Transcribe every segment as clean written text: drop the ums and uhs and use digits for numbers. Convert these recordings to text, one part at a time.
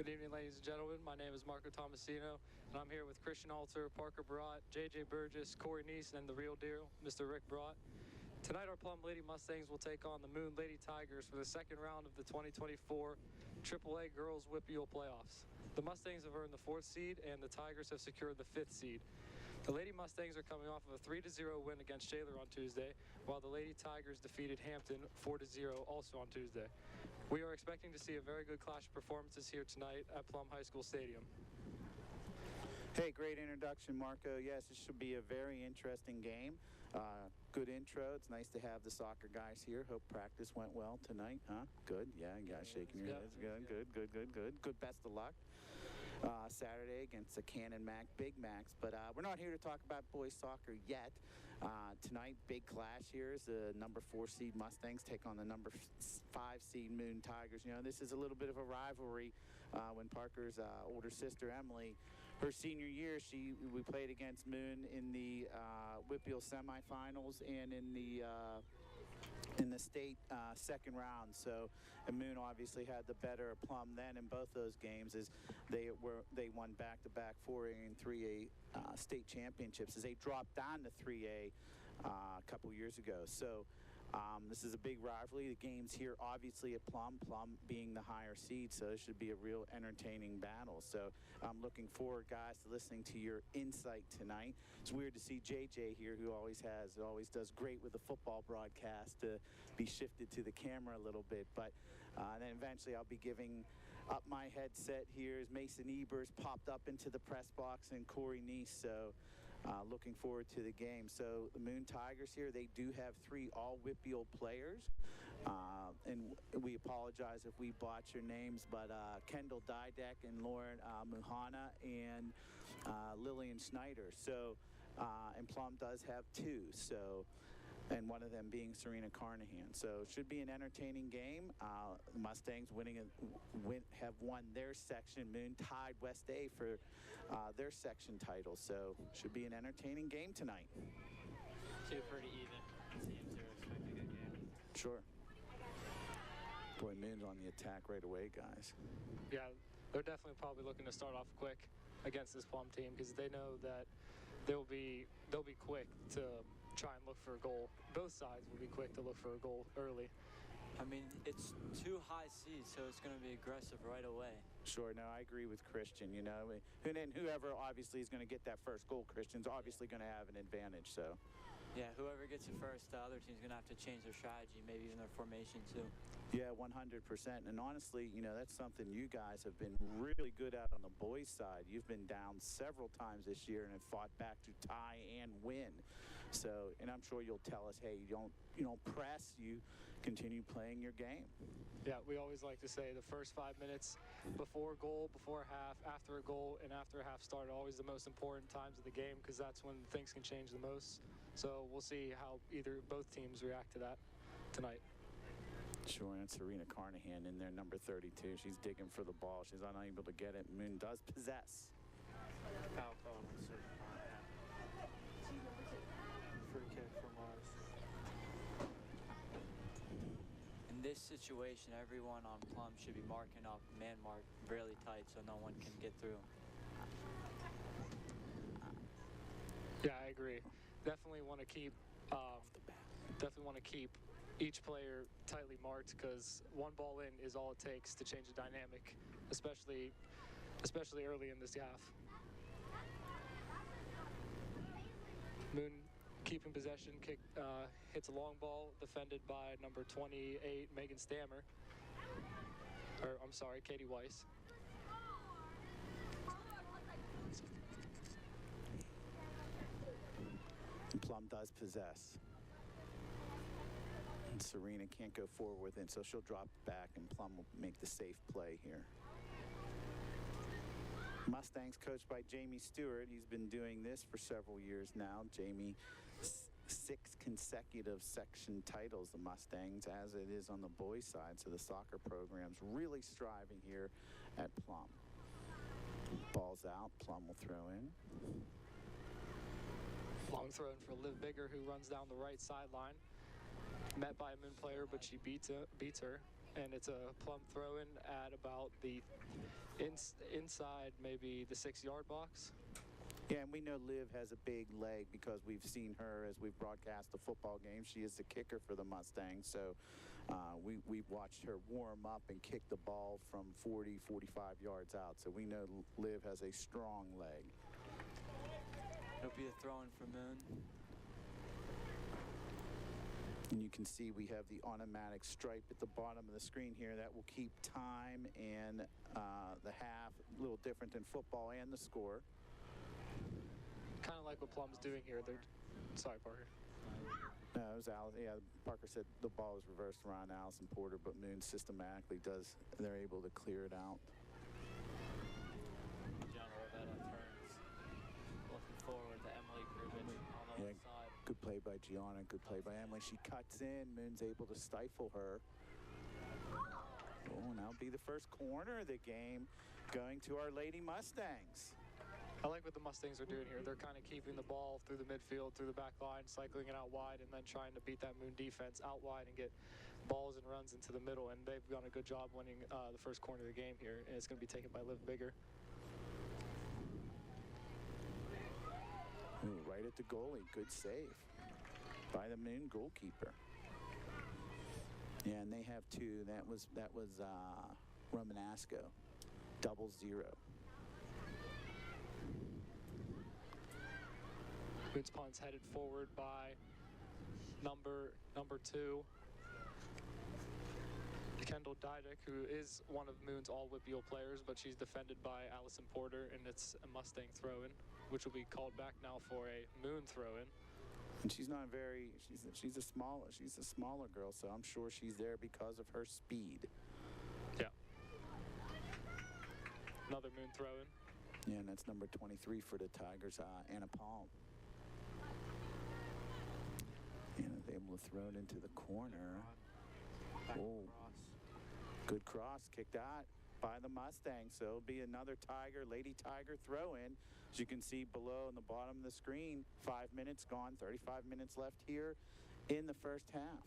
Good evening, ladies and gentlemen. My name is Marco Tomasino, and I'm here with Christian Alter, Parker Brought, J.J. Burgess, Corey Neeson, and the real deal, Mr. Rick Brought. Tonight, our Plum Lady Mustangs will take on the Moon Lady Tigers for the second round of the 2024 AAA Girls WPIAL Playoffs. The Mustangs have earned the 4th seed, and the Tigers have secured the 5th seed. The Lady Mustangs are coming off of a 3-0 win against Shaler on Tuesday, while the Lady Tigers defeated Hampton 4-0 also on Tuesday. We are expecting to see a very good clash of performances here tonight at Plum High School Stadium. Hey, great introduction, Marco. Yes, it should be a very interesting game. Good intro. It's nice to have the soccer guys here. Hope practice went well tonight, huh? Good. Yeah, you guys shaking your heads. Good. Good. Best of luck. Saturday against the Cannon Mac Big Macs, but we're not here to talk about boys soccer yet. Tonight, big clash here is the number 4 seed Mustangs take on the number 5 seed Moon Tigers. You know, this is a little bit of a rivalry. When Parker's older sister Emily, her senior year, we played against Moon in the WPIAL semifinals and in the state second round. So, and Moon obviously had the better of Plum then in both those games, as they won back-to-back 4A and 3A state championships, as they dropped down to 3A a couple years ago. So this is a big rivalry. The game's here obviously at Plum being the higher seed, so it should be a real entertaining battle. So I'm looking forward, guys, to listening to your insight tonight. It's weird to see JJ here, who always does great with the football broadcast, to be shifted to the camera a little bit. But then eventually I'll be giving up my headset here as Mason Ebers popped up into the press box and Corey Neese. So looking forward to the game. So the Moon Tigers here, they do have 3 all WPIAL players. And we apologize if we botch your names, but Kendall Didek and Lauren Muhana and Lillian Schneider. So, and Plum does have 2. So, and one of them being Serena Carnahan. So it should be an entertaining game. The Mustangs have won their section. Moon tied West A for their section title. So should be an entertaining game tonight. 2 pretty even teams are expecting a good game. Sure. Boy, Moon's on the attack right away, guys. Yeah, they're definitely probably looking to start off quick against this Plum team because they know that they'll be quick to try and look for a goal. Both sides will be quick to look for a goal early. I mean, it's 2 high seeds, so it's going to be aggressive right away. Sure, no, I agree with Christian, you know. And then whoever obviously is going to get that first goal, Christian's obviously going to have an advantage, so. Yeah, whoever gets it first, the other team's going to have to change their strategy, maybe even their formation too. Yeah, 100%. And honestly, you know, that's something you guys have been really good at on the boys' side. You've been down several times this year and have fought back to tie and win. So, and I'm sure you'll tell us, hey, you don't press, you continue playing your game. Yeah, we always like to say the first 5 minutes before goal, before half, after a goal, and after a half start are always the most important times of the game because that's when things can change the most. So we'll see how both teams react to that tonight. Sure, and Serena Carnahan in there, number 32. She's digging for the ball. She's unable to get it. Moon does possess. Foul call on Serena Carnahan. Free kick for Mars. In this situation, everyone on Plum should be marking up, man mark, really tight so no one can get through. Yeah, I agree. Definitely want to keep each player tightly marked because one ball in is all it takes to change the dynamic, especially early in this half. Moon keeping possession, hits a long ball defended by number 28, Megan Stammer. Or I'm sorry, Katie Weiss. Plum does possess. And Serena can't go forward with it, so she'll drop back and Plum will make the safe play here. Mustangs coached by Jamie Stewart. He's been doing this for several years now. Jamie, 6 consecutive section titles, the Mustangs, as it is on the boys' side. So the soccer program's really striving here at Plum. Ball's out. Plum will throw in. Long throw in for Liv Bigger, who runs down the right sideline. Met by a Moon player, but she beats her. and it's a Plum throw-in at about the inside, maybe the 6-yard box. Yeah, and we know Liv has a big leg because we've seen her as we've broadcast the football game. She is the kicker for the Mustangs, so we've watched her warm up and kick the ball from 40, 45 yards out. So we know Liv has a strong leg. It'll be a throw-in for Moon. And you can see we have the automatic stripe at the bottom of the screen here. That will keep time and the half, a little different than football, and the score. Kind of like what Plum's doing here. Sorry, Parker. No, it was Alice. Yeah, Parker said the ball was reversed around Allison Porter, but Moon systematically does. They're able to clear it out. John Rivetta turns, looking forward to Emily Grubich on the left side. Good play by Gianna. Good play by Emily. She cuts in. Moon's able to stifle her. Oh, now be the first corner of the game, going to our Lady Mustangs. I like what the Mustangs are doing here. They're kind of keeping the ball through the midfield, through the back line, cycling it out wide, and then trying to beat that Moon defense out wide and get balls and runs into the middle. And they've done a good job winning the first corner of the game here, and it's going to be taken by Liv Bigger. Ooh, right at the goalie. Good save by the Moon goalkeeper. Yeah, and they have two. That was Romanasco. 0-0. Moon's punt's headed forward by number 2, Kendall Dydek, who is one of Moon's all-WPIAL players, but she's defended by Allison Porter, and it's a Mustang throw-in, which will be called back now for a Moon throw-in. And she's not very. She's a smaller girl, so I'm sure she's there because of her speed. Yeah. Another Moon throw-in. Yeah, and that's number 23 for the Tigers, Anna Palm. And is able to throw it into the corner. Oh, good cross, kicked out by the Mustangs. So it'll be another Lady Tiger throw-in. As you can see below in the bottom of the screen, 5 minutes gone, 35 minutes left here in the first half.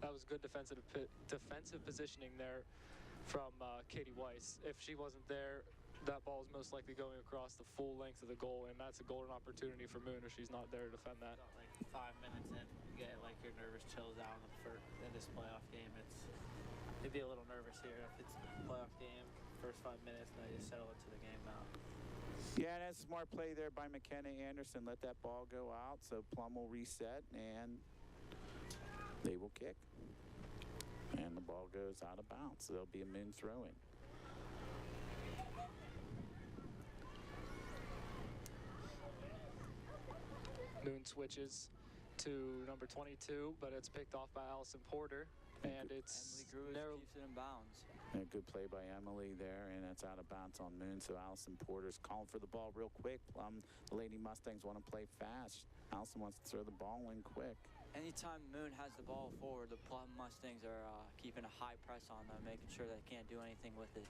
That was good defensive positioning there from Katie Weiss. If she wasn't there, that ball is most likely going across the full length of the goal, and that's a golden opportunity for Moon if she's not there to defend that. Like 5 minutes in, you get like your nervous chills out in this playoff game. You'd be a little nervous here if it's a playoff game, first 5 minutes, and then you settle into the game now. Yeah, and that's a smart play there by McKenna Anderson. Let that ball go out, so Plum will reset, and they will kick. And the ball goes out of bounds, so there'll be a Moon throw-in. Moon switches to number 22, but it's picked off by Allison Porter, and it's Emily narrow. keeps it in bounds. A good play by Emily there, and that's out of bounds on Moon. So Allison Porter's calling for the ball real quick. The Lady Mustangs want to play fast. Allison wants to throw the ball in quick. Anytime Moon has the ball forward, the Plum Mustangs are keeping a high press on them, making sure they can't do anything with it.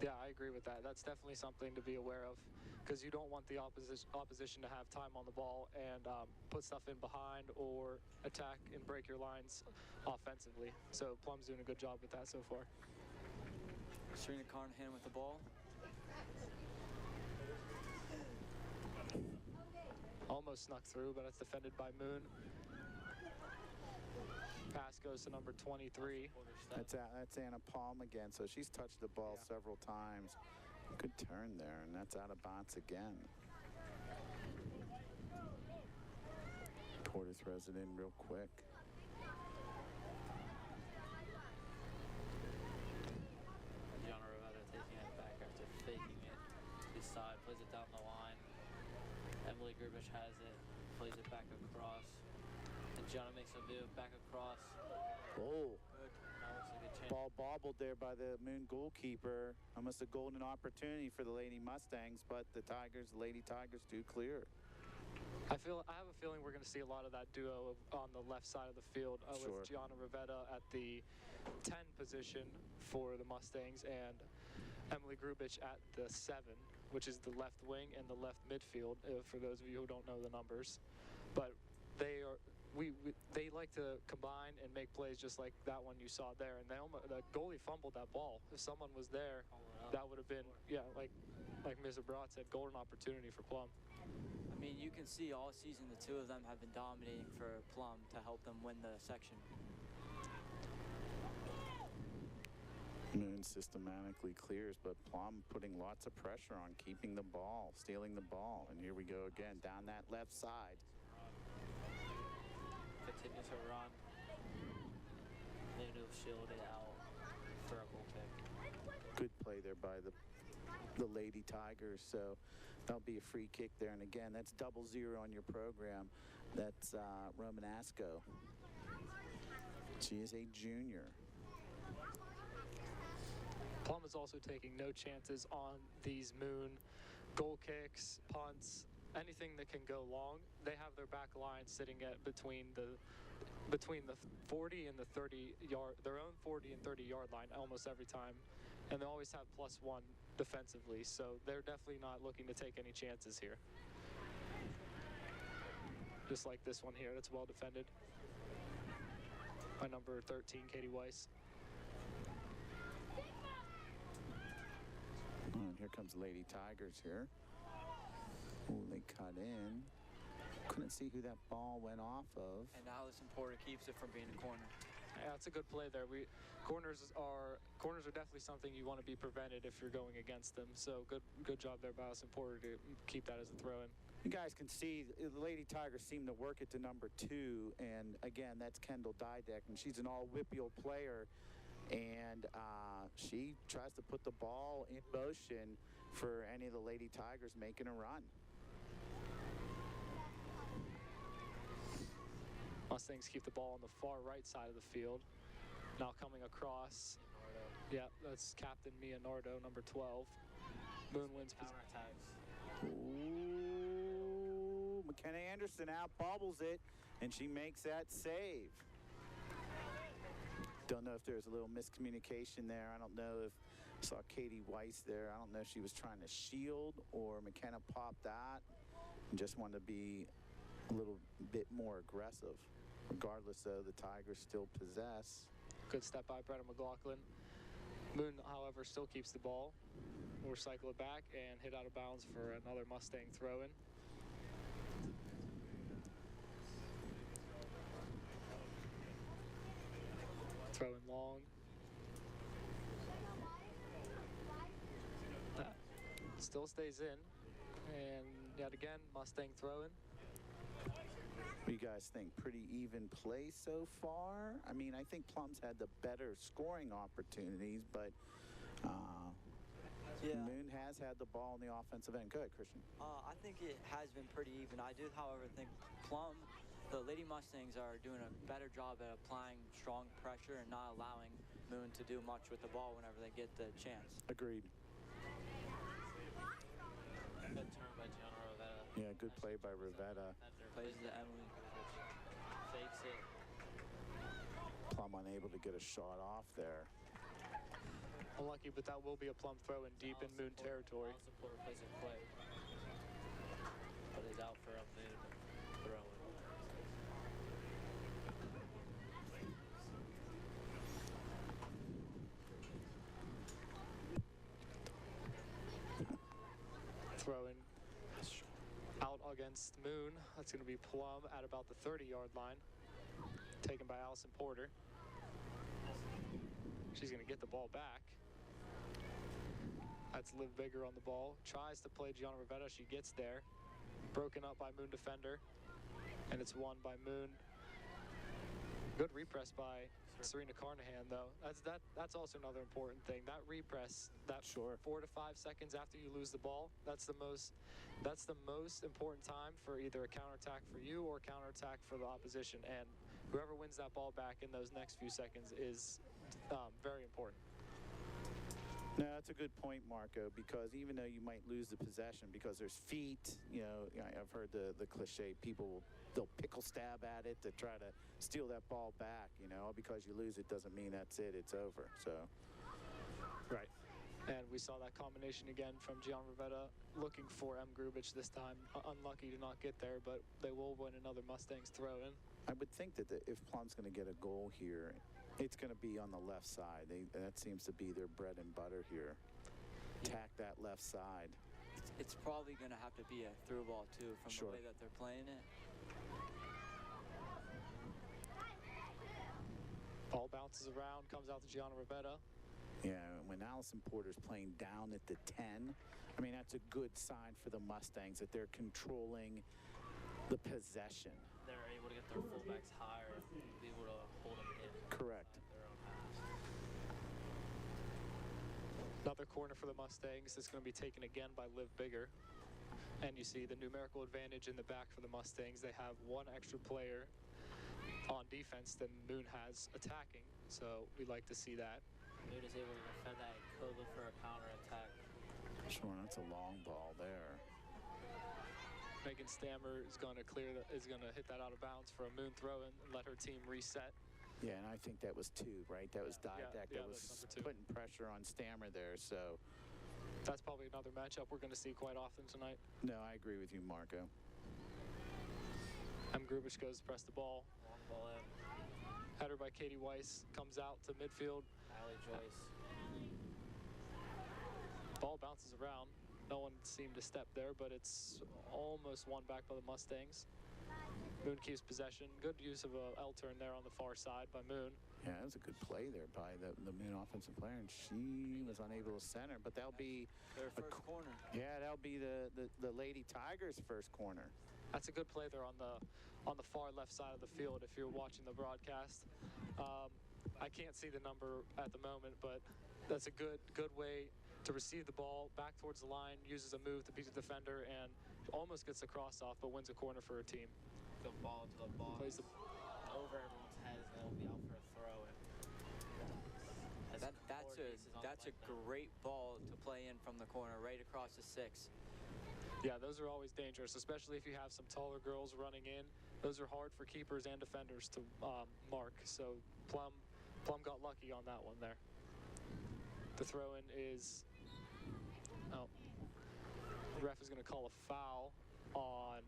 Yeah, I agree with that. That's definitely something to be aware of, because you don't want the opposition to have time on the ball and put stuff in behind or attack and break your lines offensively. So Plum's doing a good job with that so far. Serena Carnahan with the ball. Almost snuck through, but it's defended by Moon. Pass goes to number 23. That's Anna Palm again. So she's touched the ball several times. Good turn there, and that's out of bounds again. Porter throws it in real quick. Gianna Rivetta taking it back after faking it to the side, plays it down the line. Emily Grubich has it, plays it back across. And Gianna makes a move back across. Oh. Good. That looks like a chance. Ball bobbled there by the Moon goalkeeper. Almost a golden opportunity for the Lady Mustangs, but the Lady Tigers do clear. I have a feeling we're going to see a lot of that duo on the left side of the field with Gianna Rivetta at the 10 position for the Mustangs and Emily Grubich at the 7, which is the left wing and the left midfield, for those of you who don't know the numbers. But they like to combine and make plays just like that one you saw there. And the goalie fumbled that ball. If someone was there, that would have been, like Mr. Brott said, golden opportunity for Plum. I mean, you can see all season the two of them have been dominating for Plum to help them win the section. Moon systematically clears, but Plum putting lots of pressure on keeping the ball, stealing the ball. And here we go again, down that left side. Continues to run. Then he'll shield it out for a goal kick. Good play there by the Lady Tigers, so that'll be a free kick there. And again, that's 0-0 on your program. That's Roman Asco. She is a junior. Plum is also taking no chances on these Moon goal kicks, punts, anything that can go long. They have their back line sitting at between the 40 and the 30 yard, their own 40 and 30 yard line almost every time, and they always have +1 defensively. So they're definitely not looking to take any chances here. Just like this one here, that's well defended by number 13, Katie Weiss. And here comes Lady Tigers here. Ooh, they cut in. Couldn't see who that ball went off of. And Allison Porter keeps it from being a corner. Yeah, it's a good play there. Corners are definitely something you want to be prevented if you're going against them. So good job there by Allison Porter to keep that as a throw-in. You guys can see the Lady Tigers seem to work it to number 2, and again, that's Kendall Dydek, and she's an all-WPIAL player, and she tries to put the ball in motion for any of the Lady Tigers making a run. Mustangs keep the ball on the far right side of the field. Now coming across. Yeah, that's Captain Mia Nardo, number 12. Moon wins. Counterattacks. Ooh, McKenna Anderson out bobbles it, and she makes that save. Don't know if there's a little miscommunication there. I don't know if I saw Katie Weiss there. I don't know if she was trying to shield or McKenna popped that and just wanted to be a little bit more aggressive. Regardless, though, the Tigers still possess. Good step by Brenna McLaughlin. Moon, however, still keeps the ball. We'll recycle it back and hit out of bounds for another Mustang throw-in. Throw-in long. That still stays in. And yet again, Mustang throw-in. What do you guys think? Pretty even play so far? I mean, I think Plum's had the better scoring opportunities, but Moon has had the ball in the offensive end. Go ahead, Christian. I think it has been pretty even. I do, however, think Plum, the Lady Mustangs, are doing a better job at applying strong pressure and not allowing Moon to do much with the ball whenever they get the chance. Agreed. Good turn by Gianna Rivetta. Yeah, good play by Rivetta. Plays to Emily. Fakes it. Plum unable to get a shot off there. Unlucky, but that will be a Plum throw-in deep in Moon territory. Allison Porter plays it quick, but is out for a Moon throw-in. Throw-in out against Moon. That's going to be Plum at about the 30-yard line. Taken by Allison Porter. She's going to get the ball back. That's Liv Bigger on the ball. Tries to play Gianna Rivetta. She gets there. Broken up by Moon defender. And it's won by Moon. Good repress by Serena Carnahan, though. That's also another important thing. That repress, that 4 to 5 seconds after you lose the ball, that's the most important time for either a counterattack for you or a counterattack for the opposition. And whoever wins that ball back in those next few seconds is very important. No, that's a good point, Marco, because even though you might lose the possession because there's feet, I've heard the cliche, they'll pickle stab at it to try to steal that ball back, because you lose it doesn't mean that's it, it's over, so. Right. And we saw that combination again from Gian Rivetta, looking for M. Grubich this time. Unlucky to not get there, but they will win another Mustangs throw-in. I would think that if Plum's going to get a goal here, it's going to be on the left side. That seems to be their bread and butter here. Attack that left side. It's probably going to have to be a through ball, too, from Sure. the way that they're playing it. Ball bounces around, comes out to Gianna Rivetta. Yeah, when Allison Porter's playing down at the 10, I mean, that's a good sign for the Mustangs that they're controlling the possession. They're able to get their fullbacks higher, be able to hold them in. Correct. Their own half. Another corner for the Mustangs. It's going to be taken again by Liv Bigger. And you see the numerical advantage in the back for the Mustangs. They have one extra player on defense than Moon has attacking. So we like to see that. Moon is able to defend that and could look for a counterattack. Sure, that's a long ball there. Megan Stammer is going to hit that out of bounds for a Moon throw-in and let her team reset. Yeah, and I think that was 2, right? That was Didek that was that's number 2. putting pressure on Stammer there, so. That's probably another matchup we're going to see quite often tonight. No, I agree with you, Marco. M. Grubich goes to press the ball. Long ball in. Header by Katie Weiss comes out to midfield. Allie Joyce. Ball bounces around. No one seemed to step there, but it's almost won back by the Mustangs. Moon keeps possession. Good use of a L-turn there on the far side by Moon. Yeah, that was a good play there by the Moon offensive player, and she was unable to center, but that'll be Their first corner. Yeah, that'll be the Lady Tigers' first corner. That's a good play there on the far left side of the field if you're watching the broadcast. I can't see the number at the moment, but that's a good way to receive the ball back towards the line, uses a move to beat the defender, and almost gets the cross off, but wins a corner for her team. The ball to the ball. Plays the over everyone's head, and it'll be out for a throw. That's a great ball to play in from the corner, right across the 6. Yeah, those are always dangerous, especially if you have some taller girls running in. Those are hard for keepers and defenders to mark. So Plum got lucky on that one there. The throw-in is, the ref is going to call a foul on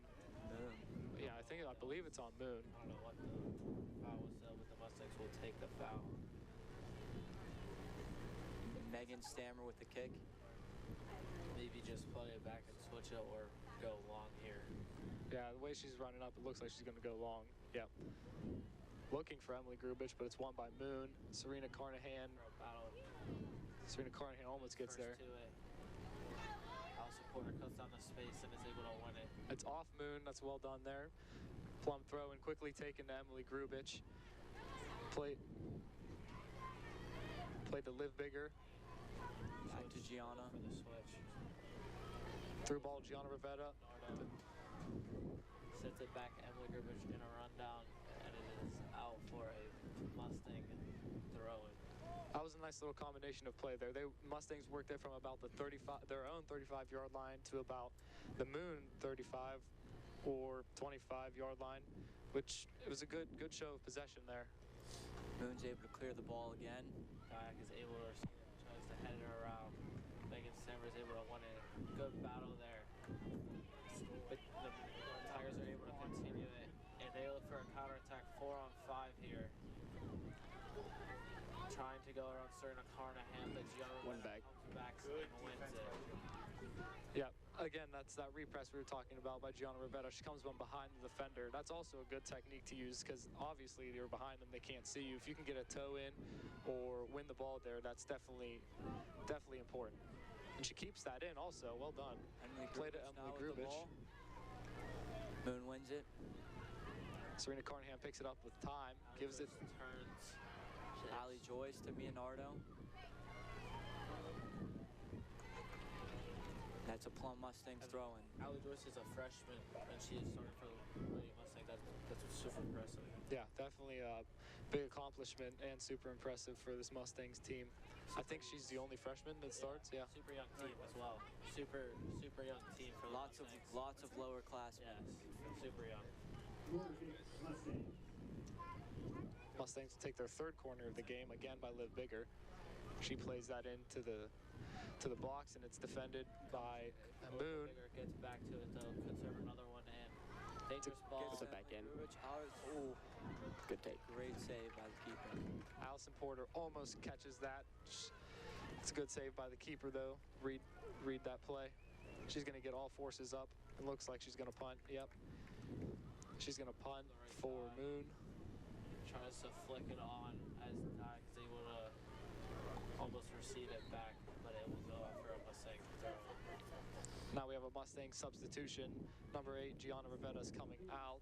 Moon. Yeah, I believe it's on Moon. I don't know what the foul was, but the Mustangs will take the foul. Megan Stammer with the kick. Maybe just play it back and switch it or go long here. Yeah, the way she's running up, it looks like she's going to go long. Yep. Looking for Emily Grubich, but it's won by Moon. Serena Carnahan. For a battle. Serena Carnahan almost gets there. To it. Allison Porter cuts down the space and is able to win it. It's off Moon. That's well done there. Plum throw and quickly taken to Emily Grubich. Played to Liv Bigger. Back to Gianna. For the switch. Through ball, Gianna Rivetta. Sets it back, Emily Grubich in a rundown, and it is out for a Mustang throw-in. That was a nice little combination of play there. Mustangs worked it from about their own 35-yard line to about the Moon 35 or 25-yard line, which it was a good show of possession there. Moon's able to clear the ball again. Kayak is able to receive it, tries to head it around. Megan Stammer is able to win it. Good battle there. But the Tigers are able to continue it, and they look for a counterattack 4-on-5 here. Trying to go around Serena Carnahan, but Gianna One back. comes back and wins it. Yeah, again, that's that repress we were talking about by Gianna Rivetta. She comes from behind the defender. That's also a good technique to use because obviously you're behind them, they can't see you. If you can get a toe in or win the ball there, that's definitely important. And she keeps that in also. Well done. Played to Emily Grubich. Moon wins it. Serena Carnahan picks it up with time, gives it. Turns. Allie Joyce to Leonardo. That's a Plum Mustangs throw-in. Allie Joyce is a freshman, and she is starting for the Lady Mustang. That's super impressive. Yeah, definitely a big accomplishment and super impressive for this Mustangs team. I think she's the only freshman that starts. Yeah. Super young team as well. Super young team for Lots of lower class. Yes, super young. Mustangs take their third corner of the game again by Liv Bigger. She plays that into the to the blocks, and it's defended by Moon. Bigger gets back to it though. Could serve another one in. Dangerous ball. Gets it back in. Oh, Good take. great save by the keeper. Allison Porter almost catches that. It's a good save by the keeper, though. Read that play. She's going to get all forces up. It looks like she's going to punt. Yep. She's going to punt for Moon. Tries to flick it on as Ty's able to almost receive it back, but it will go after a Mustang throw. Now we have a Mustang substitution. Number 8, Gianna Rivetta, is coming out.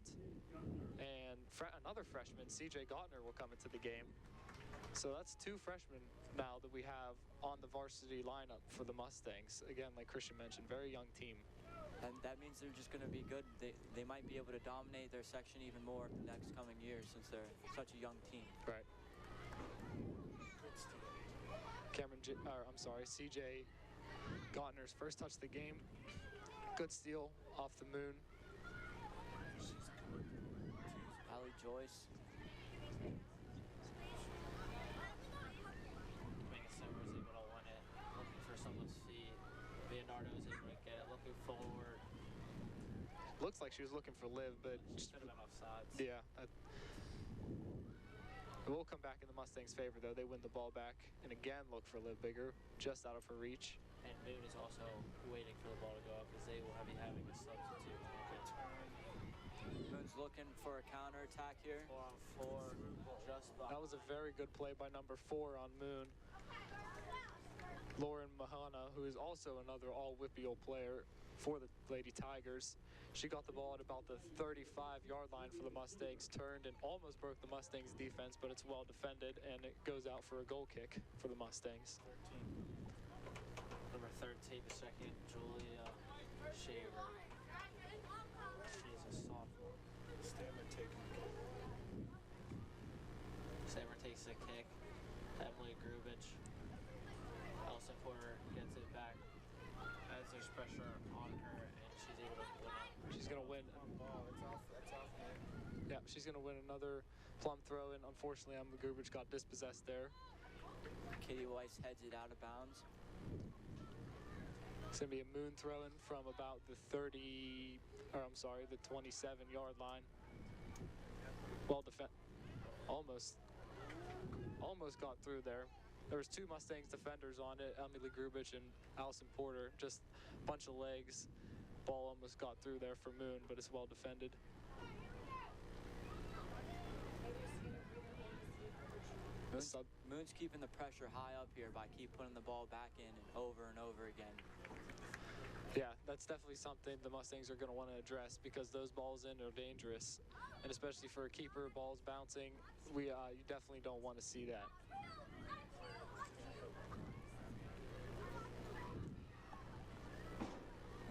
And another freshman, CJ Gautner, will come into the game. So that's 2 freshmen now that we have on the varsity lineup for the Mustangs. Again, like Christian mentioned, very young team. And that means they're just going to be good. They might be able to dominate their section even more next coming years since they're such a young team. Right. CJ Gautner's first touch of the game. Good steal off the Moon. Allie Joyce. Megasimmer is able to win it. Looking for someone's feet. Leonardo is able to get it. Looking forward. Looks like she was looking for Liv, but Should have been offsides. yeah. It will come back in the Mustangs' favor, though. They win the ball back, and again look for Liv Bigger, just out of her reach. And Moon is also waiting for the ball to go up because they will be having a substitute. Moon's looking for a counterattack here. 4-on-4, just by. That was a very good play by number 4 on Moon. Lauren Mahana, who is also another all-WPIAL player for the Lady Tigers. She got the ball at about the 35-yard line for the Mustangs, turned and almost broke the Mustangs' defense, but it's well defended, and it goes out for a goal kick for the Mustangs. Number 13, the second, Julia Shaver. She's a sophomore. Stammer takes the kick. Emily Grubich. Allison Porter gets it back as there's pressure on her, and she's able to win it. She's going to win. Yeah, she's going to win another Plum throw, and unfortunately, Emily Grubich got dispossessed there. Katie Weiss heads it out of bounds. It's going to be a Moon throw-in from about the 27-yard line. Well defended. Almost got through there. There was 2 Mustangs defenders on it, Emily Grubich and Allison Porter. Just a bunch of legs. Ball almost got through there for Moon, but it's well defended. Moon's keeping the pressure high up here by keep putting the ball back in and over again. Yeah, that's definitely something the Mustangs are going to want to address because those balls in are dangerous. And especially for a keeper, balls bouncing, you definitely don't want to see that.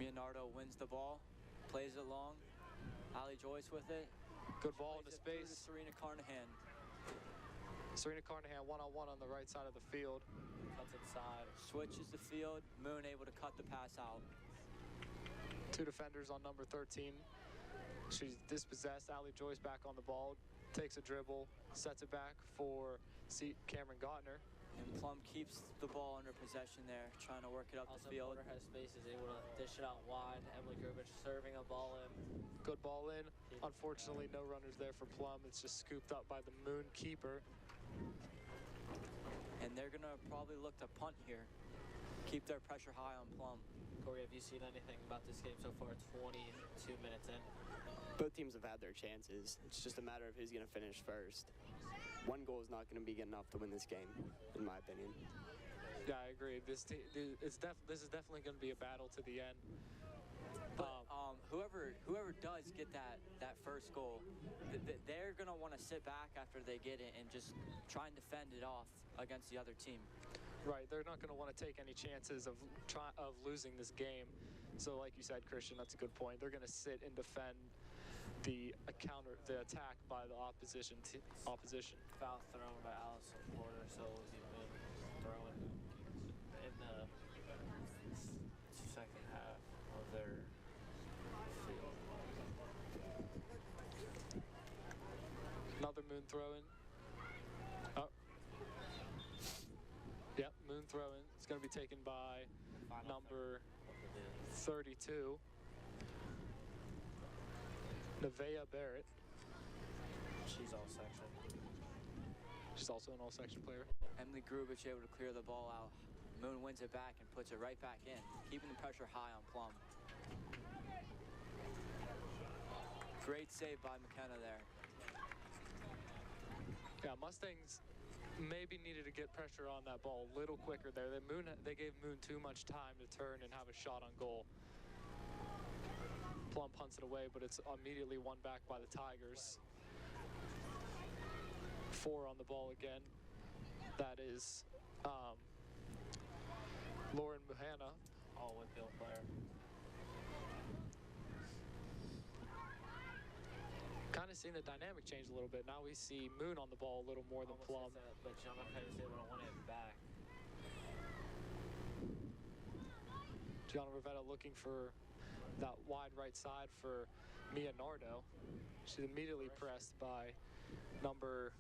Leonardo wins the ball, plays it long. Allie Joyce with it. Good ball into Plays it through space. to Serena Carnahan. Serena Carnahan one-on-one on the right side of the field. Cuts inside. Switches the field. Moon able to cut the pass out. 2 defenders on number 13. She's dispossessed. Allie Joyce back on the ball. Takes a dribble. Sets it back for Cameron Gautner. And Plum keeps the ball under possession there, trying to work it up the Also, field. Porter has space, is able to dish it out wide. Emily Grubich serving a ball in. Good ball in. Unfortunately, no runners there for Plum. It's just scooped up by the Moon keeper. And they're going to probably look to punt here. Keep their pressure high on Plum. Corey, have you seen anything about this game so far? 22 minutes in. Both teams have had their chances. It's just a matter of who's going to finish first. One goal is not going to be good enough to win this game, in my opinion. Yeah, I agree. This is definitely going to be a battle to the end. But whoever does get that first goal, they're going to want to sit back after they get it and just try and defend it off against the other team. Right, they're not going to want to take any chances of losing this game. So like you said, Christian, that's a good point. They're going to sit and defend the attack by the opposition. Foul thrown by Allison Porter, so it was even throwing in the second half of their field. Another Moon throw-in. Oh. Yep, Moon throw-in. It's going to be taken by Final number third. 32, Nevaeh Barrett. She's all section. She's also an all-section player. Emily Grubich able to clear the ball out. Moon wins it back and puts it right back in, keeping the pressure high on Plum. Great save by McKenna there. Yeah, Mustangs maybe needed to get pressure on that ball a little quicker there. They gave Moon too much time to turn and have a shot on goal. Plum punts it away, but it's immediately won back by the Tigers. 4 on the ball again. That is Lauren Muhanna. All WPIAL player. Kind of seeing the dynamic change a little bit. Now we see Moon on the ball a little more than Plum. But Gianna was able to win it back. Gianna Rivetta looking for that wide right side for Mia Nardo. She's immediately pressed by number...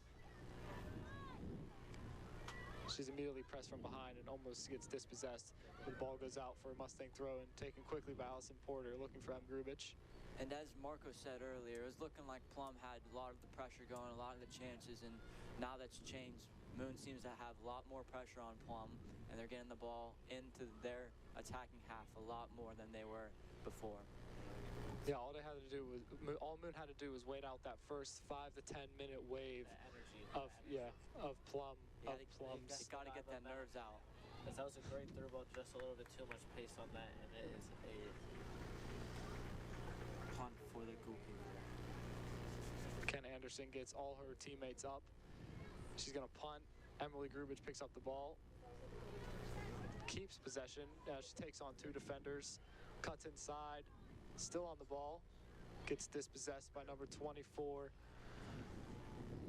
She's immediately pressed from behind and almost gets dispossessed. The ball goes out for a Mustang throw and taken quickly by Allison Porter, looking for M. Grubich. And as Marco said earlier, it was looking like Plum had a lot of the pressure going, a lot of the chances, and now that's changed. Moon seems to have a lot more pressure on Plum, and they're getting the ball into their attacking half a lot more than they were before. Yeah, all Moon had to do was wait out that first 5 to 10 minute wave of Plum. You got to get that nerves out. Because that was a great throw ball, just a little bit too much pace on that, and it is a punt for the Goopy. Ken Anderson gets all her teammates up. She's going to punt. Emily Grubich picks up the ball, keeps possession. She takes on 2 defenders, cuts inside, still on the ball, gets dispossessed by number 24,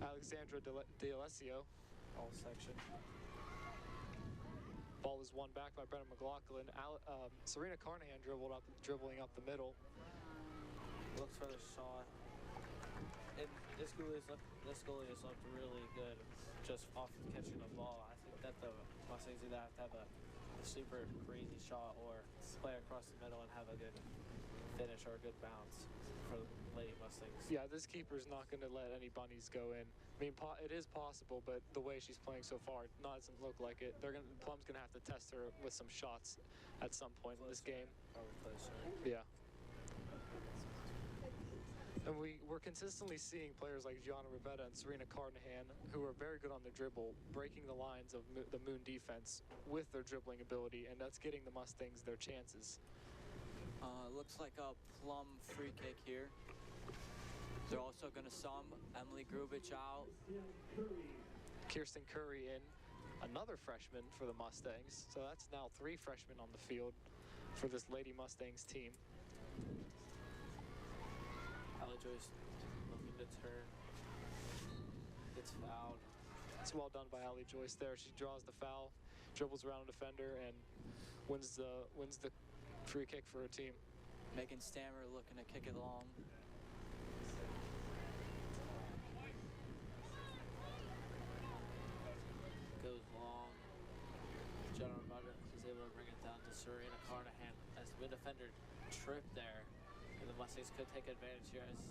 Alexandra D'Alessio. all section. Ball is won back by Brenna McLaughlin. Serena Carnahan dribbling up the middle. Looks for the shot. And this goalie has looked really good just off catching the ball. I think that the Mustangs either have to have a super crazy shot or play across the middle and have a good finish or a good bounce for the Lady Mustangs. Yeah, this keeper's not going to let any bunnies go in. I mean, it is possible, but the way she's playing so far, it doesn't look like it. Plum's going to have to test her with some shots at some point in this game. Yeah. And we're consistently seeing players like Gianna Rivetta and Serena Carnahan, who are very good on the dribble, breaking the lines of the Moon defense with their dribbling ability, and that's getting the Mustangs their chances. Looks like a Plum free kick here. They're also going to sum Emily Grubich out. Kirsten Curry in, another freshman for the Mustangs. So that's now 3 freshmen on the field for this Lady Mustangs team. Allie Joyce looking to turn. Gets fouled. It's well done by Allie Joyce there. She draws the foul, dribbles around a defender, and wins the free kick for her team. Megan Stammer looking to kick it long. Goes long. General Butter is able to bring it down to Serena Carnahan as the defender tripped there. And the Mustangs could take advantage here as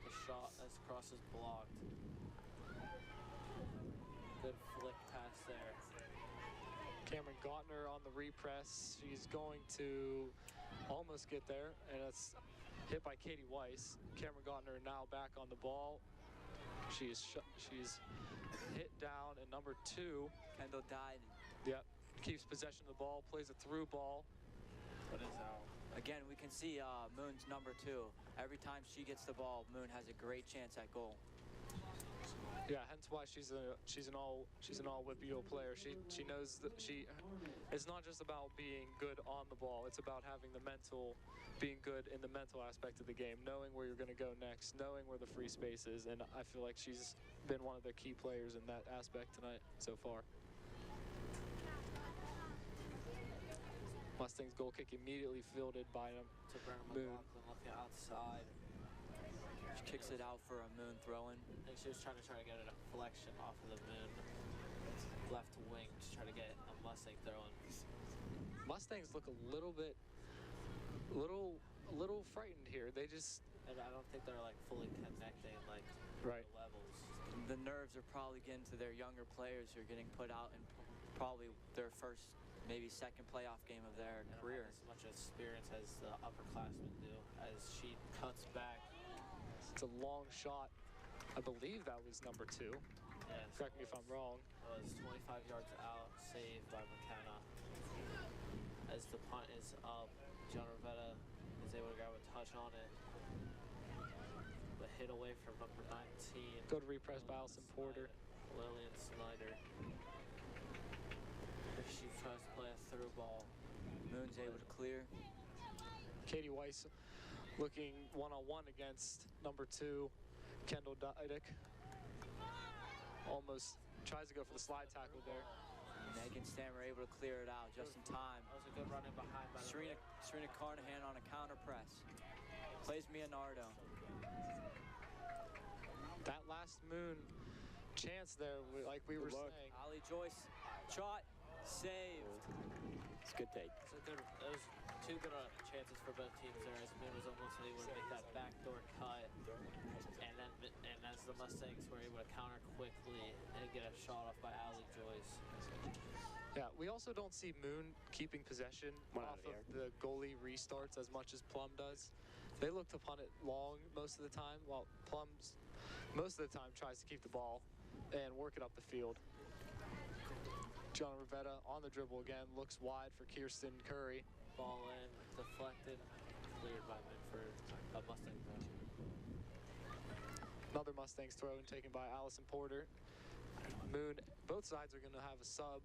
the shot as cross is blocked. Good flick pass there. Cameron Gautner on the repress. She's going to almost get there, and it's hit by Katie Weiss. Cameron Gautner now back on the ball. She's hit down, and number 2, Kendall died. Yep, keeps possession of the ball, plays a through ball. But it's out. Again, we can see Moon's number 2. Every time she gets the ball, Moon has a great chance at goal. Yeah, hence why she's an all WPIAL player. She knows that it's not just about being good on the ball. It's about being good in the mental aspect of the game, knowing where you're going to go next, knowing where the free space is, and I feel like she's been one of the key players in that aspect tonight so far. Mustangs goal kick immediately fielded by To Brenna Moon. McLaughlin looking outside. She kicks it out for a Moon throw-in. I think she was trying to get a deflection off of the Moon left wing to try to get a Mustang throwing. Mustangs look a little frightened here. They just, And I don't think they're like fully connecting like right. the levels. The nerves are probably getting to their younger players who are getting put out in probably their first, maybe second playoff game of their They don't career. have as much experience as the upperclassmen do. As she cuts back. It's a long shot. I believe that was number 2. Yes, Correct me if I'm wrong. was 25 yards out, saved by McKenna. As the punt is up, John Rivetta is able to grab a touch on it. But hit away from number 19. Good repress by Allison Porter. Lillian Snyder. She tries to play a through ball. Moon's able to clear. Katie Weiss looking one-on-one against number 2, Kendall Dydick. Almost tries to go for the slide tackle there. Megan Stammer able to clear it out just in time. That was a good run in behind by Serena Carnahan on a counter press. Plays Leonardo. That last Moon chance there, like we were saying. Ali Joyce, shot, saved. It's a good take. Those 2 good chances for both teams there, as Moon was almost able to make that backdoor cut. And as the Mustangs were able to counter quickly and get a shot off by Ali Joyce. Yeah, we also don't see Moon keeping possession off of the goalie restarts as much as Plum does. They look to punt it long most of the time, while Plum's most of the time tries to keep the ball and work it up the field. John Rivetta on the dribble again, looks wide for Kirsten Curry. Ball in, deflected, cleared by Minford, a Mustang throw. Another Mustangs throw and taken by Allison Porter. Moon, both sides are going to have a sub.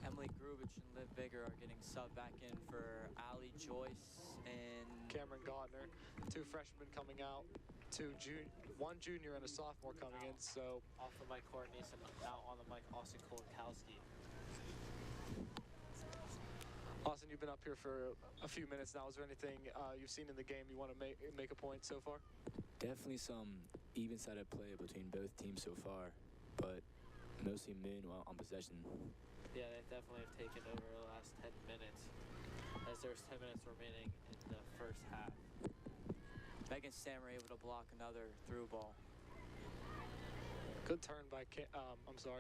Emily Grubich and Liv Bigger are getting subbed back in for Ali Joyce and Cameron Godner. 2 freshmen coming out. 1 junior and a sophomore coming in. So Off of Mike Courtney's and out on the mic, Austin Kolakowski. Austin, you've been up here for a few minutes now. Is there anything you've seen in the game you want to make a point so far? Definitely some even-sided play between both teams so far, but mostly Moon on possession. Yeah, they definitely have taken over the last 10 minutes, as there's 10 minutes remaining in the first half. Megan Stammer able to block another through ball. Good turn by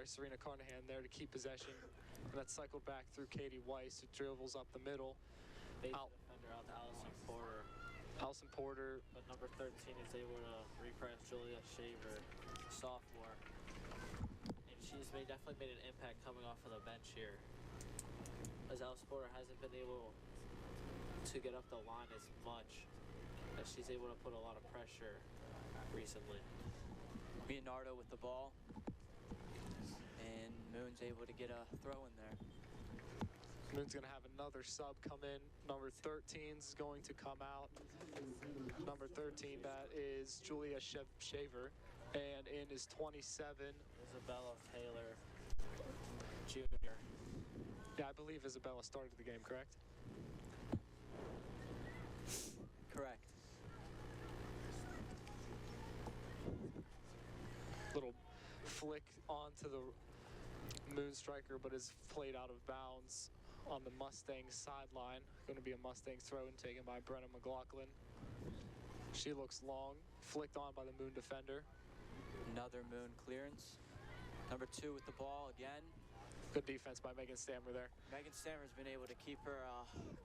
Serena Carnahan there to keep possession. And that's cycled back through Katie Weiss, who dribbles up the middle. Base defender out to Allison Porter. Allison Porter. But number 13 is able to repress Julia Shaver, sophomore. And she's definitely made an impact coming off of the bench here. As Allison Porter hasn't been able to get up the line as much, as she's able to put a lot of pressure recently. Leonardo with the ball. And Moon's able to get a throw in there. Moon's going to have another sub come in. Number 13 is going to come out. Number 13, that is Julia Shaver. And in is 27. Isabella Taylor Jr. Yeah, I believe Isabella started the game, correct? Correct. Little flick onto the Moon striker, but is played out of bounds on the Mustangs sideline. Going to be a Mustangs throw in taken by Brenna McLaughlin. She looks long, flicked on by the Moon defender. Another Moon clearance. Number 2 with the ball again. Good defense by Megan Stammer there. Megan Stammer's been able to keep her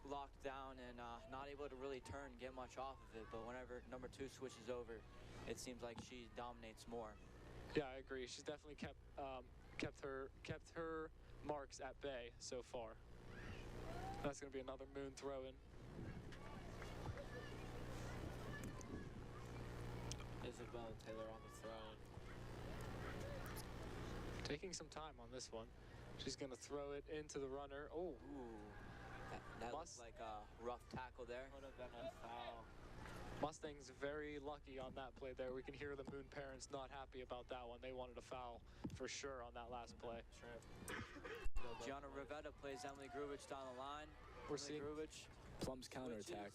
locked down and not able to really turn and get much off of it. But whenever number 2 switches over, it seems like she dominates more. Yeah, I agree. She's definitely kept her marks at bay so far. That's going to be another Moon throw-in. Isabella Taylor on the throw-in. Taking some time on this one. She's going to throw it into the runner. Oh, Ooh, that looks like a rough tackle there. Would have been a foul. Mustangs very lucky on that play there. We can hear the Moon parents not happy about that one. They wanted a foul for sure on that last play. Gianna Rivetta plays Emily Grubich down the line. We're Emily seeing Grubich. Plum's counterattack.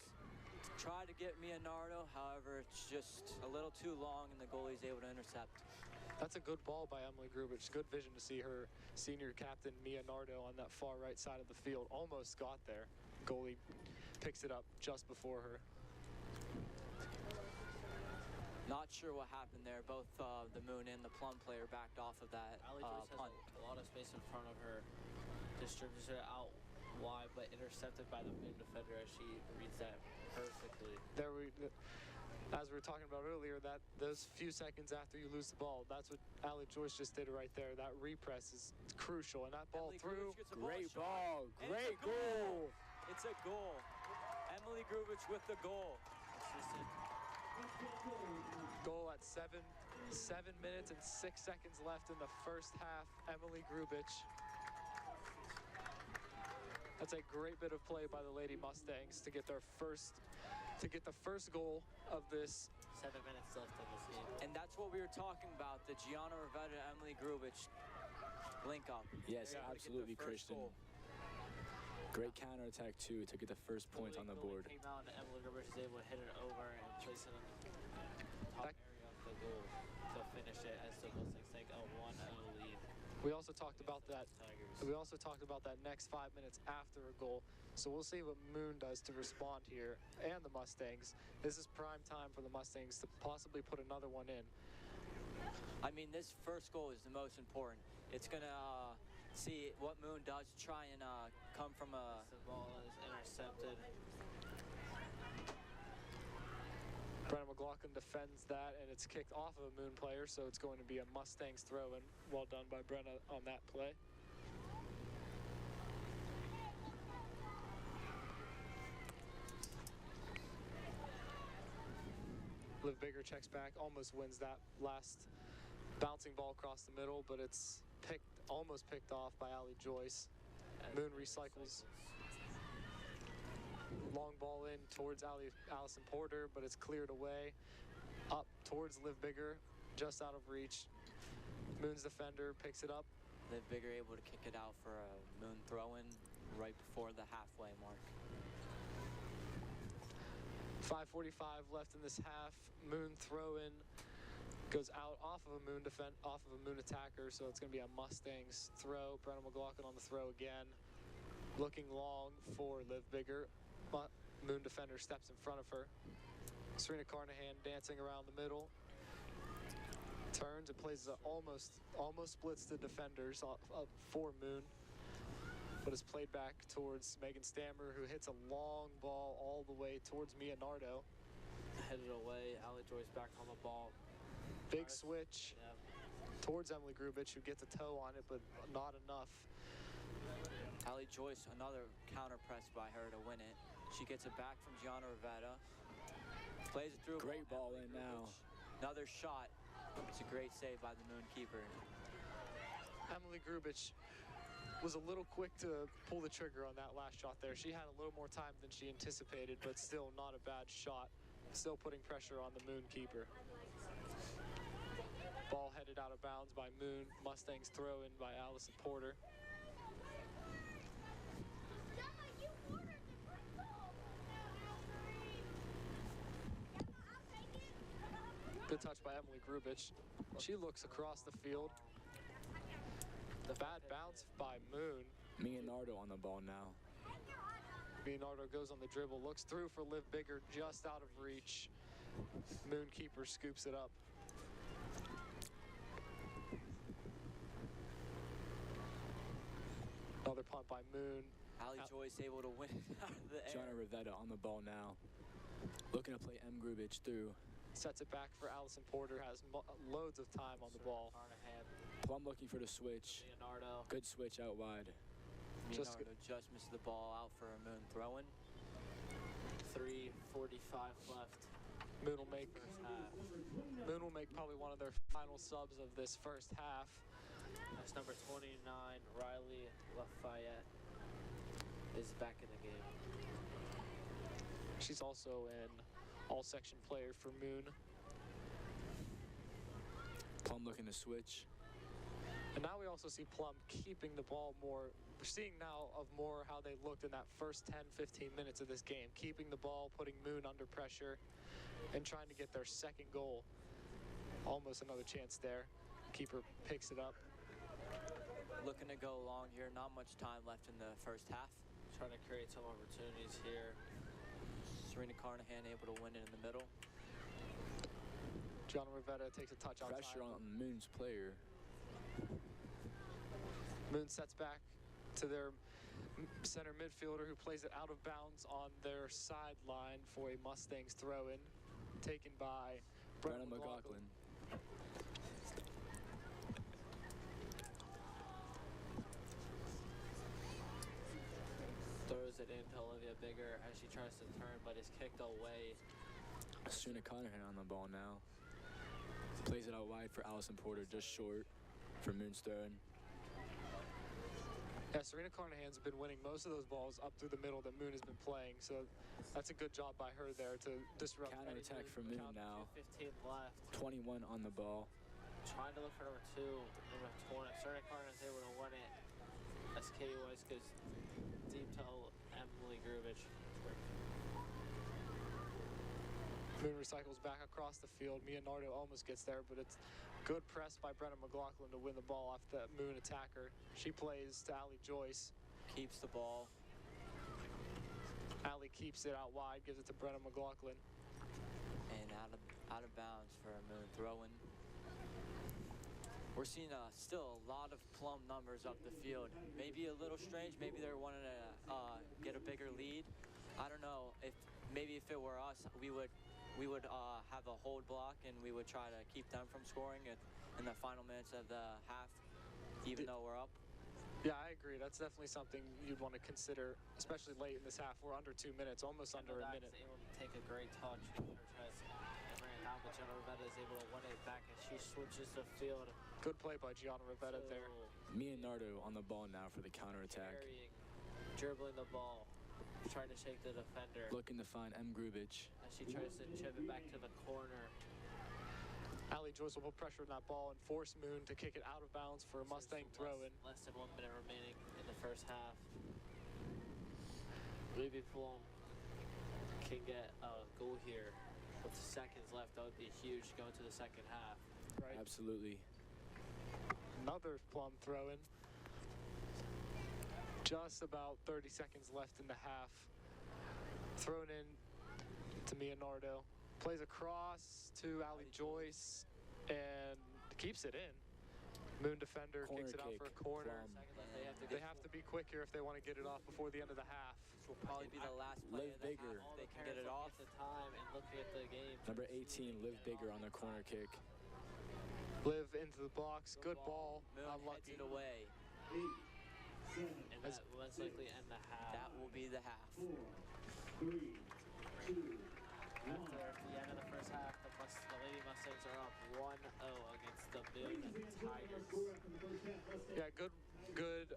tried to get Leonardo, however, it's just a little too long, and the goalie's able to intercept. That's a good ball by Emily Grubich. Good vision to see her senior captain, Mia Nardo, on that far right side of the field. Almost got there. Goalie picks it up just before her. Not sure what happened there. Both the Moon and the Plum player backed off of that Allie Joyce punt. has a lot of space in front of her. Distributes it out wide, but intercepted by the Moon defender as she reads that perfectly. As we were talking about earlier, that those few seconds after you lose the ball, that's what Allie Joyce just did right there. That repress is crucial, and that ball Emily through. Grubich gets the Great ball, ball. and Great it's a goal. goal. It's a goal. Emily Grubich with the goal. Goal at 7 minutes and 6 seconds left in the first half. Emily Grubich. That's a great bit of play by the Lady Mustangs to get the first goal of this. 7 minutes left in this game. And that's what we were talking about, the Gianna Rivetta, Emily Grubich link up. Yes, They're able to get the absolutely, first Christian. goal. Great counterattack, too, to get the first points on the board. Came out and Emily Grubich was able to hit it over and place it in the top area of the goal to finish it as the Mustangs take a 1-0 lead. We also talked about that. Tigers. We also talked about that next 5 minutes after a goal. So we'll see what Moon does to respond here, and the Mustangs. This is prime time for the Mustangs to possibly put another one in. I mean, this first goal is the most important. It's going to see what Moon does, try and come from a... The ball is intercepted. Brenna McLaughlin defends that, and it's kicked off of a Moon player, so it's going to be a Mustangs throw-in. Well done by Brenna on that play. Liv Bigger checks back, almost wins that last bouncing ball across the middle, but it's almost picked off by Allie Joyce. Moon recycles. Long ball in towards Allison Porter, but it's cleared away. Up towards Liv Bigger, just out of reach. Moon's defender picks it up. Liv Bigger able to kick it out for a Moon throw-in right before the halfway mark. 5:45 left in this half. Moon throw-in goes out off of a Moon attacker, so it's going to be a Mustangs throw. Brenna McLaughlin on the throw again, looking long for Liv Bigger. But Moon defender steps in front of her. Serena Carnahan dancing around the middle, turns and plays almost splits the defenders up for Moon, but is played back towards Megan Stammer, who hits a long ball all the way towards Mia Nardo. Headed away. Allie Joyce back on the ball. Big switch Yeah. towards Emily Grubich, who gets a toe on it, but not enough. Allie Joyce, another counter press by her to win it. She gets it back from Gianna Rivetta. Plays it through. Great ball in Grubich. now. Another shot. It's a great save by the Moon keeper. Emily Grubich was a little quick to pull the trigger on that last shot there. She had a little more time than she anticipated, but still not a bad shot. Still putting pressure on the Moon keeper. Ball headed out of bounds by Moon. Mustangs throw in by Allison Porter. Good touch by Emily Grubich. She looks across the field. The bad bounce by Moon. Leonardo on the ball now. Leonardo goes on the dribble, looks through for Liv Bigger, just out of reach. Moon keeper scoops it up. Another punt by Moon. Allie Joyce able to win it out of the air. Gianna Rivetta on the ball now. Looking to play M. Grubich through. Sets it back for Allison Porter, has loads of time on the ball. Carnahan. Plum looking for the switch. Leonardo. Good switch out wide. Leonardo just missed the ball out for a Moon throw-in. 3:45 left. Moon will make First half. Moon will make probably one of their final subs of this first half. That's number 29, Riley Lafayette, is back in the game. She's also an all-section player for Moon. Plum looking to switch. And now we also see Plum keeping the ball more. We're seeing now of more how they looked in that first 10, 15 minutes of this game, keeping the ball, putting Moon under pressure, and trying to get their second goal. Almost another chance there. Keeper picks it up. Looking to go long here. Not much time left in the first half. Trying to create some opportunities here. Serena Carnahan able to win it in the middle. John Rivetta takes a touch outside. Pressure on Moon's player. Moon sets back to their center midfielder who plays it out of bounds on their sideline for a Mustangs throw-in, taken by Brennan McLaughlin. Throws it into Olivia Bigger as she tries to turn, but is kicked away. Serena Carnahan on the ball now. Plays it out wide for Allison Porter, just short for Moon's throw-in. Yeah, Serena Carnahan's been winning most of those balls up through the middle that Moon has been playing, so that's a good job by her there to disrupt. Counter attack for Moon now. 15 left. 21 on the ball. Trying to look for number 2, number 20. Serena Carnahan's able to win it. SK West goes deep to Emily Grubich. Moon recycles back across the field. Mia Nardo almost gets there, but it's good press by Brennan McLaughlin to win the ball off that Moon attacker. She plays to Allie Joyce. Keeps the ball. Allie keeps it out wide, gives it to Brennan McLaughlin. And out of bounds for a Moon throw-in. We're seeing still a lot of Plum numbers up the field. Maybe a little strange. Maybe they're wanting to get a bigger lead. I don't know. If it were us, we would have a hold block and we would try to keep them from scoring in the final minutes of the half, even though we're up. Yeah, I agree. That's definitely something you'd want to consider, especially late in this half. We're under 2 minutes, almost under a minute. Able to take a great touch. Ran down, but Gianna Rivetta is able to win it back as she switches the field. Good play by Gianna Rivetta there. Mia Nardo on the ball now for the counterattack. Dribbling the ball, trying to shake the defender. Looking to find M. Grubich. As she tries to chip it back to the corner. Allie Joyce will put pressure on that ball and force Moon to kick it out of bounds for a Mustang throw-in. Less than 1 minute remaining in the first half. Maybe Plum can get a goal here with seconds left. That would be huge going to the second half. Right. Absolutely. Another Plum throw-in. Just about 30 seconds left in the half. Thrown in to Mia Nardo. Plays across to Allie Joyce and keeps it in. Moon defender Corner kicks it out kick, for a corner. Plum. They have to be quick here if they want to get it off before the end of the half. This will probably be the last play Liv of the Bigger. half. They can get it off. The time and looking at the game. Number 18, Liv Bigger on the corner kick. Live into the box. Good ball. Moon heads Unlucky. it away. And that most likely end the half. That will be the half. After the end of the first half, the Lady Mustangs are up 1-0 against the Moon Tigers. Yeah, good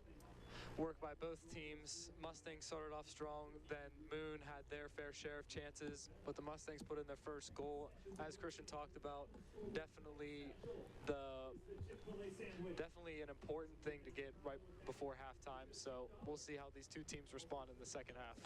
work by both teams. Mustangs started off strong, then Moon had their fair share of chances, but the Mustangs put in their first goal. As Christian talked about, definitely an important thing to get right before halftime, so we'll see how these two teams respond in the second half.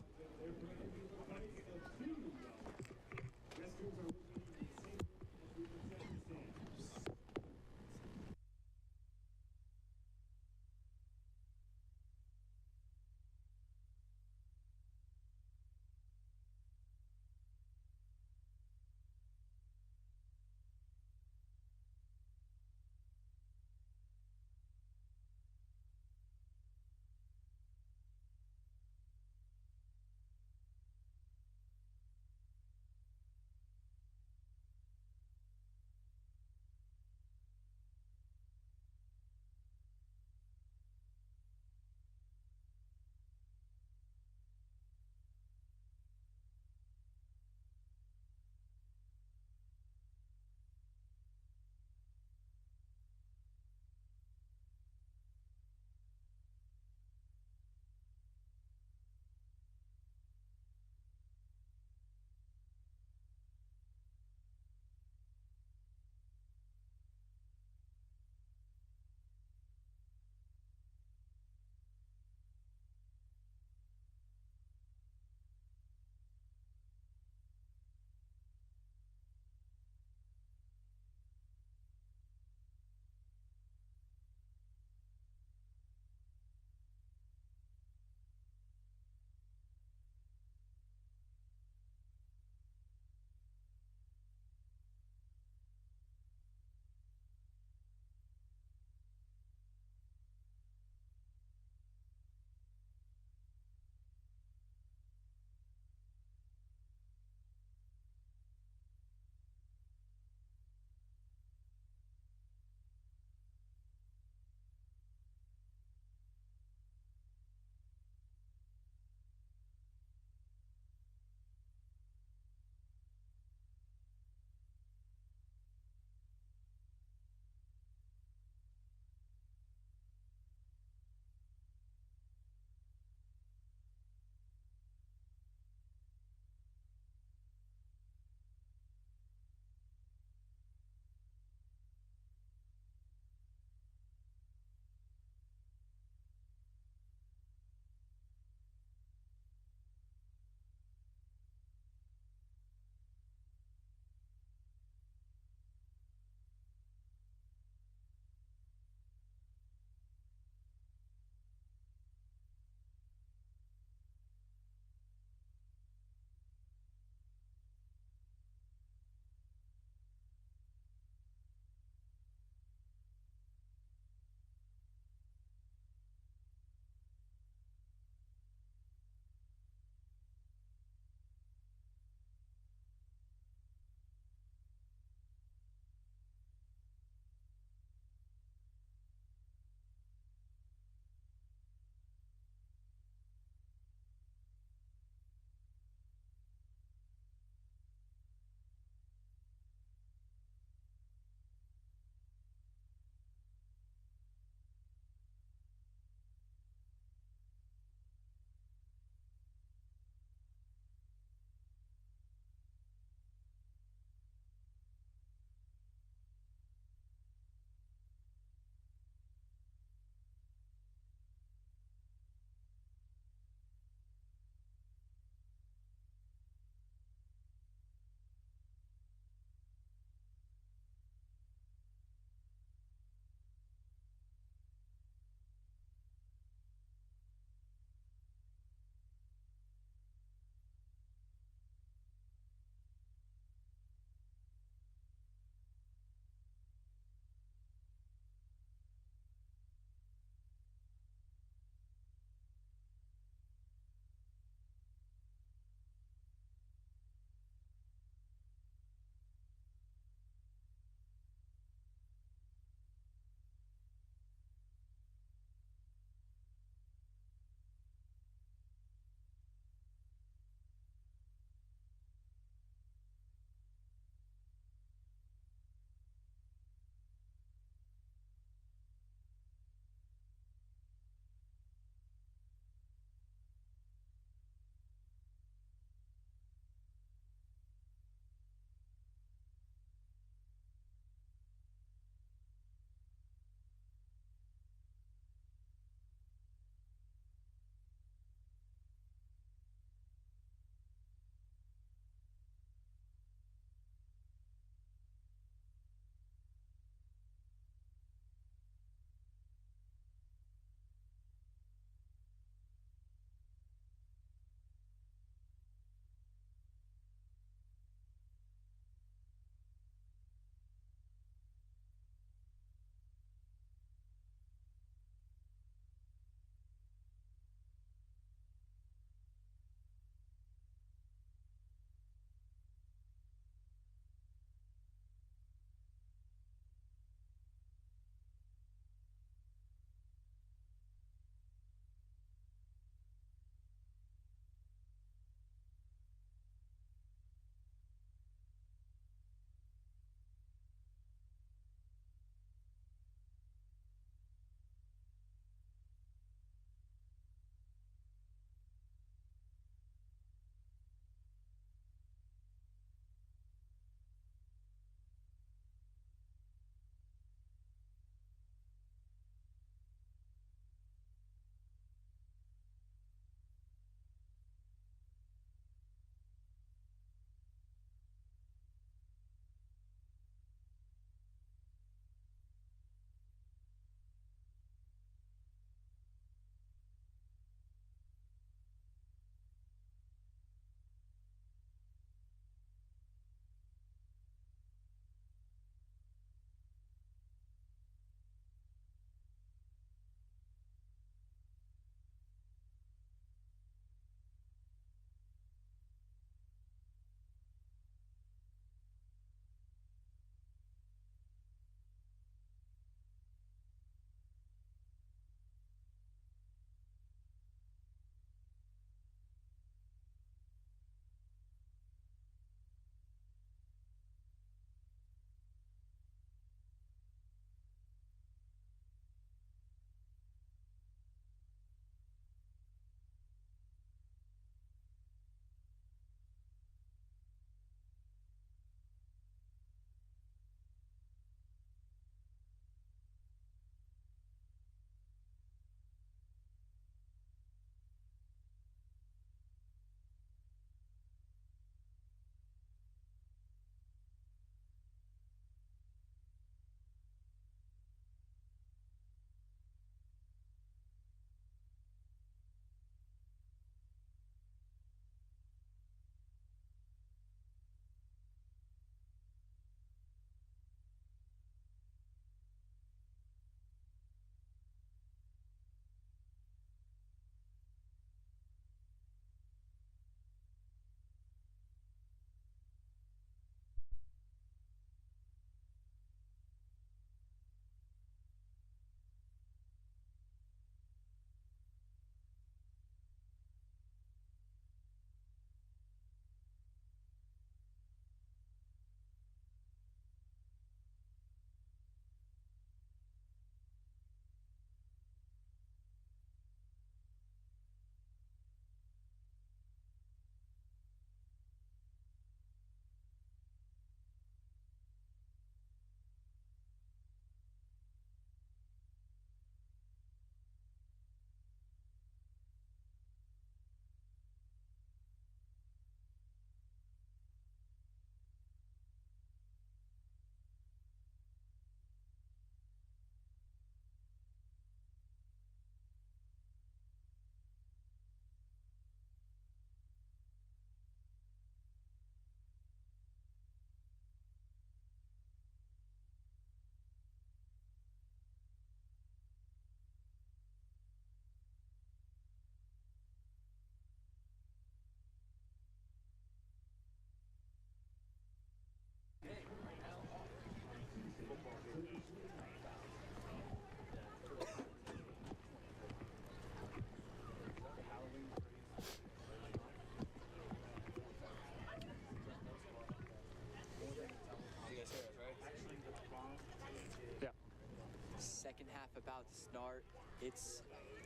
about to start. It's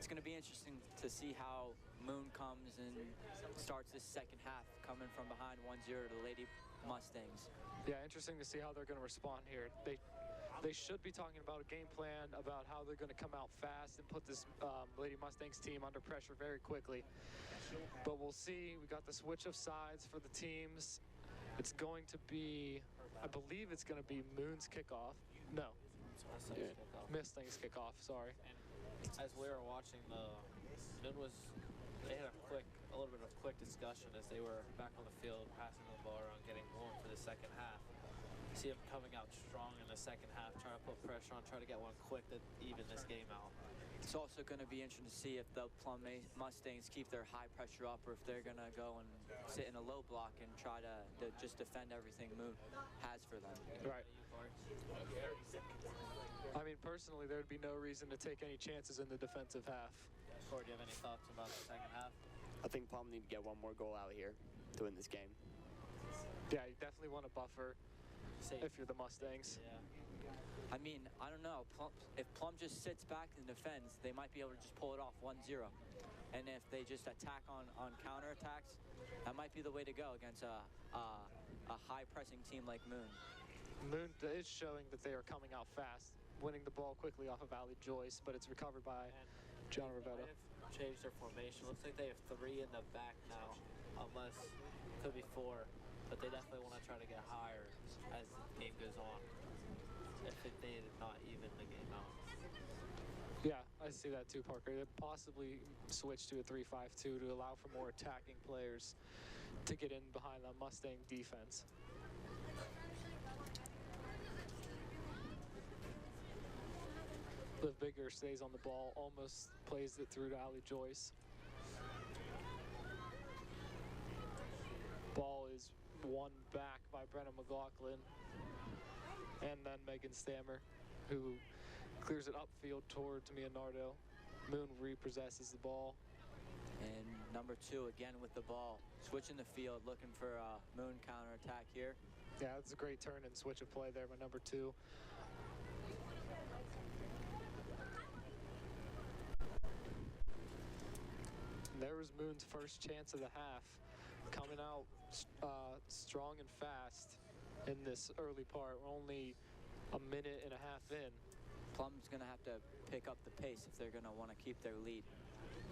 going to be interesting to see how Moon comes and starts this second half, coming from behind 1-0 to the Lady Mustangs. Yeah, interesting to see how they're going to respond here. They should be talking about a game plan about how they're going to come out fast and put this Lady Mustangs team under pressure very quickly. But we'll see. We got the switch of sides for the teams. It's going to be, I believe it's going to be Moon's kickoff. No. Mustang's kickoff, sorry. And as we were watching, they had a little bit of quick discussion as they were back on the field, passing the ball around, getting warm for the second half. You see them coming out strong in the second half, trying to put pressure on, try to get one quick to even this game out. It's also going to be interesting to see if the Plum Mustangs keep their high pressure up, or if they're going to go and sit in a low block and try to just defend everything Moon has for them. Right. I mean, personally, there'd be no reason to take any chances in the defensive half. Corey, do you have any thoughts about the second half? I think Plum need to get one more goal out here to win this game. Yeah, you definitely want a buffer if you're the Mustangs. Yeah. I mean, I don't know. If Plum just sits back and defends, they might be able to just pull it off 1-0. And if they just attack on counterattacks, that might be the way to go against a high-pressing team like Moon. Moon is showing that they are coming out fast, winning the ball quickly off of Ali Joyce, but it's recovered by John Rivetta. They've changed their formation. Looks like they have 3 in the back now, unless it could be 4. But they definitely want to try to get higher as the game goes on, if they did not even the game out. Yeah, I see that too, Parker. They possibly switch to a 3-5-2 to allow for more attacking players to get in behind the Mustang defense. Liv Bigger stays on the ball, almost plays it through to Ali Joyce. Ball is won back by Brenna McLaughlin. And then Megan Stammer, who clears it upfield toward Tamia Nardo. Moon repossesses the ball. And number 2 again with the ball, switching the field, looking for a Moon counterattack here. Yeah, that's a great turn and switch of play there by number 2. And there was Moon's first chance of the half, coming out strong and fast in this early part. We're only a minute and a half in. Plum's going to have to pick up the pace if they're going to want to keep their lead.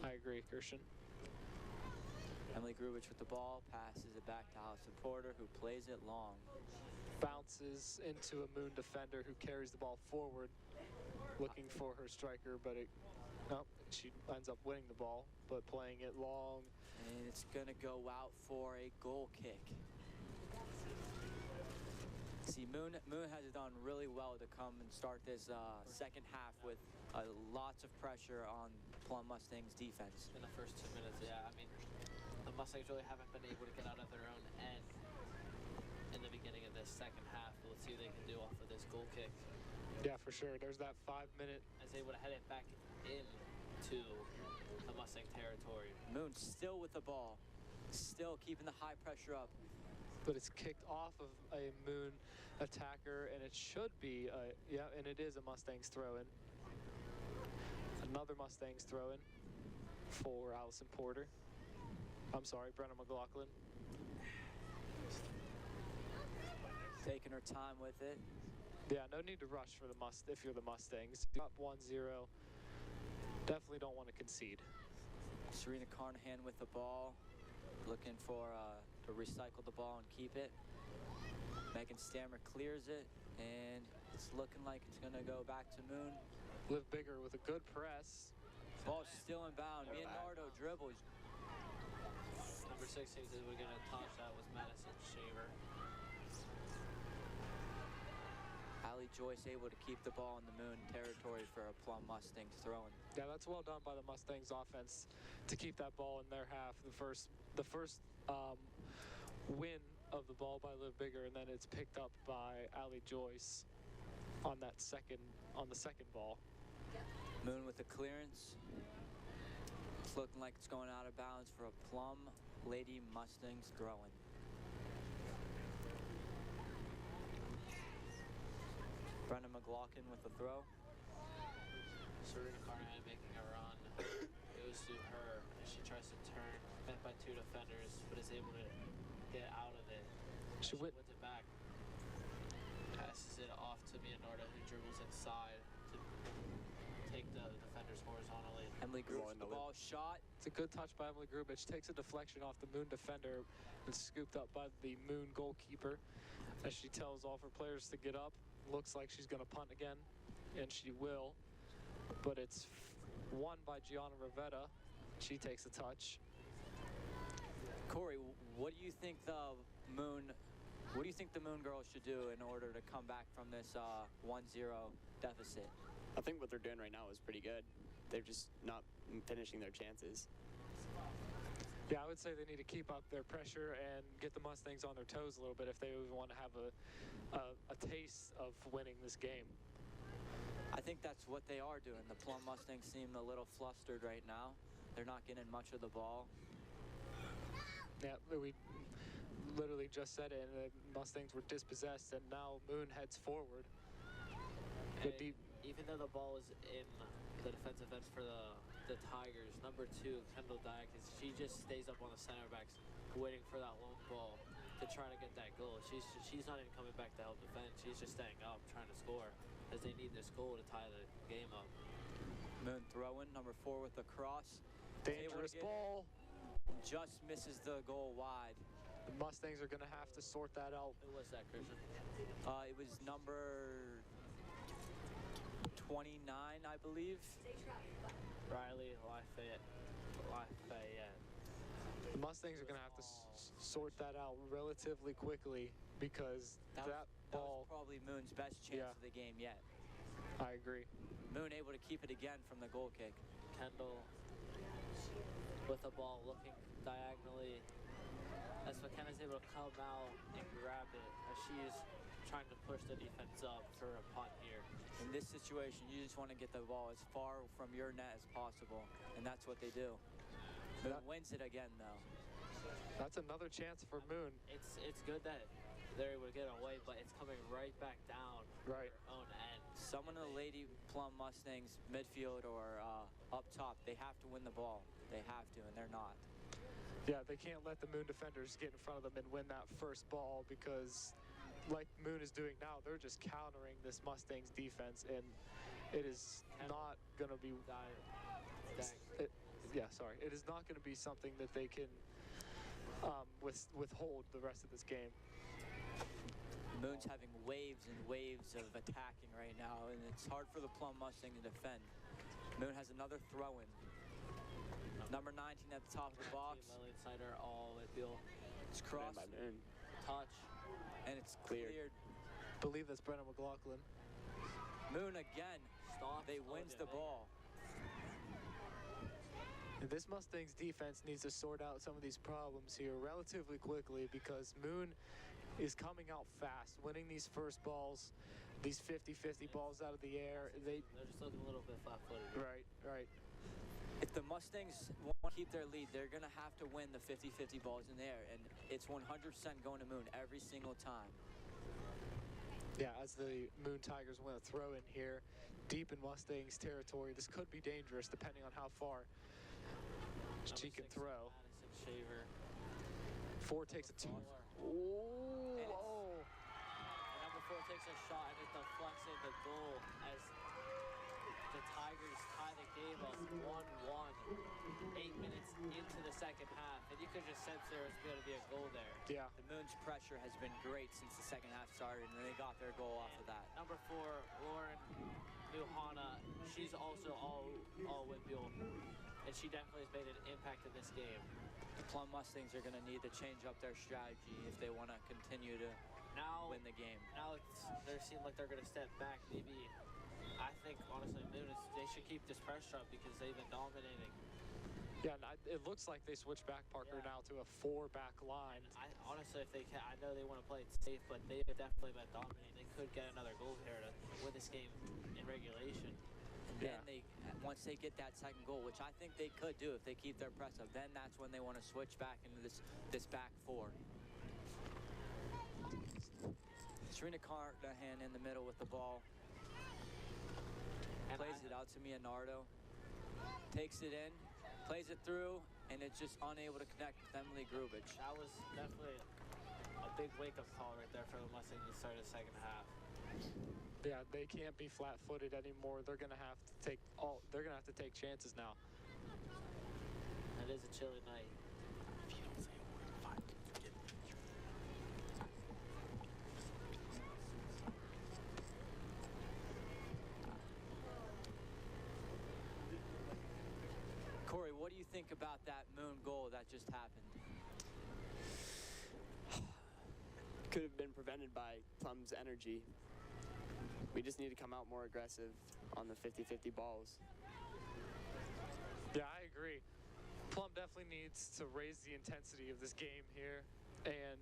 I agree, Christian. Emily Grubich with the ball, passes it back to Allison Porter, who plays it long. Bounces into a Moon defender who carries the ball forward, looking for her striker, but she ends up winning the ball, but playing it long. And it's going to go out for a goal kick. See, Moon has done really well to come and start this second half with lots of pressure on Plum Mustangs defense. In the first 2 minutes, yeah. I mean, the Mustangs really haven't been able to get out of their own end in the beginning of this second half. But let's see what they can do off of this goal kick. Yeah, for sure. There's that 5-minute. As they would head it back into the Mustang territory. Moon still with the ball, still keeping the high pressure up. But it's kicked off of a Moon attacker, and it should be, and it is a Mustangs throw-in. Another Mustangs throw-in for Allison Porter. I'm sorry, Brenna McLaughlin. Taking her time with it. Yeah, no need to rush for if you're the Mustangs. Up 1-0. Definitely don't want to concede. Serena Carnahan with the ball, looking for to recycle the ball and keep it. Megan Stammer clears it, and it's looking like it's going to go back to Moon. Liv Bigger with a good press. Ball's still inbound. Leonardo dribbles. Number 16 says we're going to toss that was Madison Shaver. Ali Joyce able to keep the ball in the Moon territory for a Plum Mustangs throwing. Yeah, that's well done by the Mustangs offense to keep that ball in their half. The first win of the ball by Liv Bigger, and then it's picked up by Ali Joyce on the second ball. Moon with the clearance. It's looking like it's going out of bounds for a Plum Lady Mustangs throwing. Brenna McLaughlin with the throw. Serena Carnahan making a run. Goes to her, and she tries to turn, met by 2 defenders, but is able to get out of it. She wins it back. Passes it off to Mianorda, who dribbles inside to take the defenders horizontally. Emily Grubich, the ball shot. It's a good touch by Emily Grubich. Takes a deflection off the Moon defender and scooped up by the Moon goalkeeper as she tells all of her players to get up. Looks like she's going to punt again, and she will. But it's won by Gianna Rivetta. She takes a touch. Corey, what do you think the Moon girls should do in order to come back from this 1-0 deficit? I think what they're doing right now is pretty good. They're just not finishing their chances. Yeah, I would say they need to keep up their pressure and get the Mustangs on their toes a little bit if they even want to have a taste of winning this game. I think that's what they are doing. The Plum Mustangs seem a little flustered right now. They're not getting much of the ball. Yeah, we literally just said it, and the Mustangs were dispossessed, and now Moon heads forward. Good deep. Even though the ball is in the defensive end for the Tigers, number 2, Kendall Dykes, she just stays up on the center backs waiting for that long ball to try to get that goal. She's not even coming back to help defend. She's just staying up trying to score as they need this goal to tie the game up. Moon throwing, number 4 with the cross. Dangerous ball. Just misses the goal wide. The Mustangs are going to have to sort that out. Who was that, Christian? It was number 29, I believe. Riley Lafayette. The Mustangs are going to have to sort that out relatively quickly because that ball... That was probably Moon's best chance of the game yet. I agree. Moon able to keep it again from the goal kick. Kendall with the ball looking diagonally as McKenna's able to come out and grab it as she's trying to push the defense up for a punt here. In this situation, you just want to get the ball as far from your net as possible, and that's what they do. Moon wins it again, though. That's another chance for Moon. It's good that they're able to get away, but it's coming right back down right their own end. Someone in the Lady Plum Mustangs midfield or up top, they have to win the ball. They have to, and they're not. Yeah, they can't let the Moon defenders get in front of them and win that first ball because, like Moon is doing now, they're just countering this Mustangs defense, and it is not going to be... It is not going to be something that they can withhold the rest of this game. Moon's having waves and waves of attacking right now, and it's hard for the Plum Mustang to defend. Moon has another throw-in. Number 19 at the top of the box. Lily Insider all with Bill. It's crossed. By Moon. Touch. And it's cleared. I believe that's Brennan McLaughlin. Moon again. They wins the ball. This Mustangs defense needs to sort out some of these problems here relatively quickly because Moon is coming out fast, winning these first balls, these 50-50 balls out of the air. They're just looking a little bit flat-footed. Right. If the Mustangs want to keep their lead, they're going to have to win the 50-50 balls in the air, and it's 100% going to Moon every single time. Yeah, as the Moon Tigers want to throw in here, deep in Mustangs territory, this could be dangerous depending on how far she can throw. Madison Shaver. 4 takes a 2. And number 4 takes a shot and it deflects in the goal as the Tigers tie the game up 1-1. 8 minutes into the second half, and you could just sense there was going to be a goal there. Yeah. The Moon's pressure has been great since the second half started, and they got their goal off of that. Number 4, Lauren Muhana, she's also all with Buell, and she definitely has made an impact in this game. The Plum Mustangs are going to need to change up their strategy if they want to continue to win the game. Now they seem like they're going to step back. Maybe, I think, honestly, they should keep this pressure up because they've been dominating. Yeah, it looks like they switched back, Parker, now to a 4-back line. Honestly, if they can, I know they want to play it safe, but they have definitely been dominating. They could get another goal here to win this game in regulation. And then once they get that second goal, which I think they could do if they keep their press up, then that's when they want to switch back into this back 4. Serena Carnahan in the middle with the ball. plays it out to Leonardo, takes it in, plays it through, and it's just unable to connect with Emily Grubich. That was definitely a big wake-up call right there for the Mustangs to start the second half. Yeah, they can't be flat-footed anymore. They're gonna have to take chances now. It is a chilly night. If you don't say a word, fine. Forget it. Corey, what do you think about that Moon goal that just happened? Could have been prevented by Plum's energy. We just need to come out more aggressive on the 50-50 balls. Yeah, I agree. Plum definitely needs to raise the intensity of this game here and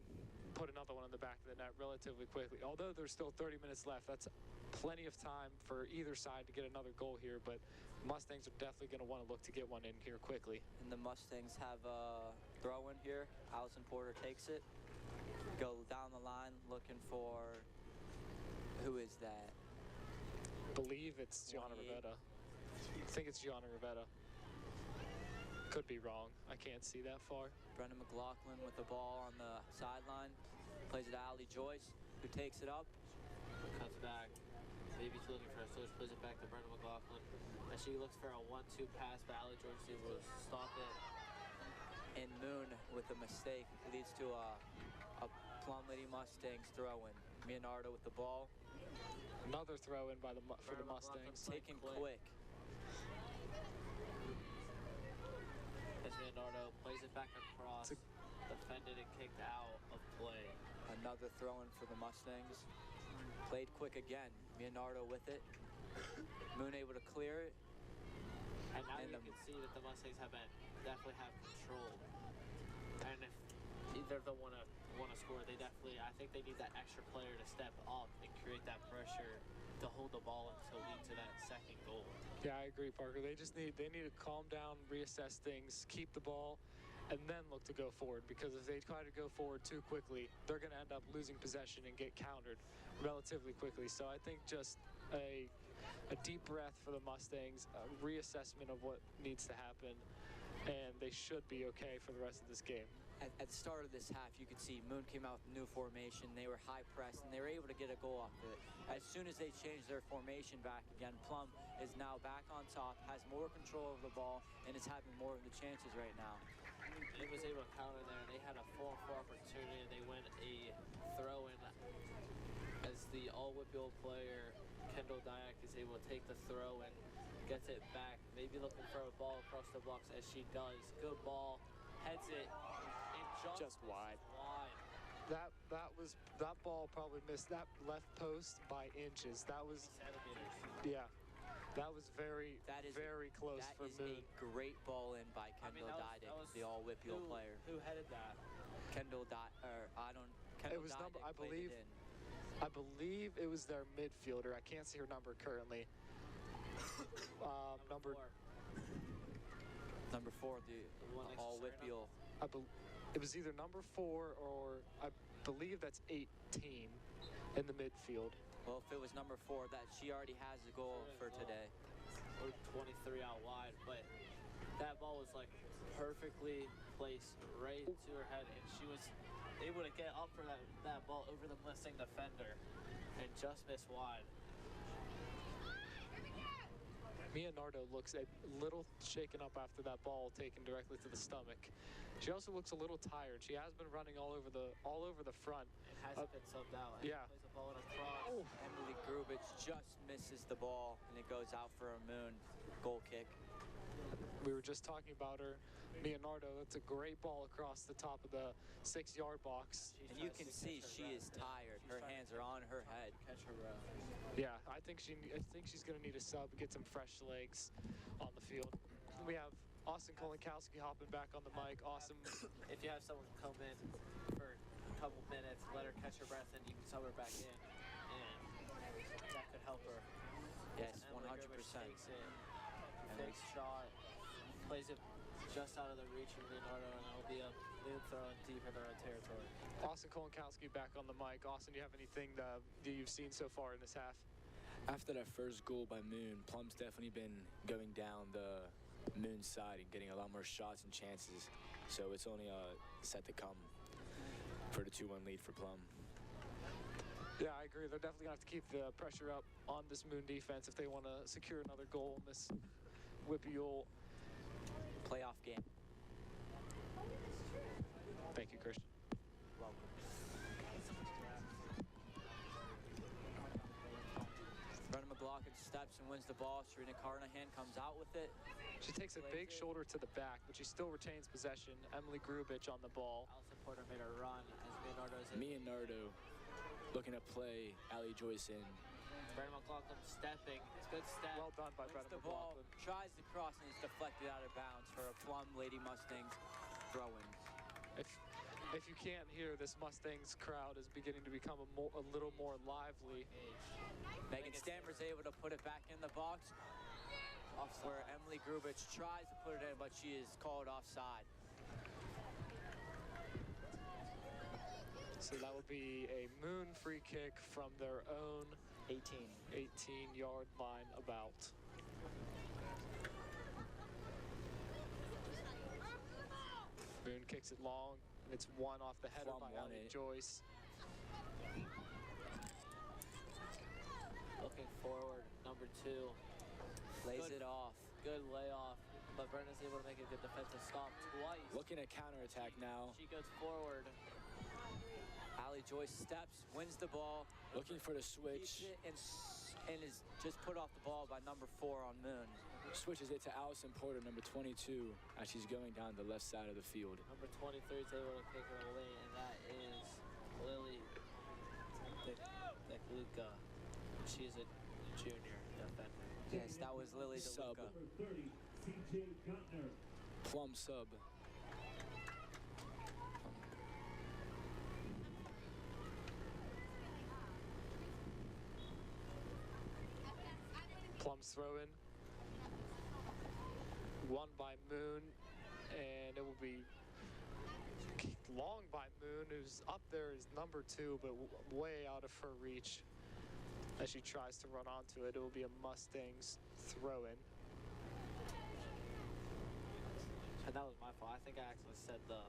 put another one on the back of the net relatively quickly. Although there's still 30 minutes left, that's plenty of time for either side to get another goal here, but Mustangs are definitely going to want to look to get one in here quickly. And the Mustangs have a throw in here. Allison Porter takes it. Go down the line looking for, who is that? I believe it's Gianna 28. Rivetta. I think it's Gianna Rivetta. Could be wrong. I can't see that far. Brendan McLaughlin with the ball on the sideline. Plays it to Allie Joyce, who takes it up. Cuts back. Baby's looking for a switch, plays it back to Brendan McLaughlin. And she looks for a 1-2 pass, but Allie Joyce will stop it. And Moon with a mistake leads to a Plum Lady Mustangs throw-in. Leonardo with the ball. Another throw in by for the Mustangs. Taken quick. As Leonardo plays it back across, defended and kicked out of play. Another throw-in for the Mustangs. Played quick again. Leonardo with it. Moon able to clear it. And now you can see that the Mustangs definitely have control. And if either of them want to score, they definitely, I think they need that extra player to step up and create that pressure to hold the ball and to lead to that second goal. Yeah, I agree, Parker. They need to calm down, reassess things, keep the ball, and then look to go forward. Because if they try to go forward too quickly, they're going to end up losing possession and get countered relatively quickly. So I think just a deep breath for the Mustangs, a reassessment of what needs to happen, and they should be okay for the rest of this game. At the start of this half, you could see Moon came out with a new formation. They were high pressed, and they were able to get a goal off of it. As soon as they changed their formation back again, Plum is now back on top, has more control over the ball, and is having more of the chances right now. It was able to counter there. They had a 4-4 opportunity. They went a throw-in as the all-WPIAL player, Kendall Dyack, is able to take the throw and gets it back. Maybe looking for a ball across the box as she does. Good ball, heads it. Just wide. That ball probably missed that left post by inches. That was Centimeters. yeah. That was very close for Moon. That is a great ball in by Kendall Dyack, the all-WPIAL player. Who headed that? Kendall Dyack, It was number, I believe it was their midfielder. I can't see her number currently. Number four, the one next to all-WPIAL. It was either number 4 or I believe that's 18 in the midfield. Well, if it was number 4, that she already has a goal for today. Or 23 out wide, but that ball was like perfectly placed right to her head, and she was able to get up for that ball over the Mustang defender and just missed wide. Leonardo looks a little shaken up after that ball taken directly to the stomach. She also looks a little tired. She has been running all over the front. It hasn't been subbed out. Yeah. Plays the ball across. Oh. Emily Grubich just misses the ball, and it goes out for a Moon goal kick. We were just talking about her. Leonardo, that's a great ball across the top of the 6-yard box. And you can see she is tired. Her hands are on her head. Catch her breath. Yeah, I think she's going to need a sub, get some fresh legs on the field. We have Austin Kolinkowski hopping back on the mic. Awesome. If you have someone come in for a couple minutes, let her catch her breath, and you can sub her back in, and that could help her. Yes, Emily 100%. Grubich takes it, fixed shot, plays it just out of the reach of Leonardo, and it'll be a loop throw deep in their own territory. Austin Kolinkowski back on the mic. Austin, do you have anything that you've seen so far in this half? After that first goal by Moon, Plum's definitely been going down the Moon side and getting a lot more shots and chances. So it's only set to come for the 2-1 lead for Plum. Yeah, I agree. They're definitely going to have to keep the pressure up on this Moon defense if they want to secure another goal in this WPIAL Playoff game. Thank you, Christian. Brennan McLaughlin steps and wins the ball. Serena Carnahan comes out with it. She takes a big shoulder to the back, but she still retains possession. Emily Grubich on the ball. Allison Porter made a run as Leonardo's in. Me and Nardo looking to play Allie Joyce in. Brennan McLaughlin stepping. It's good step. Well done by Wins Brennan the ball, McLaughlin. tries to cross, and is deflected out of bounds for a Plum Lady Mustangs throw-in. If you can't hear, this Mustangs crowd is beginning to become a little more lively. Megan Stammer's able to put it back in the box, where Emily Grubich tries to put it in, but she is called offside. So that will be a Moon free kick from their own 18-yard line about. Moon kicks it long. It's one off the header Plum by won Allie it. Joyce. Looking forward, number 2. Lays Good. it off. Good layoff, but Brendan's able to make a good defensive stop twice. Looking at counterattack now. She goes forward. Allie Joyce steps, wins the ball, Looking for the keeps switch. it, and is just put off the ball by number 4 on Moon. Switches it to Allison Porter, number 22, as she's going down the left side of the field. Number 23 is able to kick it away, and that is Lily DeLuca. She's a junior defender. Yes, that was Lily Sub. DeLuca. Plum sub. Plum's throw-in. Won by Moon, and it will be kicked long by Moon, who's up there as number 2, but way out of her reach as she tries to run onto it. It will be a Mustangs throw-in. And that was my fault. I think I actually said the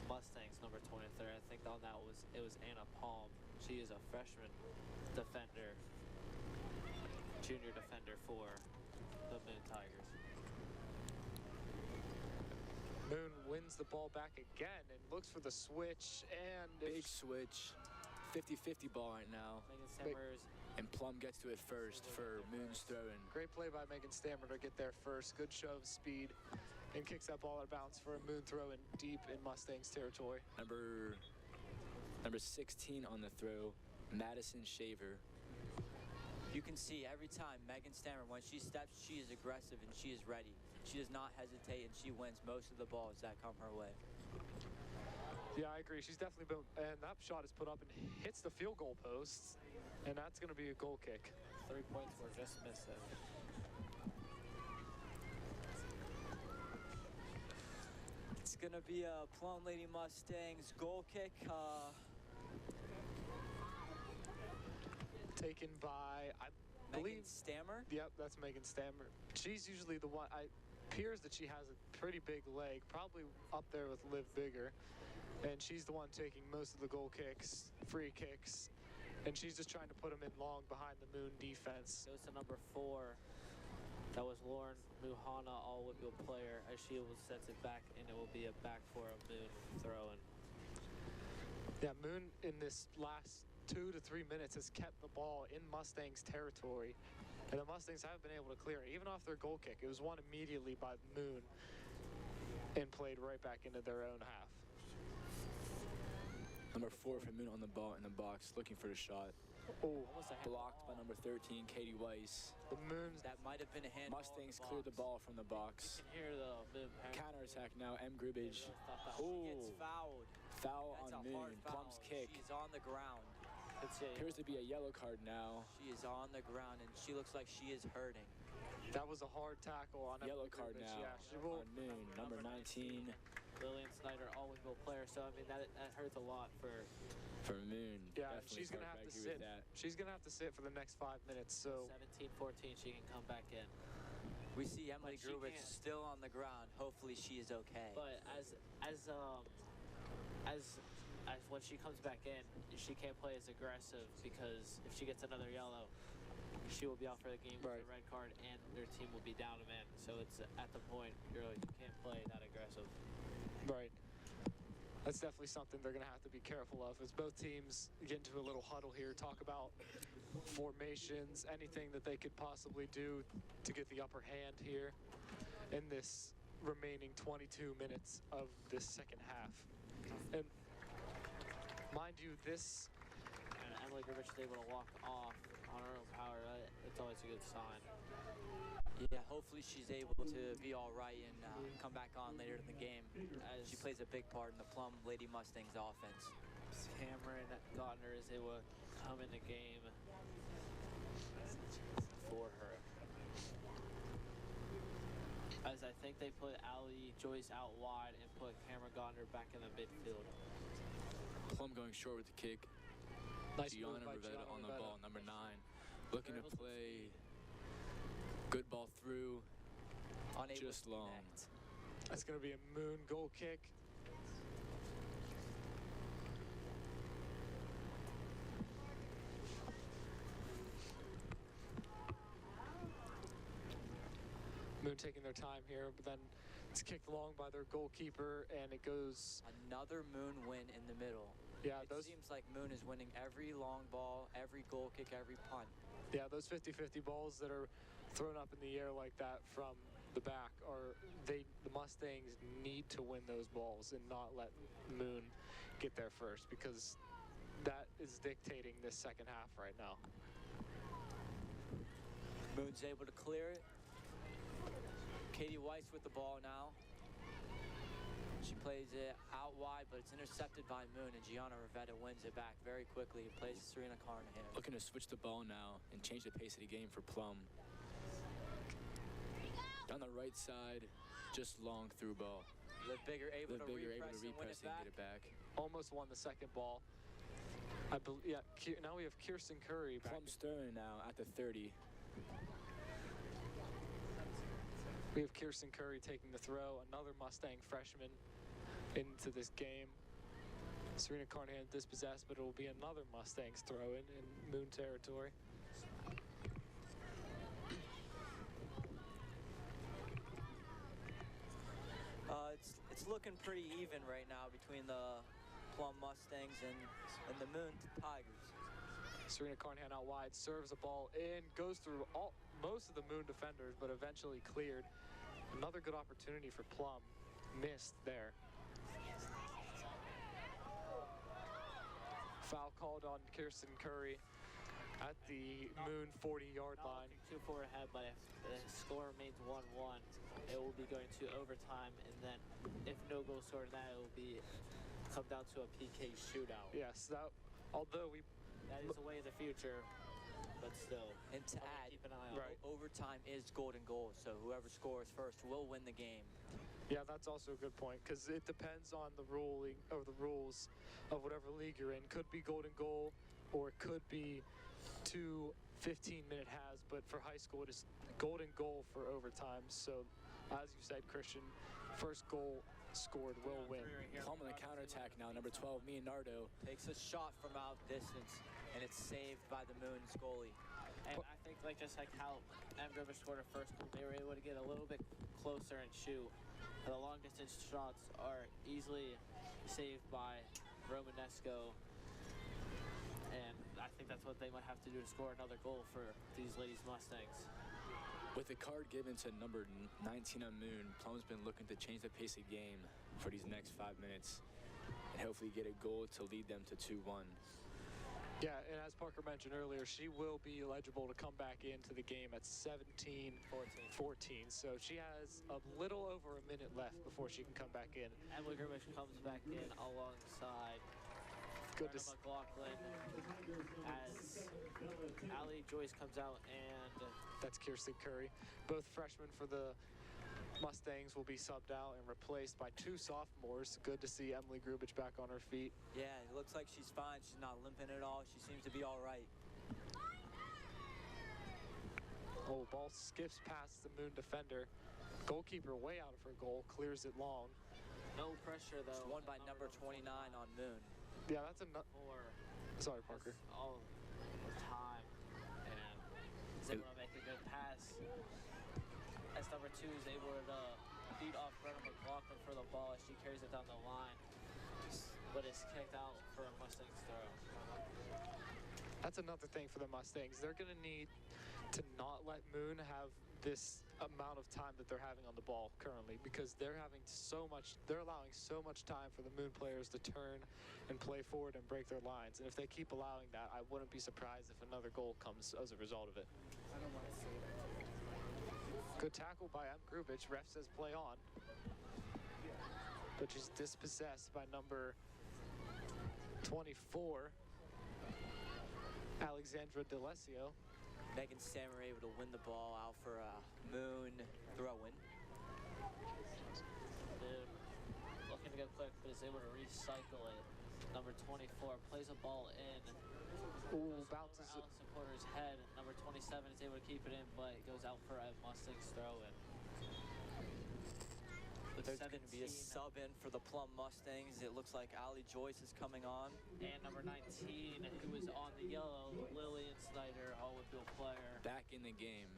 Mustangs number 23. I think on that it was Anna Palm. She is a freshman defender, junior defender for the Moon Tigers. Moon wins the ball back again and looks for the switch, and Big switch. 50-50 ball right now. Megan Stammers. And Plum gets to it first for Moon's throw-in. great play by Megan Stammer to get there first. Good show of speed, and kicks that ball out of bounds for a Moon throw-in deep in Mustangs territory. Number 16 on the throw, Madison Shaver. You can see every time Megan Stammer, when she steps, she is aggressive and she is ready. She does not hesitate, and she wins most of the balls that come her way. Yeah, I agree. She's definitely been, and that shot is put up and hits the field goal post, and that's going to be a goal kick. 3 points were just missing. It's going to be a Plum Lady Mustangs goal kick. Taken by, I Megan believe, Stammer. yep, that's Megan Stammer. She's usually the one, it appears that she has a pretty big leg, probably up there with Liv Bigger, and she's the one taking most of the goal kicks, free kicks, and she's just trying to put them in long behind the Moon defense. Goes to number 4. That was Lauren Muhana, all-WPIAL player, as she sets it back, and it will be a back for a Moon throw-in. Yeah, Moon in this last 2 to 3 minutes has kept the ball in Mustangs territory, and the Mustangs haven't been able to clear it, even off their goal kick. It was won immediately by Moon and played right back into their own half. Number 4 for Moon on the ball in the box, looking for the shot. Oh, Almost a hand Blocked by ball. number 13, Katie Weiss. the Moon's That might have been a handball. Mustangs cleared the ball from the box. You can hear the Moon parent. Counterattack now, M. Grubage. She gets fouled. Foul That's on a hard Moon. foul. Plum's kick. She's on the ground. Appears to be a yellow card now. She is on the ground, and she looks like she is hurting. That was a hard tackle on Yellow Emily card Grubich. now Yeah, she will. on Moon. Number 19, Lillian Snyder, always will player. So, I mean, that hurts a lot for Moon. Yeah, Definitely she's gonna have to agree with sit. that. She's gonna have to sit for the next 5 minutes. So 17-14. She can come back in. We see Emily But she Grubich can't. still on the ground. Hopefully she is okay. But as when she comes back in, she can't play as aggressive because if she gets another yellow, she will be out for the game with Right. a red card, and their team will be down a man. So it's at the point you can't play that aggressive. right. That's definitely something they're going to have to be careful of as both teams get into a little huddle here, talk about formations, anything that they could possibly do to get the upper hand here in this remaining 22 minutes of this second half. And mind you, this, And Emily Grubich is able to walk off on her own power. It's always a good sign. Yeah, hopefully she's able to be all right and come back on later in the game. As She plays a big part in the Plum Lady Mustangs offense. Cameron Gottner is able to come in the game for her. As I think they put Allie Joyce out wide and put Cameron Gottner back in the midfield. Plum going short with the kick. nice move Gianna by Rivetta Gianna on the Rivetta. ball, number 9. Looking to play. Good ball through. Unable Just to long. connect. That's going to be a Moon goal kick. Moon taking their time here, but then it's kicked long by their goalkeeper, and it goes. Another Moon win in the middle. Yeah, It those. seems like Moon is winning every long ball, every goal kick, every punt. Yeah, those 50-50 balls that are thrown up in the air like that from the back are the Mustangs need to win those balls and not let Moon get there first because that is dictating this second half right now. Moon's able to clear it. Katie Weiss with the ball now. She plays it out wide, but it's intercepted by Moon, and Gianna Rivetta wins it back very quickly and plays Serena Carnahan. Looking to switch the ball now and change the pace of the game for Plum. Down the right side, just long through ball. Liv Bigger able Liv to Bigger able repress to and win repress it and back. get it back. Almost won the second ball. I believe. Yeah. Now we have Kirsten Curry back. Plum Sterling now at the 30. We have Kirsten Curry taking the throw. Another Mustang freshman into this game. Serena Carnahan dispossessed, but it will be another Mustangs throw in Moon territory. It's looking pretty even right now between the Plum Mustangs and the Moon Tigers. Serena Carnahan out wide, serves the ball in, goes through most of the Moon defenders, but eventually cleared. Another good opportunity for Plum. Missed there. Foul called on Kirsten Curry at the Moon 40-yard line. 2-4 ahead, but if the score remains 1-1, it will be going to overtime, and then if no goal scored, that it will be come down to a PK shootout. Yes, although That is a way of the future, but still. And to something add, keep an eye on. Right. overtime is golden goal, so whoever scores first will win the game. yeah, that's also a good point because it depends on the ruling or the rules of whatever league you're in. Could be golden goal, or it could be 2 15-minute halves. But for high school, it is golden goal for overtime. So, as you said, Christian, first goal scored will win. Plum on the counterattack now, number 12, Leonardo. Takes a shot from out distance, and it's saved by the Moon's goalie. And I think just like how M. Grubich scored her first goal, they were able to get a little bit closer and shoot. The long distance shots are easily saved by Romanesco. And I think that's what they might have to do to score another goal for these ladies Mustangs. With the card given to number 19 on Moon, Plum's been looking to change the pace of the game for these next 5 minutes and hopefully get a goal to lead them to 2-1. Yeah, and as Parker mentioned earlier, she will be eligible to come back into the game at 17-14. So she has a little over a minute left before she can come back in. Emily Grubich comes back in alongside Good to Brenna McLaughlin as Allie Joyce comes out, and That's Kirsten Curry. Both freshmen for the Mustangs will be subbed out and replaced by 2 sophomores. Good to see Emily Grubich back on her feet. Yeah, it looks like she's fine. She's not limping at all. She seems to be all right. Oh, ball skips past the Moon defender. Goalkeeper way out of her goal, clears it long. No pressure, though. It's won by number 29 on Moon. Yeah, that's a... Sorry, Parker. All the time. And is able to make a good pass. As number 2 is able to beat off Brenna McLaughlin for the ball as she carries it down the line. But it's kicked out for a Mustangs throw. That's another thing for the Mustangs. They're going to need to not let Moon have this amount of time that they're having on the ball currently, because they're allowing so much time for the Moon players to turn and play forward and break their lines. And if they keep allowing that, I wouldn't be surprised if another goal comes as a result of it. I don't want to say that. Good tackle by M. Grubich. Ref says play on. But she's dispossessed by number 24, Alexandra D'Alessio. Megan Stammer able to win the ball out for a Moon throw-in. Looking to go quick, but is able to recycle it. Number 24 plays a ball in. Ooh, bounces it. Allison Porter's head. Number 27 is able to keep it in, but it goes out for a Mustangs throw-in. There's going to be a sub in for the Plum Mustangs. It looks like Allie Joyce is coming on. And number 19, who was on the yellow, Lillian Snyder, all field player. Back in the game.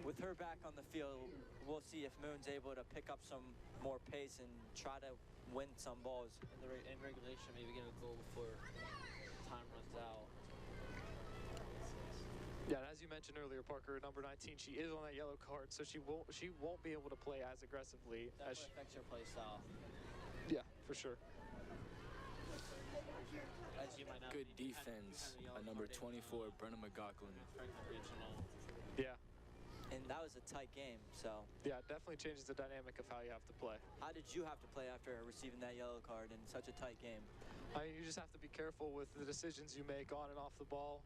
With her back on the field, we'll see if Moon's able to pick up some more pace and try to win some balls. In regulation, maybe get a goal before time runs out. Yeah, and as you mentioned earlier, Parker, number 19, she is on that yellow card, so she won't be able to play as aggressively. Definitely affects her play style. Yeah, for sure. As you might know, Good defense by number 24, Brenna McLaughlin. Yeah. And that was a tight game, so. Yeah, it definitely changes the dynamic of how you have to play. How did you have to play after receiving that yellow card in such a tight game? I mean, you just have to be careful with the decisions you make on and off the ball.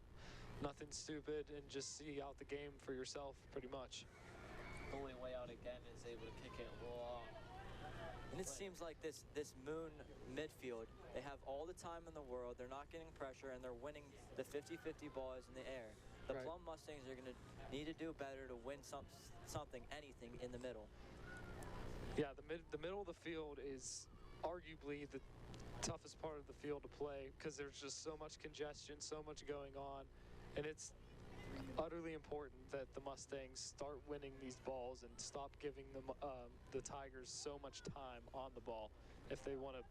Nothing stupid, and just see out the game for yourself, pretty much. Going way out again is able to kick it long. And it seems like this Moon midfield, they have all the time in the world, they're not getting pressure, and they're winning the 50-50 balls in the air. The Right. Plum Mustangs are going to need to do better to win something, anything in the middle. Yeah, the middle of the field is arguably the toughest part of the field to play, because there's just so much congestion, so much going on, and it's utterly important that the Mustangs start winning these balls and stop giving them the Tigers so much time on the ball if they want to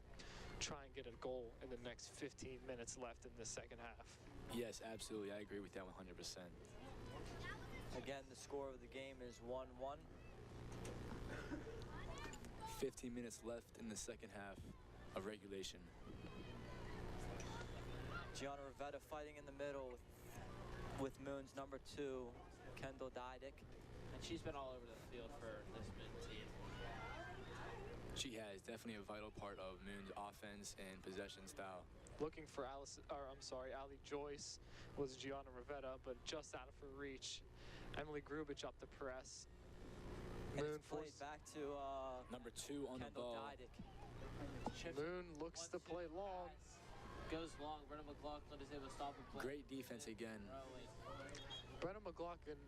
try and get a goal in the next 15 minutes left in the second half. Yes, absolutely. I agree with that 100%. Again, the score of the game is 1-1. 15 minutes left in the second half of regulation. Gianna Rivetta fighting in the middle with Moon's number 2, Kendall Dydick. And she's been all over the field for this Moon team. She has definitely a vital part of Moon's offense and possession style. Looking for Allie Joyce was Gianna Rivetta, but just out of her reach. Emily Grubich up the press. And it's played back to number 2 on Kendall the ball. Dydick. Moon looks to play long. Goes long. Brenna McLaughlin is able to stop the play. Great defense again. Brenna McLaughlin,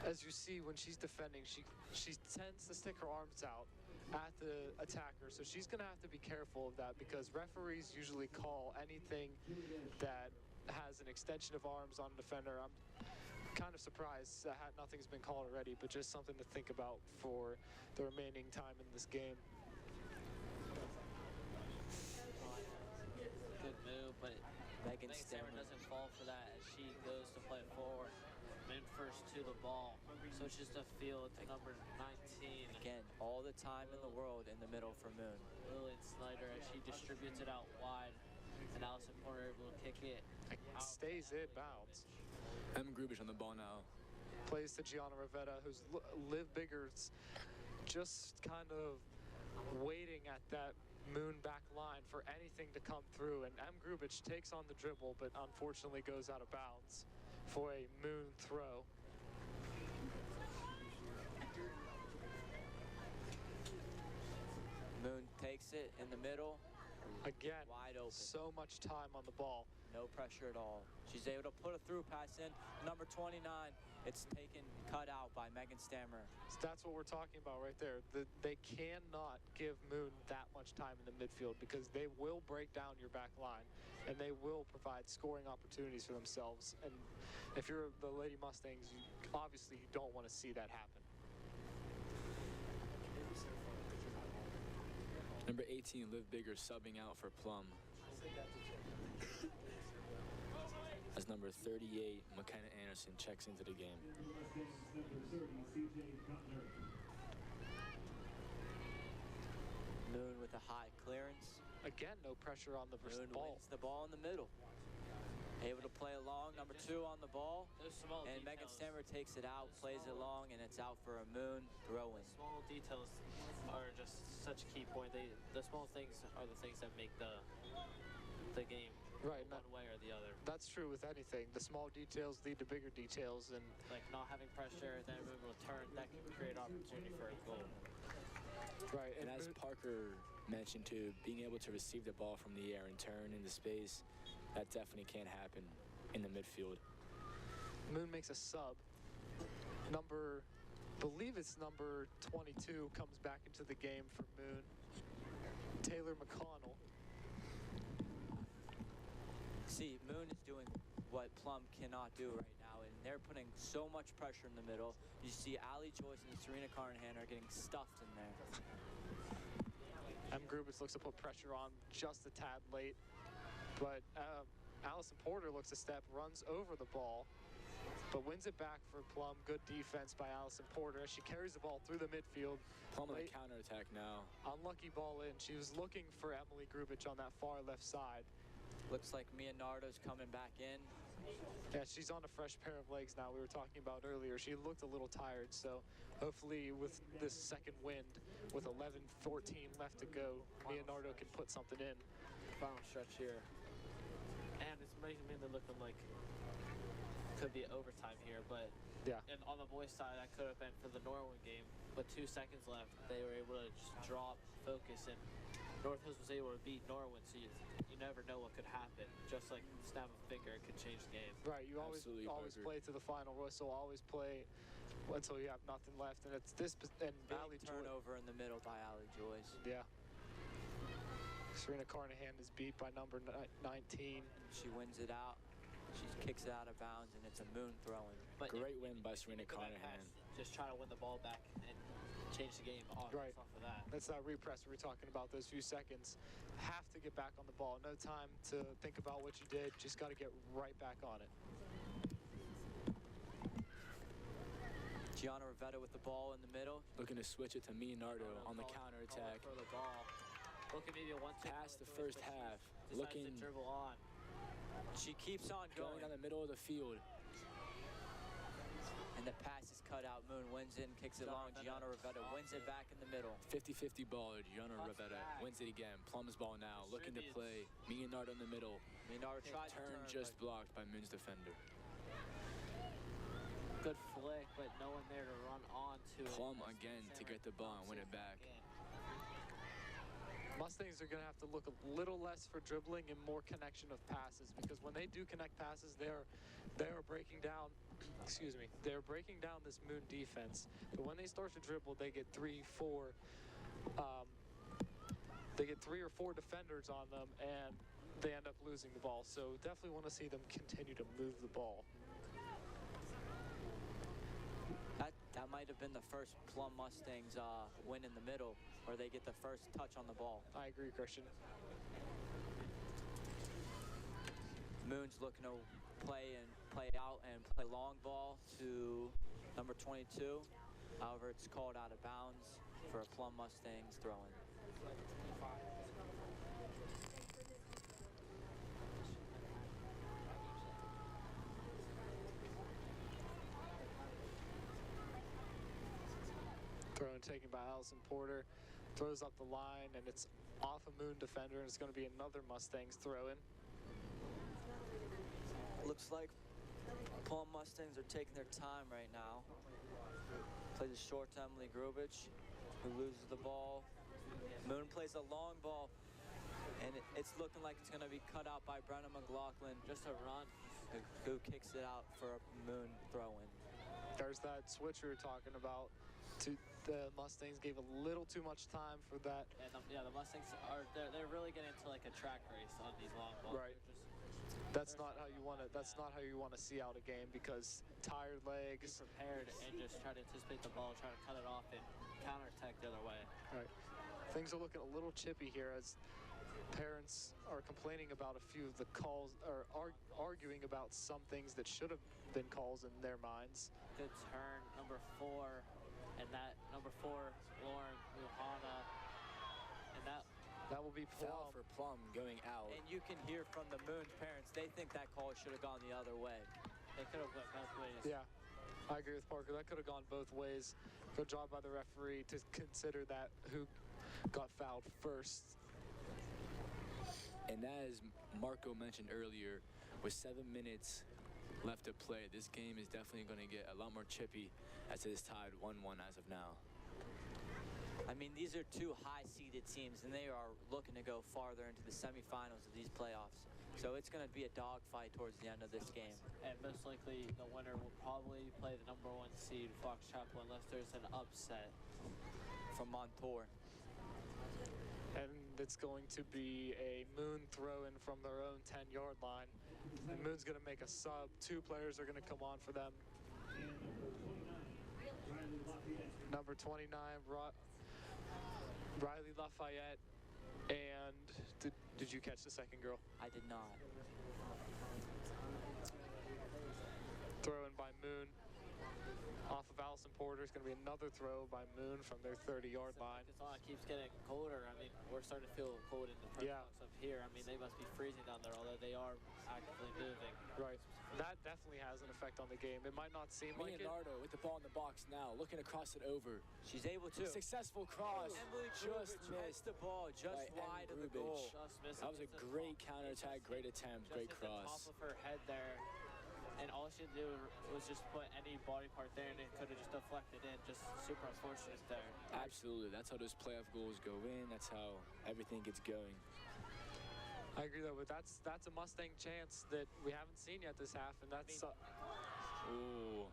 as you see when she's defending, she tends to stick her arms out at the attacker, so she's going to have to be careful of that, because referees usually call anything that has an extension of arms on a defender. I'm kind of surprised that nothing's been called already, but just something to think about for the remaining time in this game. Good move, but Megan Stammer doesn't fall for that as she goes to play forward. Moon first to the ball, so it's just a field to number 19. Again, all the time in the world in the middle for Moon. Lillian Snyder as she distributes it out wide, and Allison Porter able to kick it. It stays in bounds. M. Grubich on the ball now. Plays to Gianna Rivetta, who's Liv Biggers, just kind of waiting at that Moon back line for anything to come through, and M. Grubich takes on the dribble, but unfortunately goes out of bounds for a Moon throw. Moon takes it in the middle. Again, Wide open. so much time on the ball. No pressure at all. She's able to put a through pass in. Number 29, it's taken, cut out by Megan Stammer. So that's what we're talking about right there. They cannot give Moon that much time in the midfield because they will break down your back line and they will provide scoring opportunities for themselves. And if you're the Lady Mustangs, obviously you don't want to see that happen. Number 18, Liv Bigger, subbing out for Plum. As number 38, McKenna Anderson checks into the game. Moon with a high clearance. Again, no pressure on the Moon ball. wins the ball in the middle. Able to play along. Number 2 on the ball. Those small And details. Megan Stammer takes it out, plays it long, and it's out for a Moon throw-in. Small details are just such a key point. The small things are the things that make the game Right, one way or the other. That's true with anything. The small details lead to bigger details, and Like not having pressure, then moving with turn, that can create opportunity for a goal. right. And as Parker mentioned too, being able to receive the ball from the air and turn into space, that definitely can't happen in the midfield. Moon makes a sub. Believe it's number 22 comes back into the game for Moon. Taylor McConnell. See, Moon is doing what Plum cannot do right now, and they're putting so much pressure in the middle. You see Allie Joyce and Serena Carnahan are getting stuffed in there. Grubitz looks to put pressure on just a tad late, but Allison Porter looks to step, runs over the ball, but wins it back for Plum. Good defense by Allison Porter as she carries the ball through the midfield. Plum on the counterattack now. Unlucky ball in. She was looking for Emily Grubitz on that far left side. Looks like Mia Nardo's coming back in. Yeah, she's on a fresh pair of legs now. We were talking about earlier. She looked a little tired, so hopefully with this second wind, with 11:14 left to go, Mia Nardo can put something in. Final stretch here. And it's making me looking like could be overtime here, but Yeah. and on the boys' side, that could have been for the Norwin game. But 2 seconds left, they were able to just drop, focus, and North Hills was able to beat Norwin, so you never know what could happen. Just like snap of a finger, it could change the game. Right, you always Absolutely, play to the final whistle, always play until you have nothing left, and it's this and Allie Big turnover in the middle by Allie Joyce. Yeah. Serena Carnahan is beat by number 19. She wins it out. She kicks it out of bounds, and it's a Moon throwing. But Great win by Serena for that Carnahan. pass, just try to win the ball back and change the game off Right. of that. That's that repress we were talking about, those few seconds. Have to get back on the ball. No time to think about what you did. Just got to get right back on it. Gianna Rivetta with the ball in the middle. Looking to switch it to Mia Nardo on the counterattack. For the ball. Looking maybe a 1-2 Past the first half. Decides Looking to dribble on. She keeps on going going, down the middle of the field. and the pass is cut out. Moon wins it and kicks it long. Gianna Rivetta wins it back in the middle. 50-50 ball. Gianna Rivetta wins it again. Plum's ball now. Looking to play. Mia Nardo in the middle. Minard tried to Turn turn, just but blocked by Moon's defender. Good flick, but no one there to run on to it. Plum again to get the ball and win it back. Mustangs are going to have to look a little less for dribbling and more connection of passes, because when they do connect passes, they are breaking down. Excuse me. They're breaking down this Moon defense. But when they start to dribble, they get 3, 4. They get 3 or 4 defenders on them, and they end up losing the ball. So definitely want to see them continue to move the ball. that might have been the first Plum Mustangs win in the middle, where they get the first touch on the ball. I agree, Christian. Moon's looking to play out and play long ball to number 22. However, it's called out of bounds for a Plum Mustangs throwing. Throw and taken by Allison Porter. Throws up the line, and it's off a Moon defender, and it's going to be another Mustangs throw-in. Looks like Plum Mustangs are taking their time right now. Plays a short to Emily Grubich, who loses the ball. Moon plays a long ball, and it's looking like it's going to be cut out by Brennan McLaughlin. Just a run. Who kicks it out for a Moon throw-in. There's that switch we were talking about. The Mustangs gave a little too much time for that. And the Mustangs they're really getting into like a track race on these long balls. Right. That's not how you want to. That's not how you want to see out a game, because tired Be legs. prepared and just try to anticipate the ball, try to cut it off and counterattack the other way. Right. Things are looking a little chippy here as parents are complaining about a few of the calls, or arguing about some things that should have been calls in their minds. Good turn, number 4, and that number 4, Lauren Muhana, and that will be Foul Plum. for Plum going out. And you can hear from the Moon's parents, they think that call should have gone the other way. They could have went both ways. Yeah, I agree with Parker. That could have gone both ways. Good job by the referee to consider that who got fouled first. And as Marco mentioned earlier, with 7 minutes left to play, this game is definitely going to get a lot more chippy as it is tied 1-1 as of now. I mean, these are two high-seeded teams, and they are looking to go farther into the semifinals of these playoffs. So it's going to be a dogfight towards the end of this game. And most likely the winner will probably play the number 1 seed, Fox Chapel, unless there's an upset. From Montour. And it's going to be a Moon throw-in from their own 10-yard line. And Moon's going to make a sub. 2 players are going to come on for them. Number 29, Riley Lafayette, and did you catch the second girl? I did not. Throw in by Moon. Off of Allison Porter is going to be another throw by Moon from their 30-yard line. It's on. It keeps getting colder. I mean, we're starting to feel cold in the press box up here. I mean, they must be freezing down there, although they are actively moving. Right. That definitely has an effect on the game. It might not seem like it. Leonardo with the ball in the box now, looking to cross it over. She's able to. Successful cross. Emily Just Grubich missed the ball just by wide of the Grubich. goal. Just missed. That was a great counterattack, great attempt, great Just hit the cross. top of her head there. And all she had to do was just put any body part there, and it could have just deflected in. Just super unfortunate there. Absolutely. That's how those playoff goals go in. That's how everything gets going. I agree, though, but that's a Mustang chance that we haven't seen yet this half, and that's... Ooh.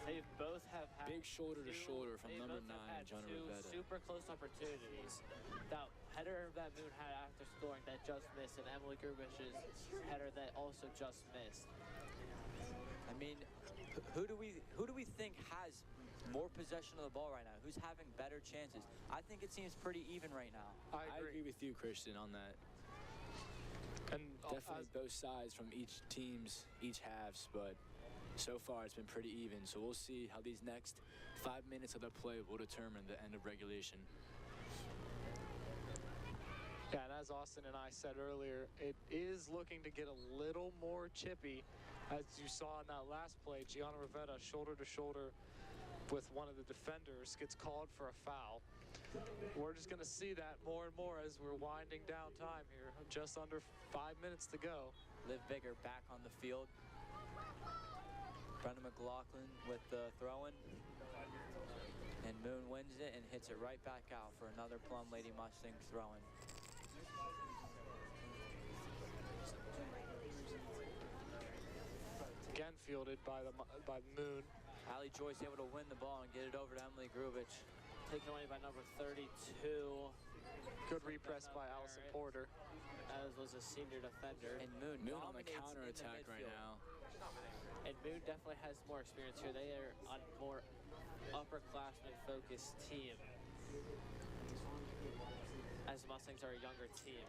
They both have had Big shoulder to shoulder from they number both 9, have had John two Rivetta. super close opportunities. That header that Moon had after scoring that just missed, and Emily Grubich's header that also just missed. I mean, who do we think has more possession of the ball right now? Who's having better chances? I think it seems pretty even right now. I agree with you, Christian, on that. And Definitely both sides from each halves, but so far it's been pretty even. So we'll see how these next 5 minutes of the play will determine the end of regulation. Yeah, and as Austin and I said earlier, it is looking to get a little more chippy. As you saw in that last play, Gianna Rivetta, shoulder to shoulder with one of the defenders, gets called for a foul. We're just going to see that more and more as we're winding down time here. Just under 5 minutes to go. Liv Bigger back on the field. Brendan McLaughlin with the throw-in. And Moon wins it and hits it right back out for another Plum Lady Mustangs throw-in. Again fielded by Moon. Allie Joyce able to win the ball and get it over to Emily Grubich. Taken away by number 32. Good repress by Allison Porter. As was a senior defender. And Moon on the dominates counterattack in the right midfield. now. And Moon definitely has more experience here. They are a more upperclassmen focused team. As the Mustangs are a younger team.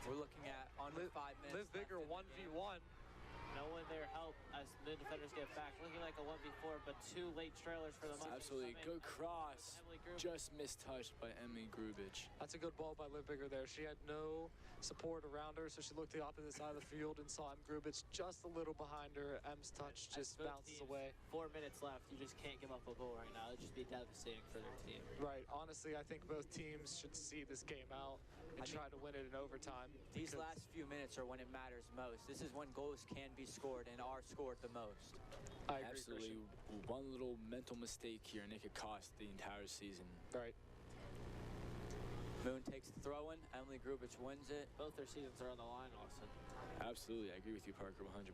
We're looking at under 5 minutes. Liv Bigger 1v1. No one there help as the defenders get back. Looking like a 1v4, but 2 late trailers for the Mustangs. Absolutely. Good cross. Emily Grubich. Just mistouched by Emily Grubich. That's a good ball by Liv Bigger there. She had no support around her, so she looked the opposite side of the field and saw Em Grubich just a little behind her. Em's touch just bounces away. 4 minutes left. You just can't give up a goal right now. It'd just be devastating for their team. Right. Honestly, I think both teams should see this game out and try to win it in overtime. These last few minutes are when it matters most. This is when goals can be scored and are scored the most. I agree, Absolutely. Christian. One little mental mistake here and it could cost the entire season. Right. Moon takes the throw-in. Emily Grubich wins it. Both their seasons are on the line, Austin. Absolutely, I agree with you, Parker, 100%.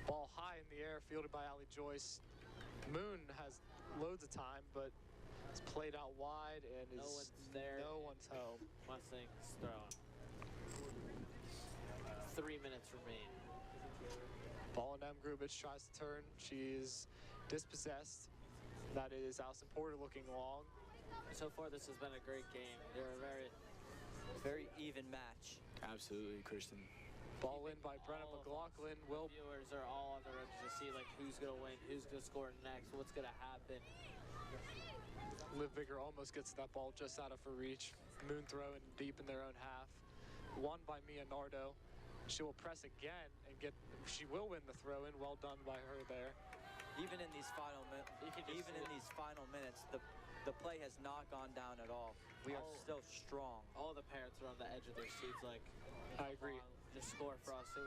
Ball high in the air, fielded by Allie Joyce. Moon has loads of time, but it's played out wide and No is one's there. no one's home. Mustangs throwing. 3 minutes remain. Ball and M. Grubich tries to turn. She is dispossessed. That is Allison Porter looking long. So far, this has been a great game. They're a Very even match. Absolutely, Christian. Ball in by Brenna all of McLaughlin. us Will viewers are all on the edge to see like who's gonna win, who's gonna score next, what's gonna happen. Liv Vigor almost gets that ball just out of her reach. Moon throwing deep in their own half. Won by Mia Nardo. She will press again and she will win the throw-in. Well done by her there. Even in these final minutes, the play has not gone down at all. We are still strong. All the parents are on the edge of their seats like, I agree. just score for us. So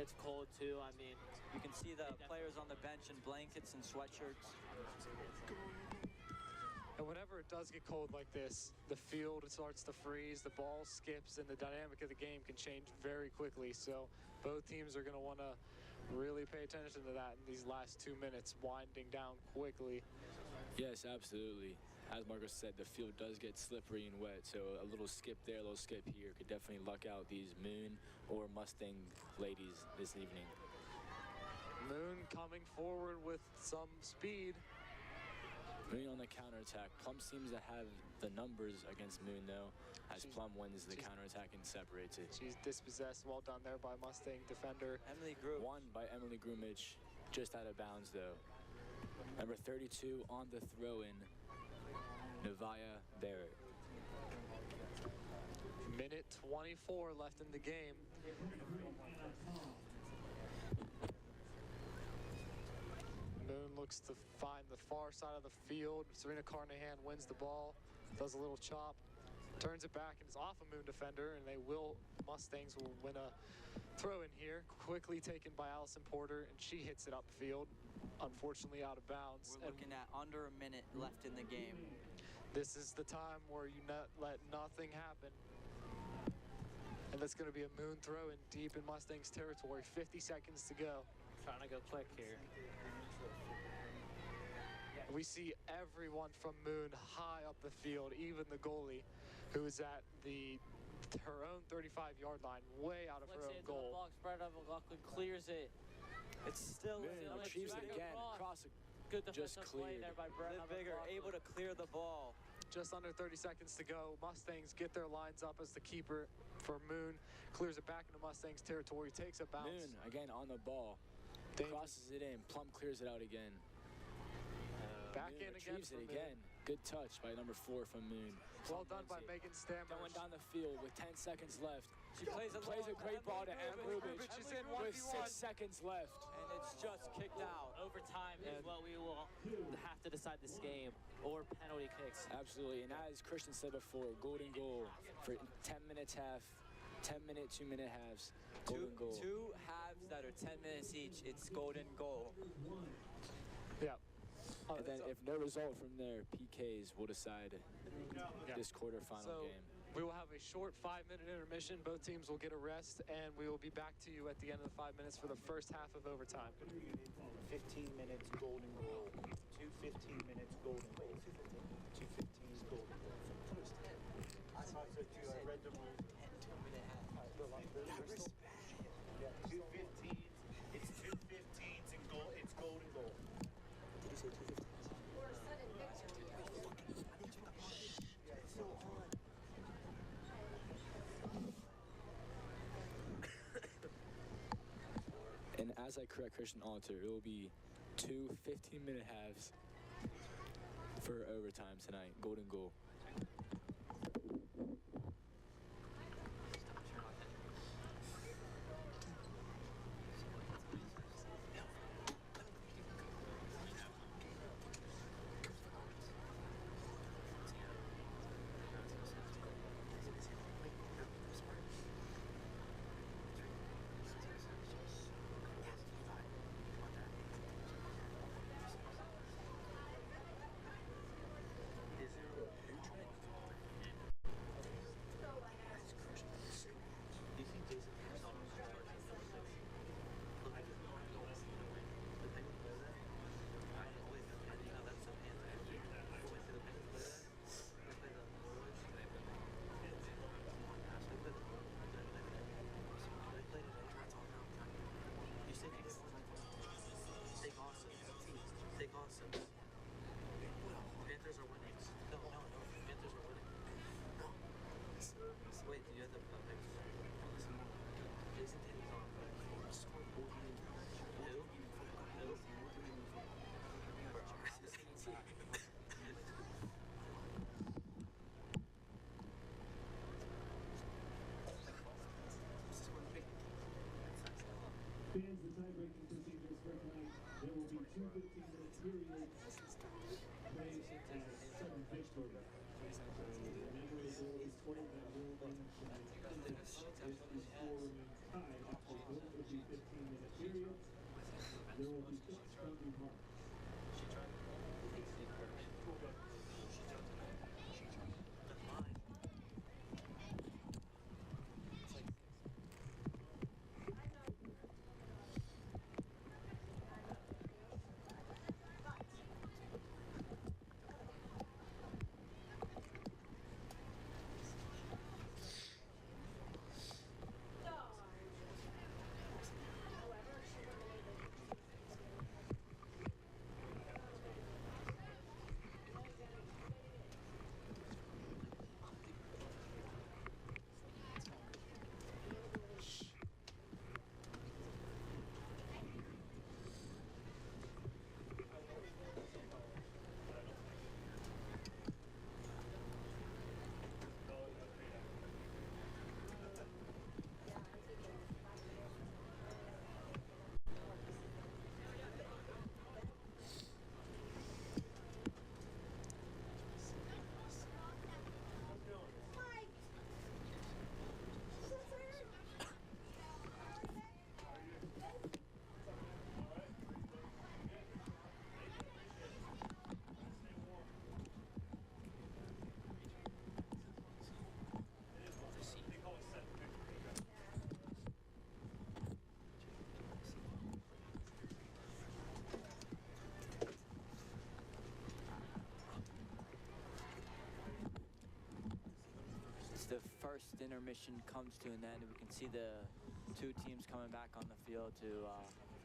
it's cold too. I mean, You can see the players on the bench in blankets and sweatshirts. And whenever it does get cold like this, the field starts to freeze, the ball skips, and the dynamic of the game can change very quickly. So both teams are going to want to really pay attention to that in these last 2 minutes, winding down quickly. Yes, absolutely. As Marcos said, the field does get slippery and wet, so a little skip there, a little skip here could definitely luck out these Moon or Mustang ladies this evening. Moon coming forward with some speed. Moon on the counterattack. Plum seems to have the numbers against Moon, though, as Plum wins the counterattack and separates it. She's dispossessed. Well done there by Mustang defender. Emily Grubich. Won by Emily Grumich, just out of bounds, though. Number 32 on the throw-in, Nevaeh Barrett. Minute 24 left in the game. Moon looks to find the far side of the field. Serena Carnahan wins the ball, does a little chop, turns it back, and is off a Moon defender, and Mustangs will win a throw in here. Quickly taken by Allison Porter, and she hits it upfield, unfortunately out of bounds. We're looking at under a minute left in the game. This is the time where you let nothing happen. And that's going to be a Moon throw in deep in Mustangs territory. 50 seconds to go. trying to go quick here. We see everyone from Moon high up the field, even the goalie, who is at her own 35-yard line, way out of her own goal. Box, Brenna McLaughlin clears it. It's still Moon retrieves it again, across it. Good Just defensive play cleared. there by Brenna Liv Vigor McLaughlin. able to clear the ball. Just under 30 seconds to go. Mustangs get their lines up as the keeper for Moon clears it back into Mustangs territory, takes a bounce. Moon, again, on the ball. Crosses it in. Plum clears it out again. Back Moon in again retrieves for it Moon. again. Good touch by number 4 from Moon. Well Plum done by wins it. Megan Stammer. Going down the field with 10 seconds left. She plays a Great ball to Em Grubich Grubich is in with 1v1. 6 seconds left. And it's just kicked out. Overtime is what we will have to decide this game, or penalty kicks. Absolutely, and as Christian said before, golden goal for 10 minutes half, 10-minute, 2-minute halves, golden goal. Two halves that are 10 minutes each. It's golden goal. Yeah. And then if no result from there, PKs will decide this quarterfinal game. We will have a short 5-minute intermission. Both teams will get a rest, and we will be back to you at the end of the 5 minutes for the first half of overtime. 15 minutes golden goal. 2 15 minutes golden goal. 2 15s golden goal. I thought so too. I read the rules. 2 15s. It's 2 15s and goal. It's golden goal. Did you say 2 15s? And as I correct Christian Alter, it will be 2 15-minute halves for overtime tonight. Golden goal. braking procedures for tonight. There will be 2 15-minute periods played as 7 victories. So remember, if there is score that will win tonight's contest. If the score remains tied after both of the 15-minute periods, there will be shots from the mark. The first intermission comes to an end, and we can see the 2 teams coming back on the field to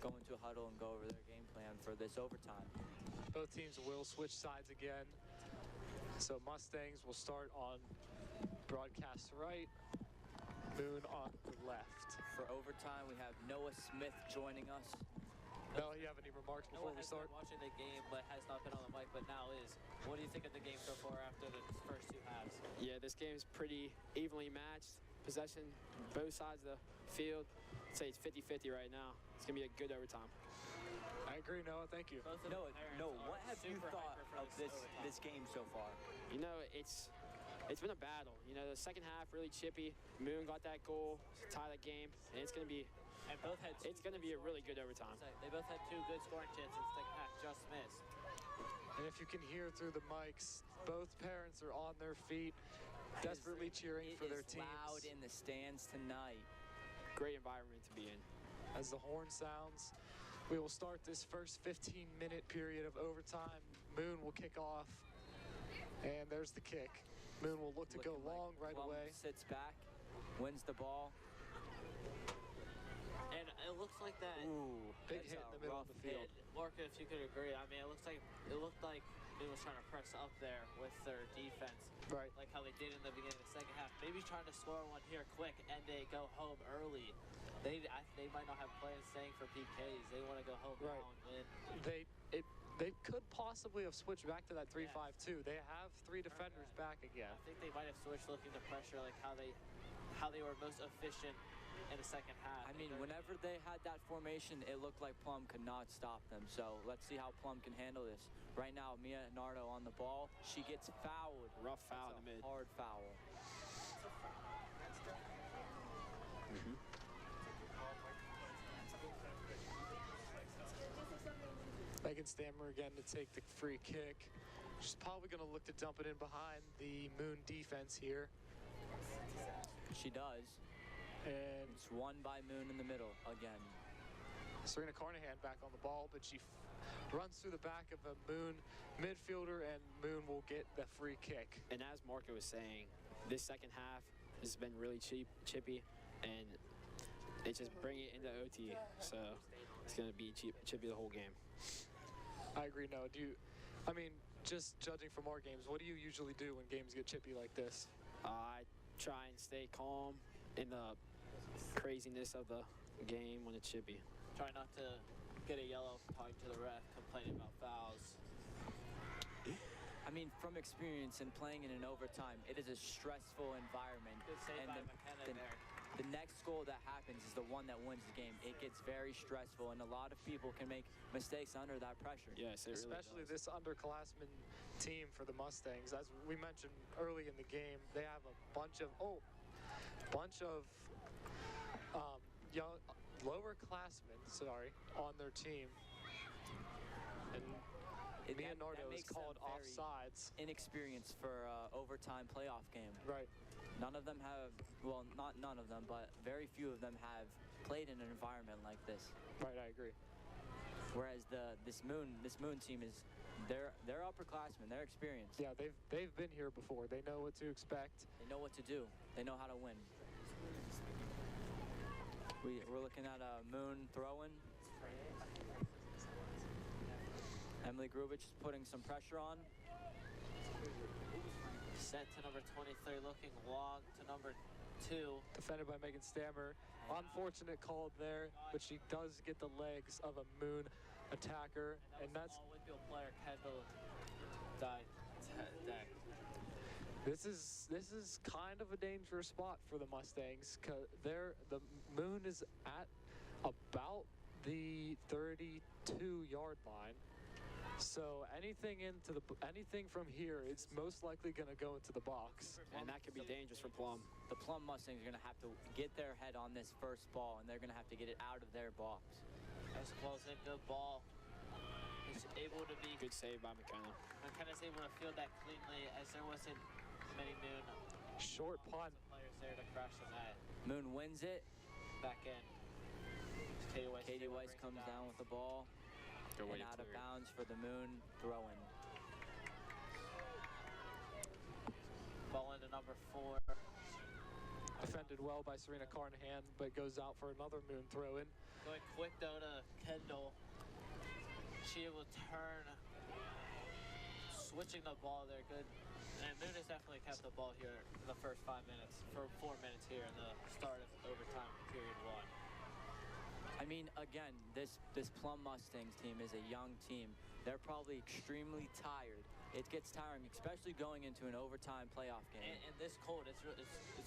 go into a huddle and go over their game plan for this overtime. Both teams will switch sides again. So Mustangs will start on broadcast right, Moon on the left. For overtime, we have Noah Smith joining us. Noah, you have any remarks before we start? Watching the game, but has not been on the mic, but now is. What do you think of the game so far after the first 2 halves? Yeah, this game's pretty evenly matched. Possession, both sides of the field. I'd say it's 50-50 right now. It's going to be a good overtime. I agree, Noah. Thank you. Both of Noah, the what have you thought of this game so far? You know, it's been a battle. You know, the second half really chippy. Moon got that goal to tie the game, and it's going to be a really good overtime. They both had 2 good scoring chances. Second half just missed. And if you can hear through the mics, both parents are on their feet, desperately cheering for their teams. It is loud in the stands tonight. Great environment to be in. As the horn sounds, we will start this first 15-minute period of overtime. Moon will kick off, and there's the kick. Moon will look to go long right away. Sits back, wins the ball. And it looks like that. Ooh, big hit in the middle of the field. Marco, if you could agree, I mean, it looked like he was trying to press up there with their defense. Right. Like how they did in the beginning of the second half. Maybe trying to score one here quick and they go home early. They might not have plans staying for PKs. They want to go home now and win. They could possibly have switched back to that 3-5-2. They have 3 defenders back again. I think they might have switched looking to pressure, like how they were most efficient in the second half. I mean, whenever they had that formation, it looked like Plum could not stop them. So let's see how Plum can handle this. Right now, Mia Nardo on the ball. She gets fouled. Rough foul in the mid. Hard foul. Megan Stammer again to take the free kick. She's probably going to look to dump it in behind the Moon defense here. She does. And it's won by Moon in the middle again. Serena Carnahan back on the ball, but she runs through the back of a Moon midfielder, and Moon will get the free kick. And as Marco was saying, this second half has been really chippy, and they just bring it into OT. So it's going to be chippy the whole game. I agree. No, just judging from our games, what do you usually do when games get chippy like this? I try and stay calm in the craziness of the game when it's chippy. Try not to get a yellow talking to the ref, complaining about fouls. I mean, from experience and playing in an overtime, it is a stressful environment. Good save by McKenna there. The the next goal that happens is the one that wins the game. It gets very stressful, and a lot of people can make mistakes under that pressure. Yes, it Especially really does. this underclassmen team for the Mustangs. As we mentioned early in the game, they have a bunch of young lower classmen, on their team. And Leonardo is makes called them very offsides. inexperienced for overtime playoff game. Right. None of them have, well, not none of them, but very few of them have played in an environment like this. Right, I agree. Whereas this moon team is, they're upperclassmen, they're experienced. Yeah, they've been here before. They know what to expect. They know what to do. They know how to win. We're looking at a Moon throw-in. Emily Grubich is putting some pressure on. Sent to number 23, looking long to number 2. Defended by Megan Stammer. Unfortunate call there, but she does get the legs of a Moon attacker, and that's all Whitfield player Kendall died. This is kind of a dangerous spot for the Mustangs, because the Moon is at about the 32-yard line. So anything from here, it's most likely going to go into the box. And that could be dangerous for Plum. The Plum Mustangs are going to have to get their head on this first ball, and they're going to have to get it out of their box. As close in, good ball. He's able to be. Good save by McKenna. McKenna's able to field that cleanly, as there wasn't many Moon Short punt. players there to crash the net. Moon wins it. Back in. Katie Weiss comes down with the ball. Good way And to out of clear. bounds for the Moon throw-in. Ball into number 4. Defended well by Serena Carnahan, but goes out for another Moon throw-in. Going quick though to Kendall. She will turn. Switching the ball there, good. And Moon has definitely kept the ball here in the first 5 minutes, for 4 minutes here in the start of overtime period 1. I mean, again, this Plum Mustangs team is a young team. They're probably extremely tired. It gets tiring, especially going into an overtime playoff game. And this cold, it's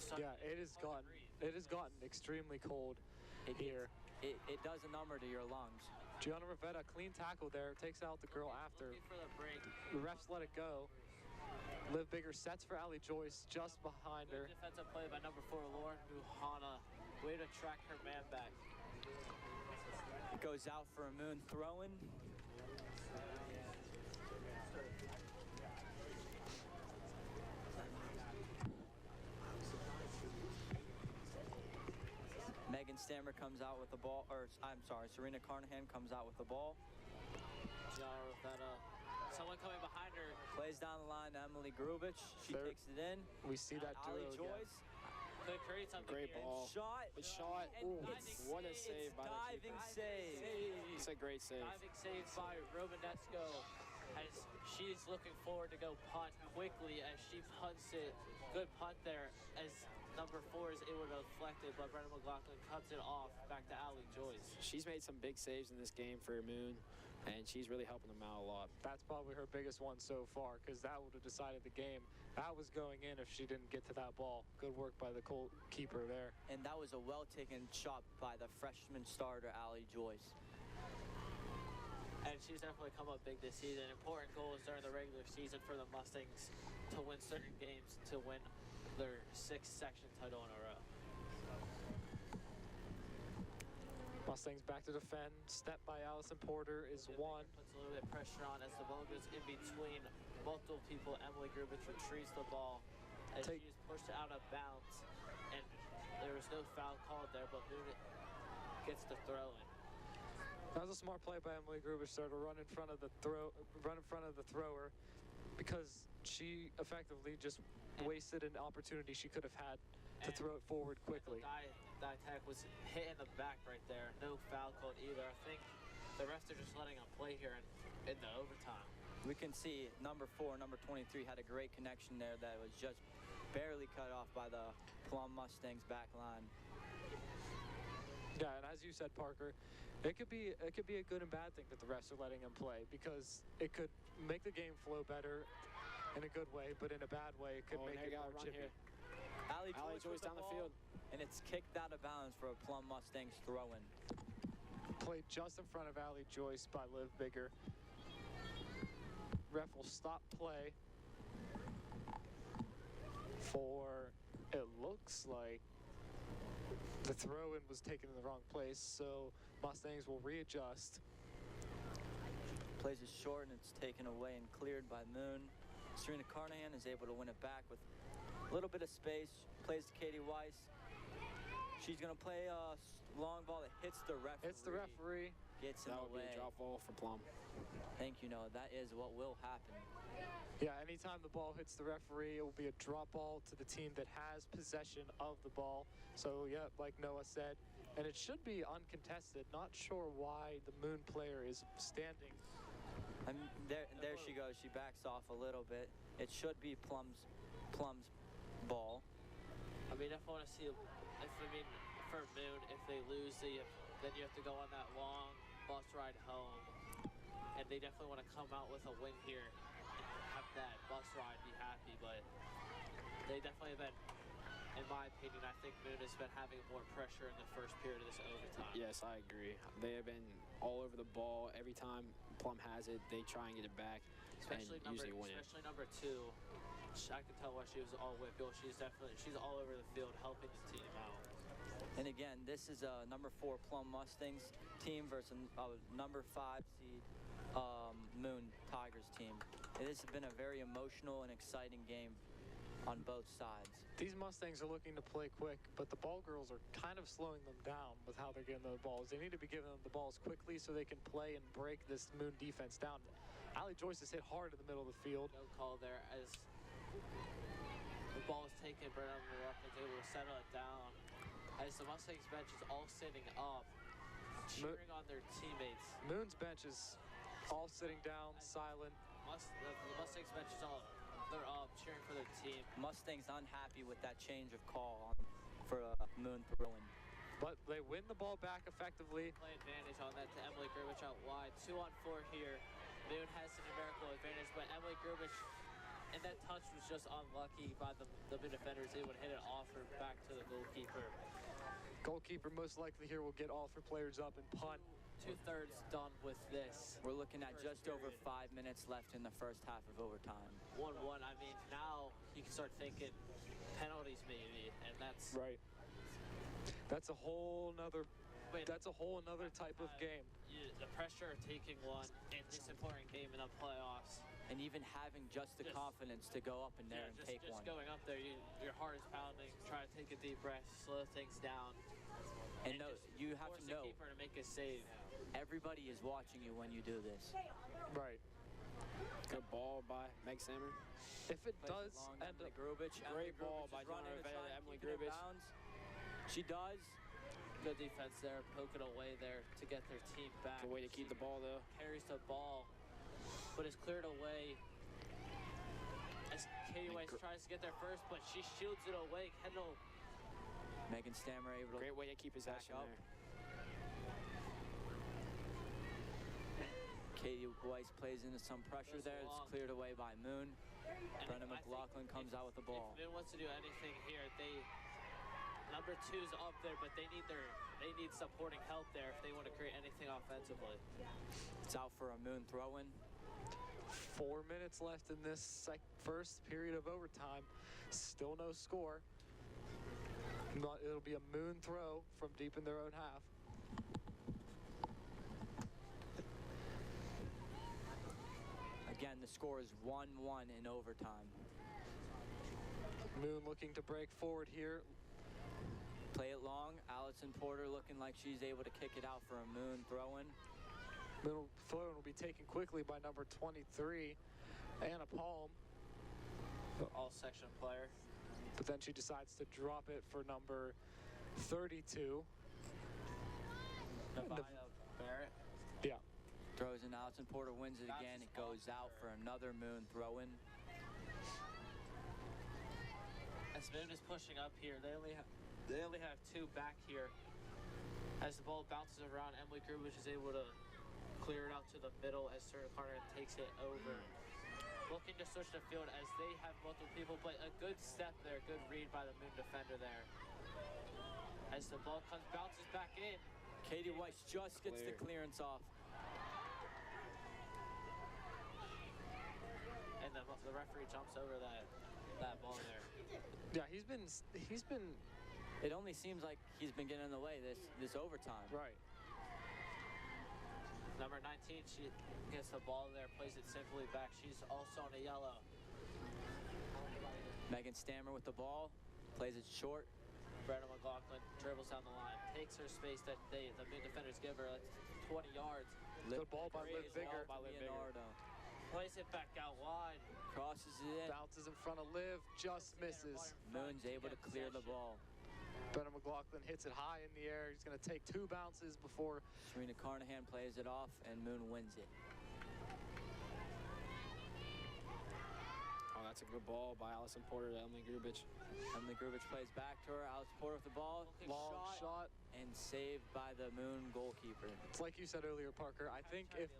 starting Yeah, to it has gotten extremely cold It here. It does a number to your lungs. Gianna Rivetta, clean tackle there, takes out the girl after. looking for the break. The refs let it go. Liv Bigger sets for Allie Joyce just behind her. Good defensive play by number 4, Lauren Buhana. Way to track her man back. It goes out for a Moon throw-in. Megan Stammer comes out with the ball, or I'm sorry, Serena Carnahan comes out with the ball. Gianna Rivetta. Someone coming behind her. Plays down the line to Emily Grubich. She There- takes it in. We see that duo Allie again. Joyce. Could create something Great here. ball. Shot. Good shot. And Ooh, it's- what a it's save by the diving keeper. save. It's a great save. Diving save by Romanesco as she's looking forward to go punt quickly as she punts it. Good punt there as number 4 is able to deflect it, but Brennan McLaughlin cuts it off back to Allie Joyce. She's made some big saves in this game for Moon, and she's really helping them out a lot. That's probably her biggest one so far, because that would have decided the game. That was going in if she didn't get to that ball. Good work by the keeper there. And that was a well-taken shot by the freshman starter, Allie Joyce. And she's definitely come up big this season. Important goals during the regular season for the Mustangs to win certain games, to win their 6th section title in a row. Mustangs back to defend. Step by Allison Porter is one. Puts a little bit of pressure on as the ball goes in between multiple people. Emily Grubich retrieves the ball as Take- she's pushed out of bounds. And there was no foul called there, but Moon gets the throw in. That was a smart play by Emily Grubich there to run in front of the thrower, because she effectively just wasted an opportunity she could have had to And throw it forward quickly. Tech was hit in the back right there. No foul called either. I think the refs are just letting him play here in the overtime. We can see number 4, number 23 had a great connection there that was just barely cut off by the Plum Mustangs back line. Yeah, and as you said, Parker, it could be a good and bad thing that the refs are letting him play, because it could make the game flow better in a good way, but in a bad way, it could Oh, make and it they got more a run chippy. here. Allie Joyce down the ball, field. and it's kicked out of bounds for a Plum Mustangs throw-in. Played just in front of Allie Joyce by Liv Bigger. Ref will stop play for, it looks like the throw-in was taken in the wrong place, so Mustangs will readjust. Plays it short, and it's taken away and cleared by Moon. Serena Carnahan is able to win it back with a little bit of space. Plays to Katie Weiss. She's going to play a long ball that hits the referee. It's the referee. Gets in That the would be way. a drop ball for Plum. Thank you, Noah. That is what will happen. Yeah, anytime the ball hits the referee, it will be a drop ball to the team that has possession of the ball. So, yeah, like Noah said, and it should be uncontested. Not sure why the Moon player is standing. And there she goes. She backs off a little bit. It should be Plum's ball. I mean, definitely want to see for Moon, if they lose, then you have to go on that long bus ride home. And they definitely want to come out with a win here and have that bus ride be happy. But they definitely have been, in my opinion, I think Moon has been having more pressure in the first period of this overtime. Yes, I agree. They have been all over the ball. Every time Plum has it, they try and get it back Especially and usually win it. Especially number 2. I can tell why she was all whip. She's all over the field helping the team out. And again, this is a number 4 Plum Mustangs team versus a number 5 seed Moon Tigers team. This has been a very emotional and exciting game on both sides. These Mustangs are looking to play quick, but the ball girls are kind of slowing them down with how they're getting the balls. They need to be giving them the balls quickly so they can play and break this Moon defense down. Allie Joyce has hit hard in the middle of the field. No call there as the ball was taken. Brennan was able to settle it down. As the Mustangs bench is all sitting up, cheering on their teammates. Moon's bench is all sitting down, silent. The Mustangs bench is all, they're up, cheering for their team. Mustangs unhappy with that change of call for Moon throwing. But they win the ball back effectively. Play advantage on that to Emily Grubich out wide. 2-on-4 here. Moon has the numerical advantage, but Emily Grubich, and that touch was just unlucky by the defenders. They would hit it off or back to the goalkeeper. Goalkeeper most likely here will get all 3 players up and punt. 2/3 done with this. We're looking at just over 5 minutes left in the first half of overtime. 1-1. I mean, now you can start thinking penalties maybe, and that's right. That's a whole nother. That's a whole another type of game. The pressure of taking one in this important game in the playoffs. And even having just the confidence to go up in there and take one. Just going up there, your heart is pounding. Try to take a deep breath, slow things down. And no, you have to know, force the keeper to make a save. Everybody is watching you when you do this. Right. Good ball by Meg Sammer. If it does end end up, Grubich. Great ball by running Emily Grubich. She does. Good defense there, poking away there to get their team back. Good way to keep the ball though. Carries the ball, but is cleared away. As Katie Weiss tries to get there first, but she shields it away. Kendall. Megan Stammer able to Great way to keep possession there. Katie Weiss plays into some pressure there. It's cleared away by Moon. Brennan McLaughlin comes out with the ball. If Moon wants to do anything here, number 2's up there, but they need supporting help there if they want to create anything offensively. It's out for a Moon throw-in. 4 minutes left in this first period of overtime. Still no score. It'll be a Moon throw from deep in their own half. Again, the score is 1-1 in overtime. Moon looking to break forward here. Play it long. Allison Porter looking like she's able to kick it out for a Moon throw-in. Moon throw-in will be taken quickly by number 23, Anna Palm. All-section player. But then she decides to drop it for number 32. Barrett. Yeah. Throws in. Allison Porter wins it again. It goes out for another Moon throw-in. As Moon is pushing up here, they only have 2 back here. As the ball bounces around, Emily Grubich is able to clear it out to the middle as Serena Carter takes it over. looking to switch the field as they have multiple people, but a good step there, good read by the Moon defender there. As the ball bounces back in. Katie Weiss just gets the clearance off. And the referee jumps over that ball there. Yeah, he's been. It only seems like he's been getting in the way this overtime. Right. Number 19, she gets the ball there, plays it simply back. She's also on a yellow. Megan Stammer with the ball, plays it short. Brenna McLaughlin dribbles down the line, takes her space that the mid defenders give her. That's 20 yards. Good ball by Liv Bigger. Leonardo. Plays it back out wide. Crosses it in. Bounces in front of Liv, just misses. Moon's able to clear the ball. Brenna McLaughlin hits it high in the air. He's going to take 2 bounces before. Serena Carnahan plays it off, and Moon wins it. Oh, that's a good ball by Allison Porter to Emily Grubich. Emily Grubich plays back to her. Alice Porter with the ball. Long shot. And saved by the Moon goalkeeper. It's like you said earlier, Parker. I think if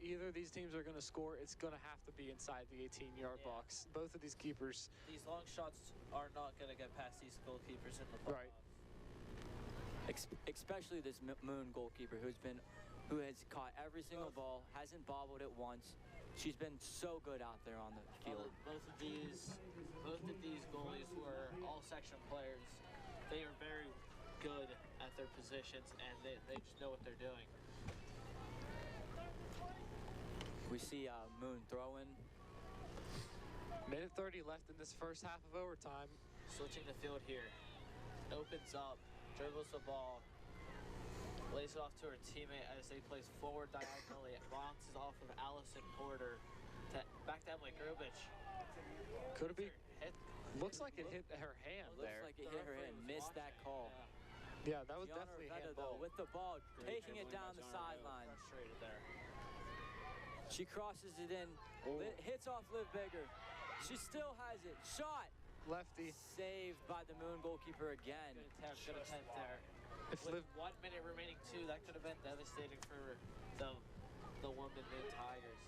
either of these teams are going to score, it's going to have to be inside the 18-yard box. Both of these keepers. These long shots are not going to get past these goalkeepers in the ball. Right. Especially this Moon goalkeeper who has caught every single ball, hasn't bobbled it once. She's been so good out there on the field. Both of these goalies were all-section players. They are very good at their positions, and they just know what they're doing. We see Moon throwing. Minute 30 left in this first half of overtime. Switching the field here. Opens up, dribbles the ball, lays it off to her teammate as they place forward diagonally. It bounces off of Allison Porter back to Emily Grubich. Could it be? Looks like it hit her hand there. Looks like it hit her hand. Missed that call. Yeah, that was Gianna definitely Rivetta, handball. with the ball, taking it down the sideline. Frustrated there. She crosses it in, hits off Liv Bigger. She still has it. Shot. Lefty. Saved by the Moon goalkeeper again. Good attempt there. With 1 minute remaining, too, that could have been devastating for the women mid Tigers.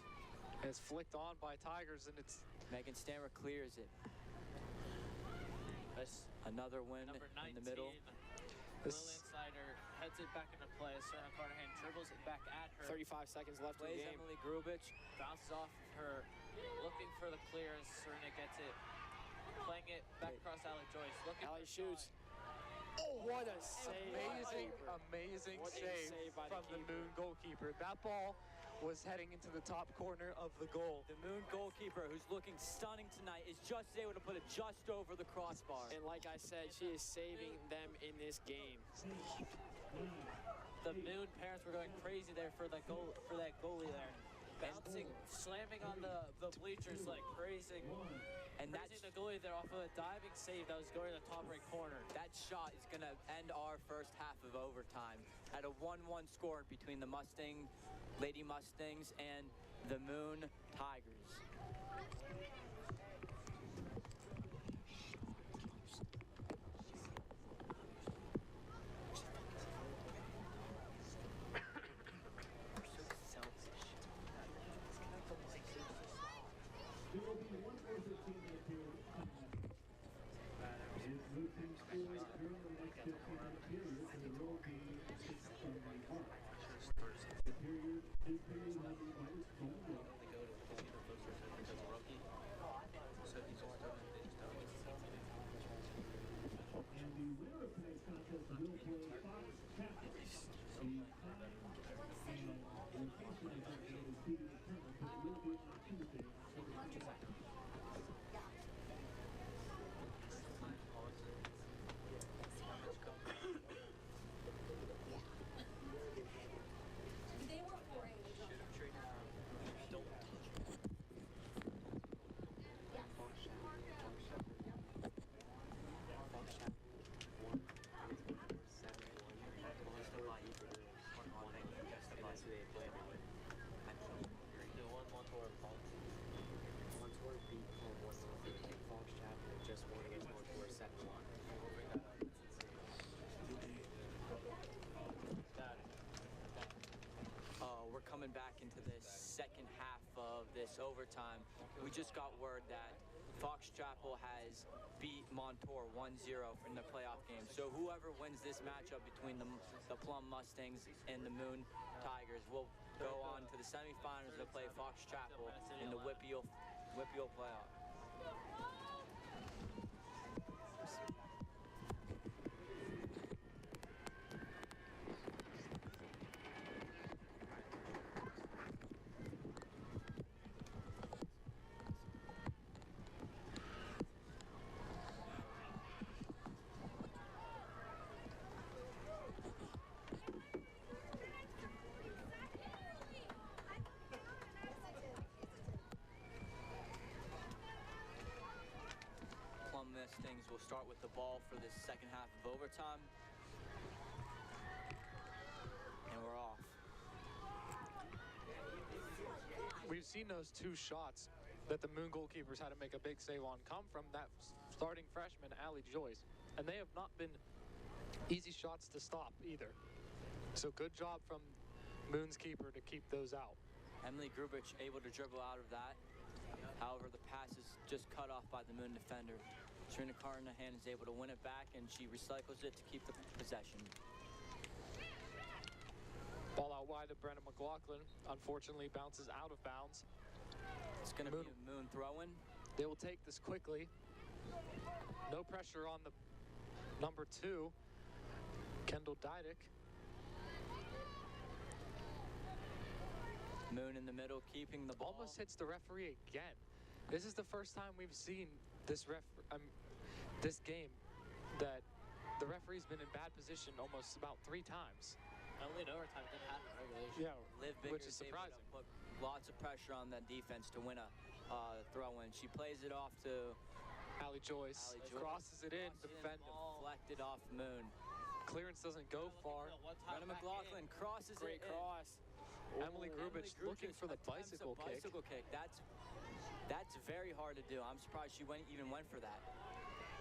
And it's flicked on by Tigers, and it's Megan Stammer clears it. That's another win number 19, in the middle. Lillian Sider heads it back into play. Serena Carnahan dribbles it back at her. 35 seconds left in the Plays game. Emily Grubich. Bounces off of her, looking for the clearance. Serena gets it. Playing it back across Allie Joyce. Looking Allie for shoots. Oh, what a save. Amazing What a save save by the from the keeper. Moon goalkeeper. That ball was heading into the top corner of the goal. The Moon goalkeeper, who's looking stunning tonight, is just able to put it just over the crossbar. And like I said, she is saving them in this game. The Moon parents were going crazy there for that goalie there. Bouncing, slamming on the bleachers like praising. And Praising the goalie there off of a diving save that was going to the top right corner. That shot is going to end our first half of overtime at a 1-1 score between the Lady Mustangs and the Moon Tigers. There will be one more 15-minute period. If Blue Team scores during the next 15-minute period, there will be 6 from the mark. This period will be minus 1. this overtime, we just got word that Fox Chapel has beat Montour 1-0 in the playoff game. So whoever wins this matchup between the Plum Mustangs and the Moon Tigers will go on to the semifinals to play Fox Chapel in the WPIAL playoff. Plum Mustangs will start with the ball for this second half of overtime. And we're off. We've seen those two shots that the Moon goalkeepers had to make a big save on come from that starting freshman, Allie Joyce. And they have not been easy shots to stop either. So good job from Moon's keeper to keep those out. Emily Grubich able to dribble out of that. However, the pass is just cut off by the Moon defender. Trina Carnahan is able to win it back, and she recycles it to keep the possession. Ball out wide to Brenna McLaughlin. Unfortunately, bounces out of bounds. It's going to be a Moon throw-in. They will take this quickly. No pressure on the number 2, Kendall Dydick. Moon in the middle, keeping the ball. Almost hits the referee again. This is the first time we've seen this game that the referee's been in bad position almost about 3 times. Only in overtime, it didn't happen in regulation. Yeah, Liv Bigger which is able to surprising. put lots of pressure on that defense to win a throw-in. She plays it off to Allie Joyce crosses it in, defended. Deflected off Moon. Clearance doesn't go far. Brenna McLaughlin crosses Great it cross. Emily Grubich looking for the attempts a bicycle kick. bicycle kick. That's very hard to do. I'm surprised she even went for that.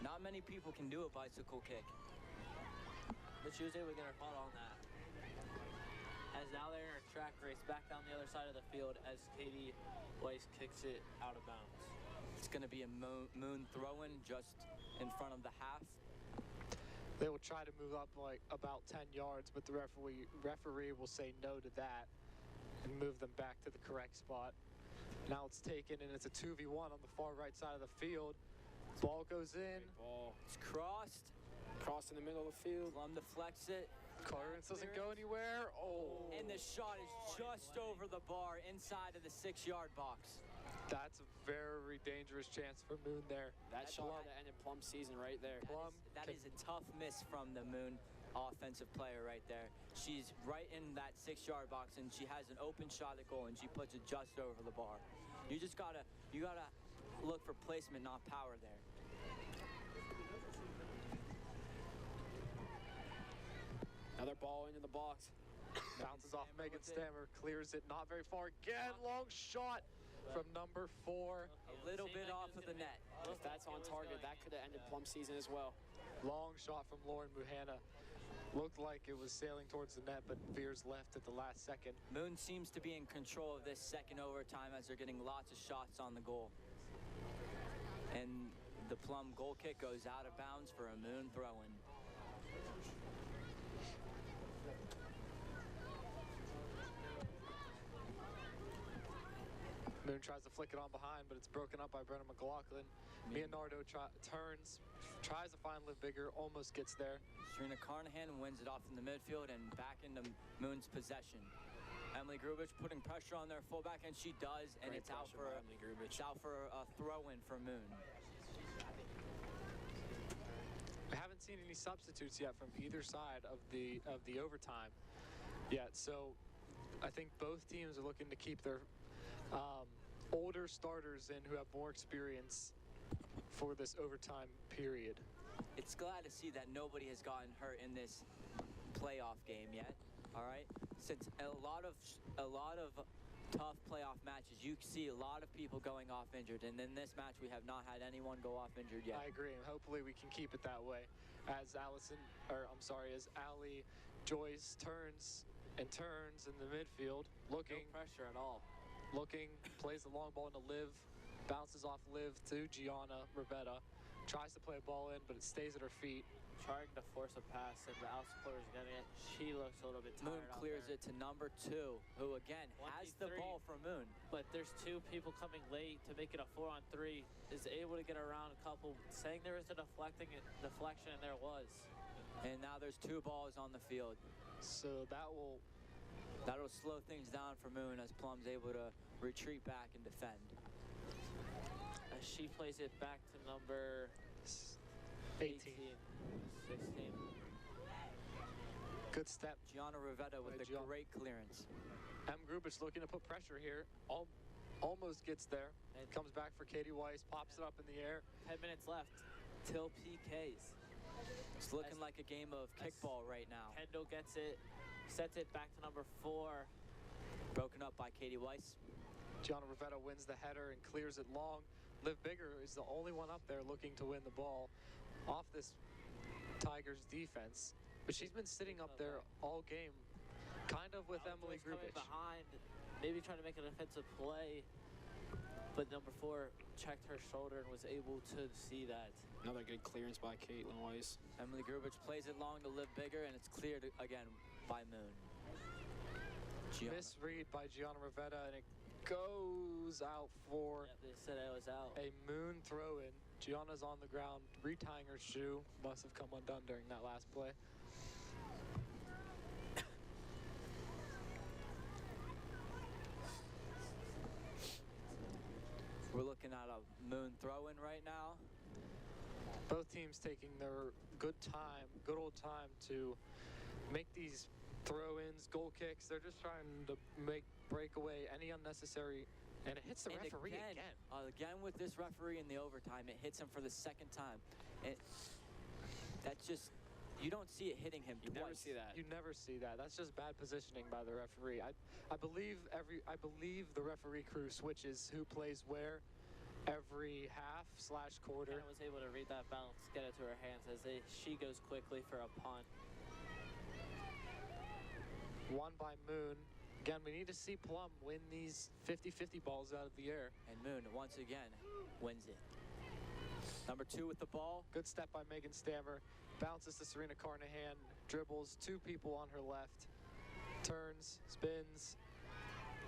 Not many people can do a bicycle kick. But she was able to get her foot on that. As now they're in her track race back down the other side of the field as Katie Weiss kicks it out of bounds. It's going to be a Moon throw-in just in front of the half. They will try to move up like about 10 yards, but the referee will say no to that and move them back to the correct spot. Now it's taken, and it's a 2v1 on the far right side of the field. Ball goes in. Ball. It's crossed. Cross in the middle of the field. Plum deflects it. Clearance doesn't go anywhere. Oh. And the shot is just over the bar inside of the 6-yard box. That's a very dangerous chance for Moon there. That shot would have ended Plum's season right there. That is a tough miss from the Moon offensive player right there. She's right in that 6-yard box, and she has an open shot at goal, and she puts it just over the bar. You gotta look for placement, not power there. Another ball into the box. Bounces off Megan Stammer, clears it not very far. Again, long shot from number 4. A little bit off of the net. If that's on target, that could have ended Plum's season as well. Long shot from Lauren Muhanna. Looked like it was sailing towards the net, but veers left at the last second. Moon seems to be in control of this second overtime as they're getting lots of shots on the goal. And the Plum goal kick goes out of bounds for a Moon throw-in. Moon tries to flick it on behind, but it's broken up by Brenna McLaughlin. Leonardo turns, tries to find Liv Bigger, almost gets there. Trina Carnahan wins it off in the midfield and back into Moon's possession. Emily Grubich putting pressure on their fullback, and she does, and it's out for a throw-in for Moon. I haven't seen any substitutes yet from either side of the overtime yet, so I think both teams are looking to keep their older starters in who have more experience for this overtime period. It's glad to see that nobody has gotten hurt in this playoff game yet. All right, since a lot of tough playoff matches, you see a lot of people going off injured, and in this match we have not had anyone go off injured yet. I agree, and hopefully we can keep it that way. As Allie Joyce turns in the midfield, looking. No pressure at all. looking, plays the long ball into Liv, bounces off Liv to Gianna Rivetta, tries to play a ball in, but it stays at her feet. Trying to force a pass, and the out supporter's getting it. She looks a little bit tired. Moon clears it to number 2, who again has the 1v3. ball for Moon. But there's 2 people coming late to make it a 4-on-3. Is able to get around a couple, saying there is a deflection, and there was. And now there's 2 balls on the field. So that'll slow things down for Moon as Plum's able to retreat back and defend. As she plays it back to number 18. 16. Good step. Gianna Rivetta with a great clearance. M. Grubich looking to put pressure here. Almost gets there. And comes back for Katie Weiss, pops it up in the air. 10 minutes left till PKs. It's looking like a game of kickball right now. Kendall gets it, sets it back to number 4. Broken up by Katie Weiss. Gianna Rivetta wins the header and clears it long. Liv Bigger is the only one up there looking to win the ball off this Tigers defense. But she's been sitting up there all game, kind of with Emily Grubich. Behind, maybe trying to make an offensive play, but number 4 checked her shoulder and was able to see that. Another good clearance by Caitlin Weiss. Emily Grubich plays it long to Liv Bigger, and it's cleared again by Moon. Misread by Gianna Rivetta, and it goes out for They said it was out. a Moon throw-in. Gianna's on the ground, retying her shoe. Must have come undone during that last play. We're looking at a Moon throw-in right now. Both teams taking their good old time to make these throw-ins, goal kicks. They're just trying to break away any unnecessary, and it hits the referee again. Again with this referee in the overtime, it hits him for the 2nd time. That's just, you don't see it hitting him twice. You never see that. You never see that. That's just bad positioning by the referee. I believe the referee crew switches who plays where every half/quarter. Kenna was able to read that bounce, get it to her hands as she goes quickly for a punt. Won by Moon. Again, we need to see Plum win these 50-50 balls out of the air. And Moon, once again, wins it. Number 2 with the ball. Good step by Megan Stammer. Bounces to Serena Carnahan. Dribbles 2 people on her left. Turns, spins.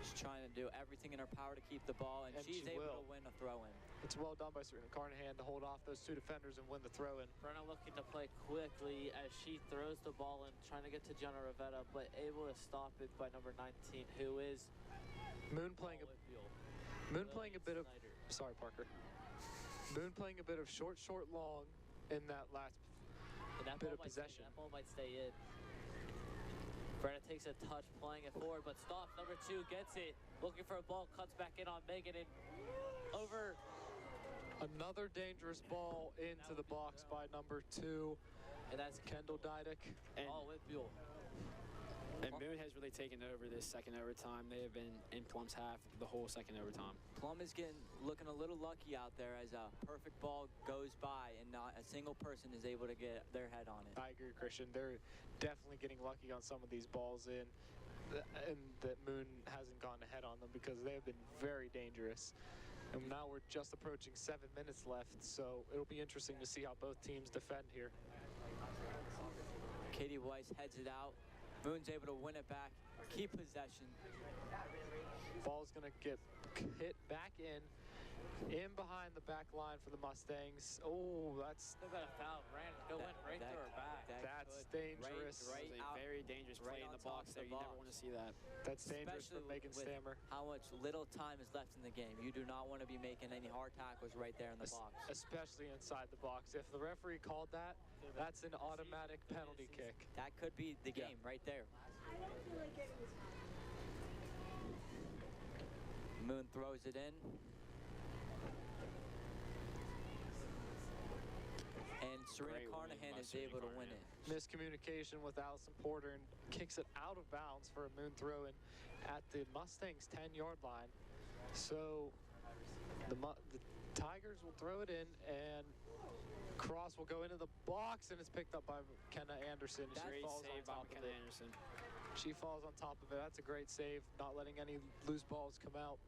She's trying to do everything in her power to keep the ball, and she's able to win a throw-in. It's well done by Serena Carnahan to hold off those 2 defenders and win the throw-in. Brenna looking to play quickly as she throws the ball in, trying to get to Gianna Rivetta, but able to stop it by number 19, who is Moon playing a bit of Moon playing a bit of short, long in that last bit of possession. That ball might stay in. Brenna takes a touch, playing it forward, but stops. Number 2 gets it, looking for a ball, cuts back in on Megan, and over. Another dangerous ball into the box by number 2. And that's Kendall Dydick. And Whitfield. And Moon has really taken over this second overtime. They have been in Plum's half the whole second overtime. Plum is looking a little lucky out there as a perfect ball goes by and not a single person is able to get their head on it. I agree, Christian. They're definitely getting lucky on some of these balls in, and that Moon hasn't gone ahead on them because they have been very dangerous. And now we're just approaching 7 minutes left, so it'll be interesting to see how both teams defend here. Katie Weiss heads it out. Moon's able to win it back, keep possession. Ball's going to get hit back in behind the back line for the Mustangs. Oh, that's... Still got a foul. Went right through her back. That's dangerous. Right a very dangerous play in the box there. You never want to see that. That's dangerous for Megan Stammer. How much little time is left in the game. You do not want to be making any hard tackles right there in the box. Especially inside the box. If the referee called that, that's an automatic penalty kick. That could be the game right there. Moon throws it in. And Serena Carnahan is able to win it. Miscommunication with Allison Porter and kicks it out of bounds for a Moon throw-in at the Mustangs' 10-yard line. So the Tigers will throw it in, and cross will go into the box, and it's picked up by Kenna Anderson. Great save by Kenna Anderson. She falls on top of it. That's a great save, not letting any loose balls come out.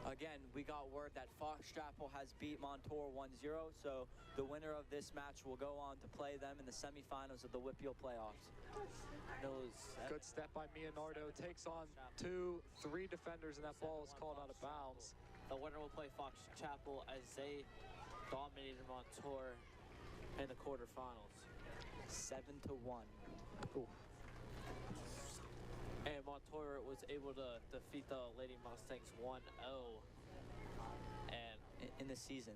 Again, we got word that Fox Chapel has beat Montour 1-0, so the winner of this match will go on to play them in the semifinals of the WPIAL playoffs. Good step by Leonardo. Takes on 2-3 defenders, and that ball is called out of bounds. The winner will play Fox Chapel as they dominated Montour in the quarterfinals. 7-1. Ooh. And Montour was able to defeat the Lady Mustangs 1-0 and In the season.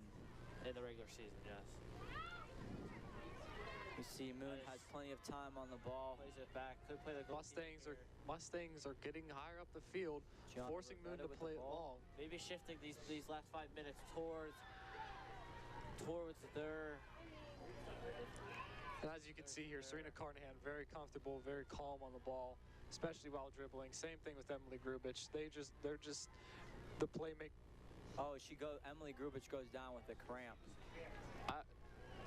in the regular season, yes. You see Moon has plenty of time on the ball. Plays it back. Could play the Mustangs are getting higher up the field, Gianna forcing Moon Rivetta to with play the it ball. long. maybe shifting these last 5 minutes towards their. And as you can see here, Serena Carnahan very comfortable, very calm on the ball, especially while dribbling. Same thing with Emily Grubich. They're just the playmaker. Oh, Emily Grubich goes down with a cramp.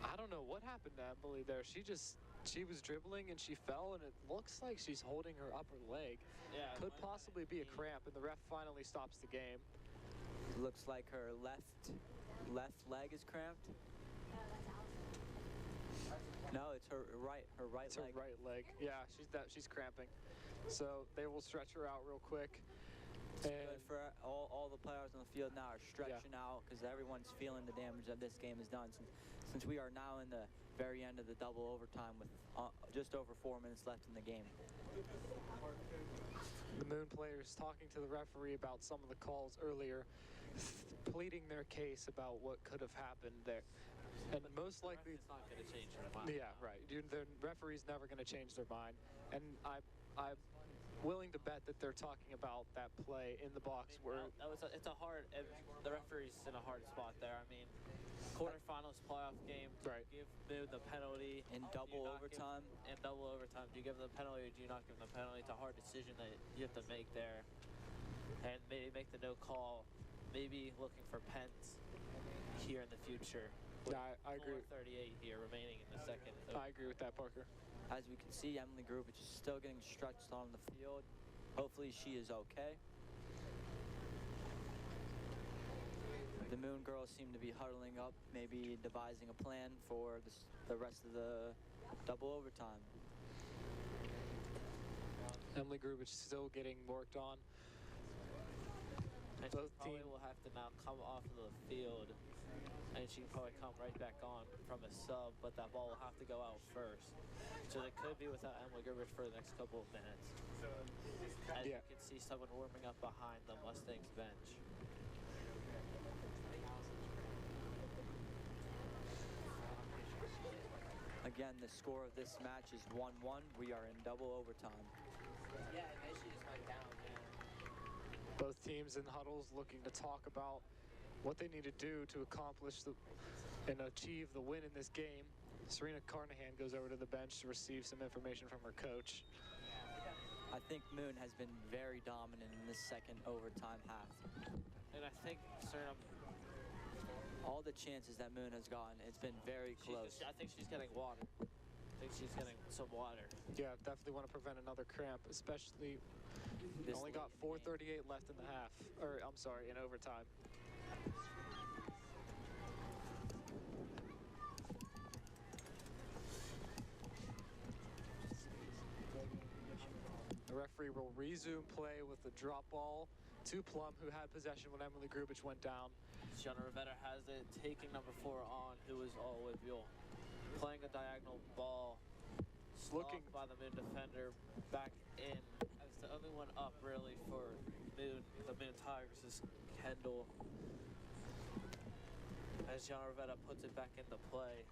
I don't know what happened to Emily there. She was dribbling and she fell, and it looks like she's holding her upper leg. Yeah, Could possibly be a cramp, and the ref finally stops the game. Looks like her left leg is cramped. No, it's her right It's leg. her right leg. Yeah, she's cramping. So they will stretch her out real quick. It's good for all the players on the field now are stretching out because everyone's feeling the damage that this game has done. Since we are now in the very end of the double overtime with just over 4 minutes left in the game. The Moon players talking to the referee about some of the calls earlier, pleading their case about what could have happened there. And most likely, It's not going to change their mind. yeah, right. The referee's never going to change their mind. And I'm willing to bet that they're talking about that play in the box where It's a hard. The referee's in a hard spot there. I mean, quarterfinals playoff game. Right. Give Moon the penalty In Do you double not give- overtime. In double overtime, do you give them the penalty or do you not give them the penalty? It's a hard decision that you have to make there, and maybe make the no call. Maybe looking for pens here in the future. Yeah, I agree. 4:38 here remaining in the second. I agree with that, Parker. As we can see, Emily Grubich is still getting stretched on the field. Hopefully she is okay. The Moon girls seem to be huddling up, maybe devising a plan for the rest of the double overtime. Emily Grubich still getting worked on. And she Both probably team- will have to now come off of the field, and she can probably come right back on from a sub, but that ball will have to go out first. So they could be without Emily Grubich for the next couple of minutes. As Yeah. you can see someone warming up behind the Mustangs bench. Again, the score of this match is 1-1. We are in double overtime. Yeah, and she just went down, yeah. Both teams in huddles looking to talk about what they need to do to accomplish and achieve the win in this game. Serena Carnahan goes over to the bench to receive some information from her coach. I think Moon has been very dominant in this second overtime half. And I think Serena, All the chances that Moon has gotten, it's been very close. I think she's getting water. I think she's getting some water. Yeah, definitely want to prevent another cramp, especially This only late got in the game. 4:38 left in the half, or I'm sorry, in overtime. The referee will resume play with the drop ball to Plum, who had possession when Emily Grubich went down. Gianna Rivetta has it, taking number 4 on, who is all with you. Playing a diagonal ball. Looking Stopped by the Moon defender, back in as the only one up really for Moon. The Moon Tigers is Kendall. As Gianna Rivetta puts it back into play.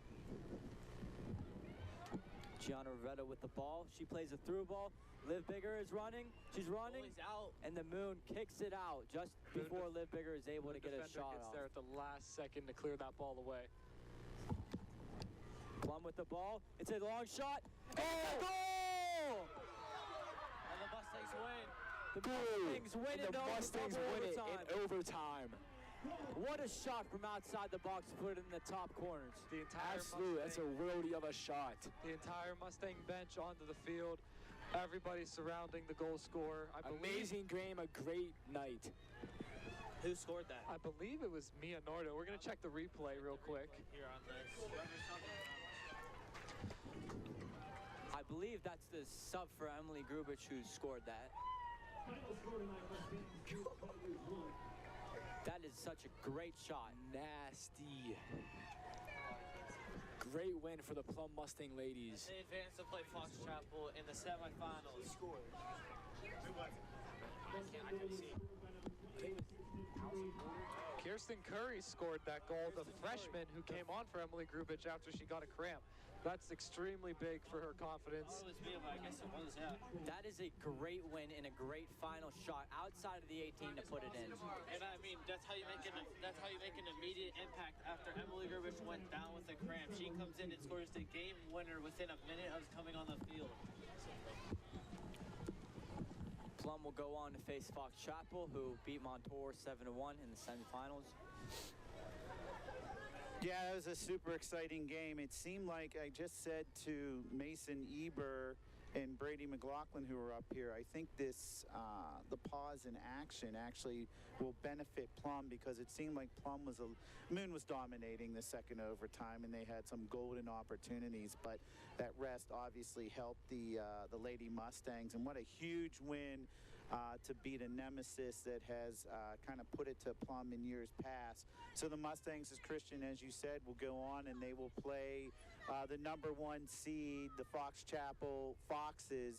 Gianna Rivetta with the ball. She plays a through ball. Liv Bigger is running. She's running. He's out. And the Moon kicks it out just Moon before Liv Bigger is able to get a defender shot gets off. there at the last second to clear that ball away. Plum with the ball. It's a long shot. And a goal! And the Mustangs win. The Mustangs win And it the Mustangs win it in overtime. What a shot from outside the box to put it in the top corners. The entire Absolutely, that's a worldie of a shot. The entire Mustang bench onto the field. Everybody surrounding the goal scorer. I believe Amazing game, a great night. Who scored that? I believe it was Mia Nardo. We're going to check the replay real quick. Here on this. I believe that's the sub for Emily Grubich who scored that. Final score tonight, Mustangs 2, Tigers 1. That is such a great shot. Nasty. Great win for the Plum Mustang ladies. They advanced to play Fox Chapel in the semifinals. Kirsten Curry scored that goal, the freshman who came on for Emily Grubich after she got a cramp. That's extremely big for her confidence. Oh, it was me, but I guess it was, yeah. That is a great win and a great final shot outside of the 18 to put it in. And I mean, that's how you make an immediate impact after Emily Grubich went down with a cramp. She comes in and scores the game winner within a minute of coming on the field. Plum will go on to face Fox Chapel, who beat Montour 7-1 in the semifinals. Yeah, it was a super exciting game. It seemed like I just said to Mason Eber and Brady McLaughlin, who were up here, I think this, the pause in action actually will benefit Plum, because it seemed like Moon was dominating the second overtime, and they had some golden opportunities, but that rest obviously helped the Lady Mustangs. And what a huge win to beat a nemesis that has kind of put it to Plum in years past. So the Mustangs, as Christian, as you said, will go on and they will play the #1 seed, the Fox Chapel Foxes,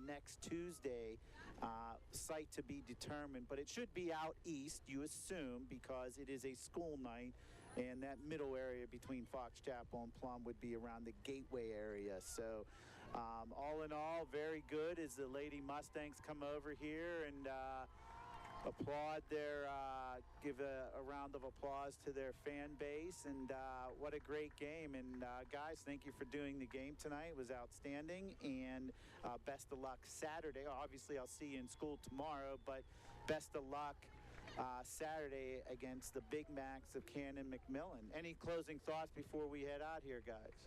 next Tuesday. Site to be determined, but it should be out east, you assume, because it is a school night, and that middle area between Fox Chapel and Plum would be around the Gateway area. So all in all, very good as the Lady Mustangs come over here and applaud their, give a round of applause to their fan base. And what a great game. And guys, thank you for doing the game tonight. It was outstanding, and best of luck Saturday. Obviously, I'll see you in school tomorrow, but best of luck Saturday against the Big Macs of Cannon McMillan. Any closing thoughts before we head out here, guys?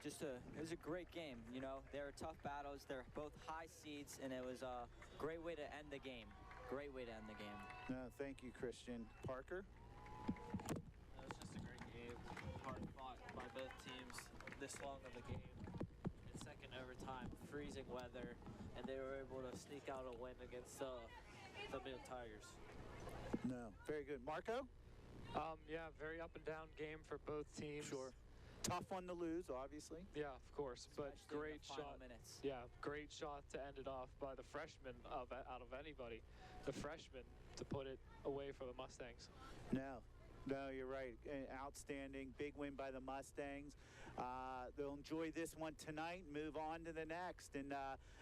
It was a great game. You know, they were tough battles. They're both high seeds, and it was a great way to end the game. Great way to end the game. No, thank you, Christian. Parker? It was just a great game. Hard fought by both teams this long of a game. In second overtime, freezing weather, and they were able to sneak out a win against the Mill Tigers. No. Very good. Marco? Yeah, very up and down game for both teams. Sure. Tough one to lose, obviously. Yeah, of course, but Especially great in the final shot. minutes. Yeah, great shot to end it off by the freshman out of anybody. The freshman to put it away for the Mustangs. No, you're right. Outstanding. Big win by the Mustangs. They'll enjoy this one tonight, move on to the next. And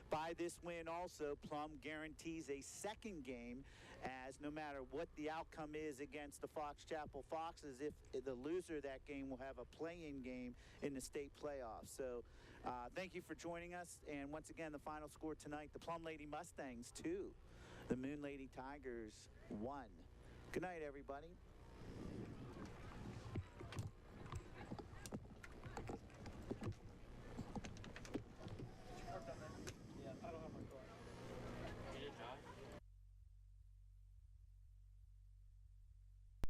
by this win also, Plum guarantees a second game, as no matter what the outcome is against the Fox Chapel Foxes, if the loser of that game will have a play-in game in the state playoffs. So thank you for joining us. And once again, the final score tonight, the Plum Lady Mustangs 2, the Moon Lady Tigers 1. Good night, everybody.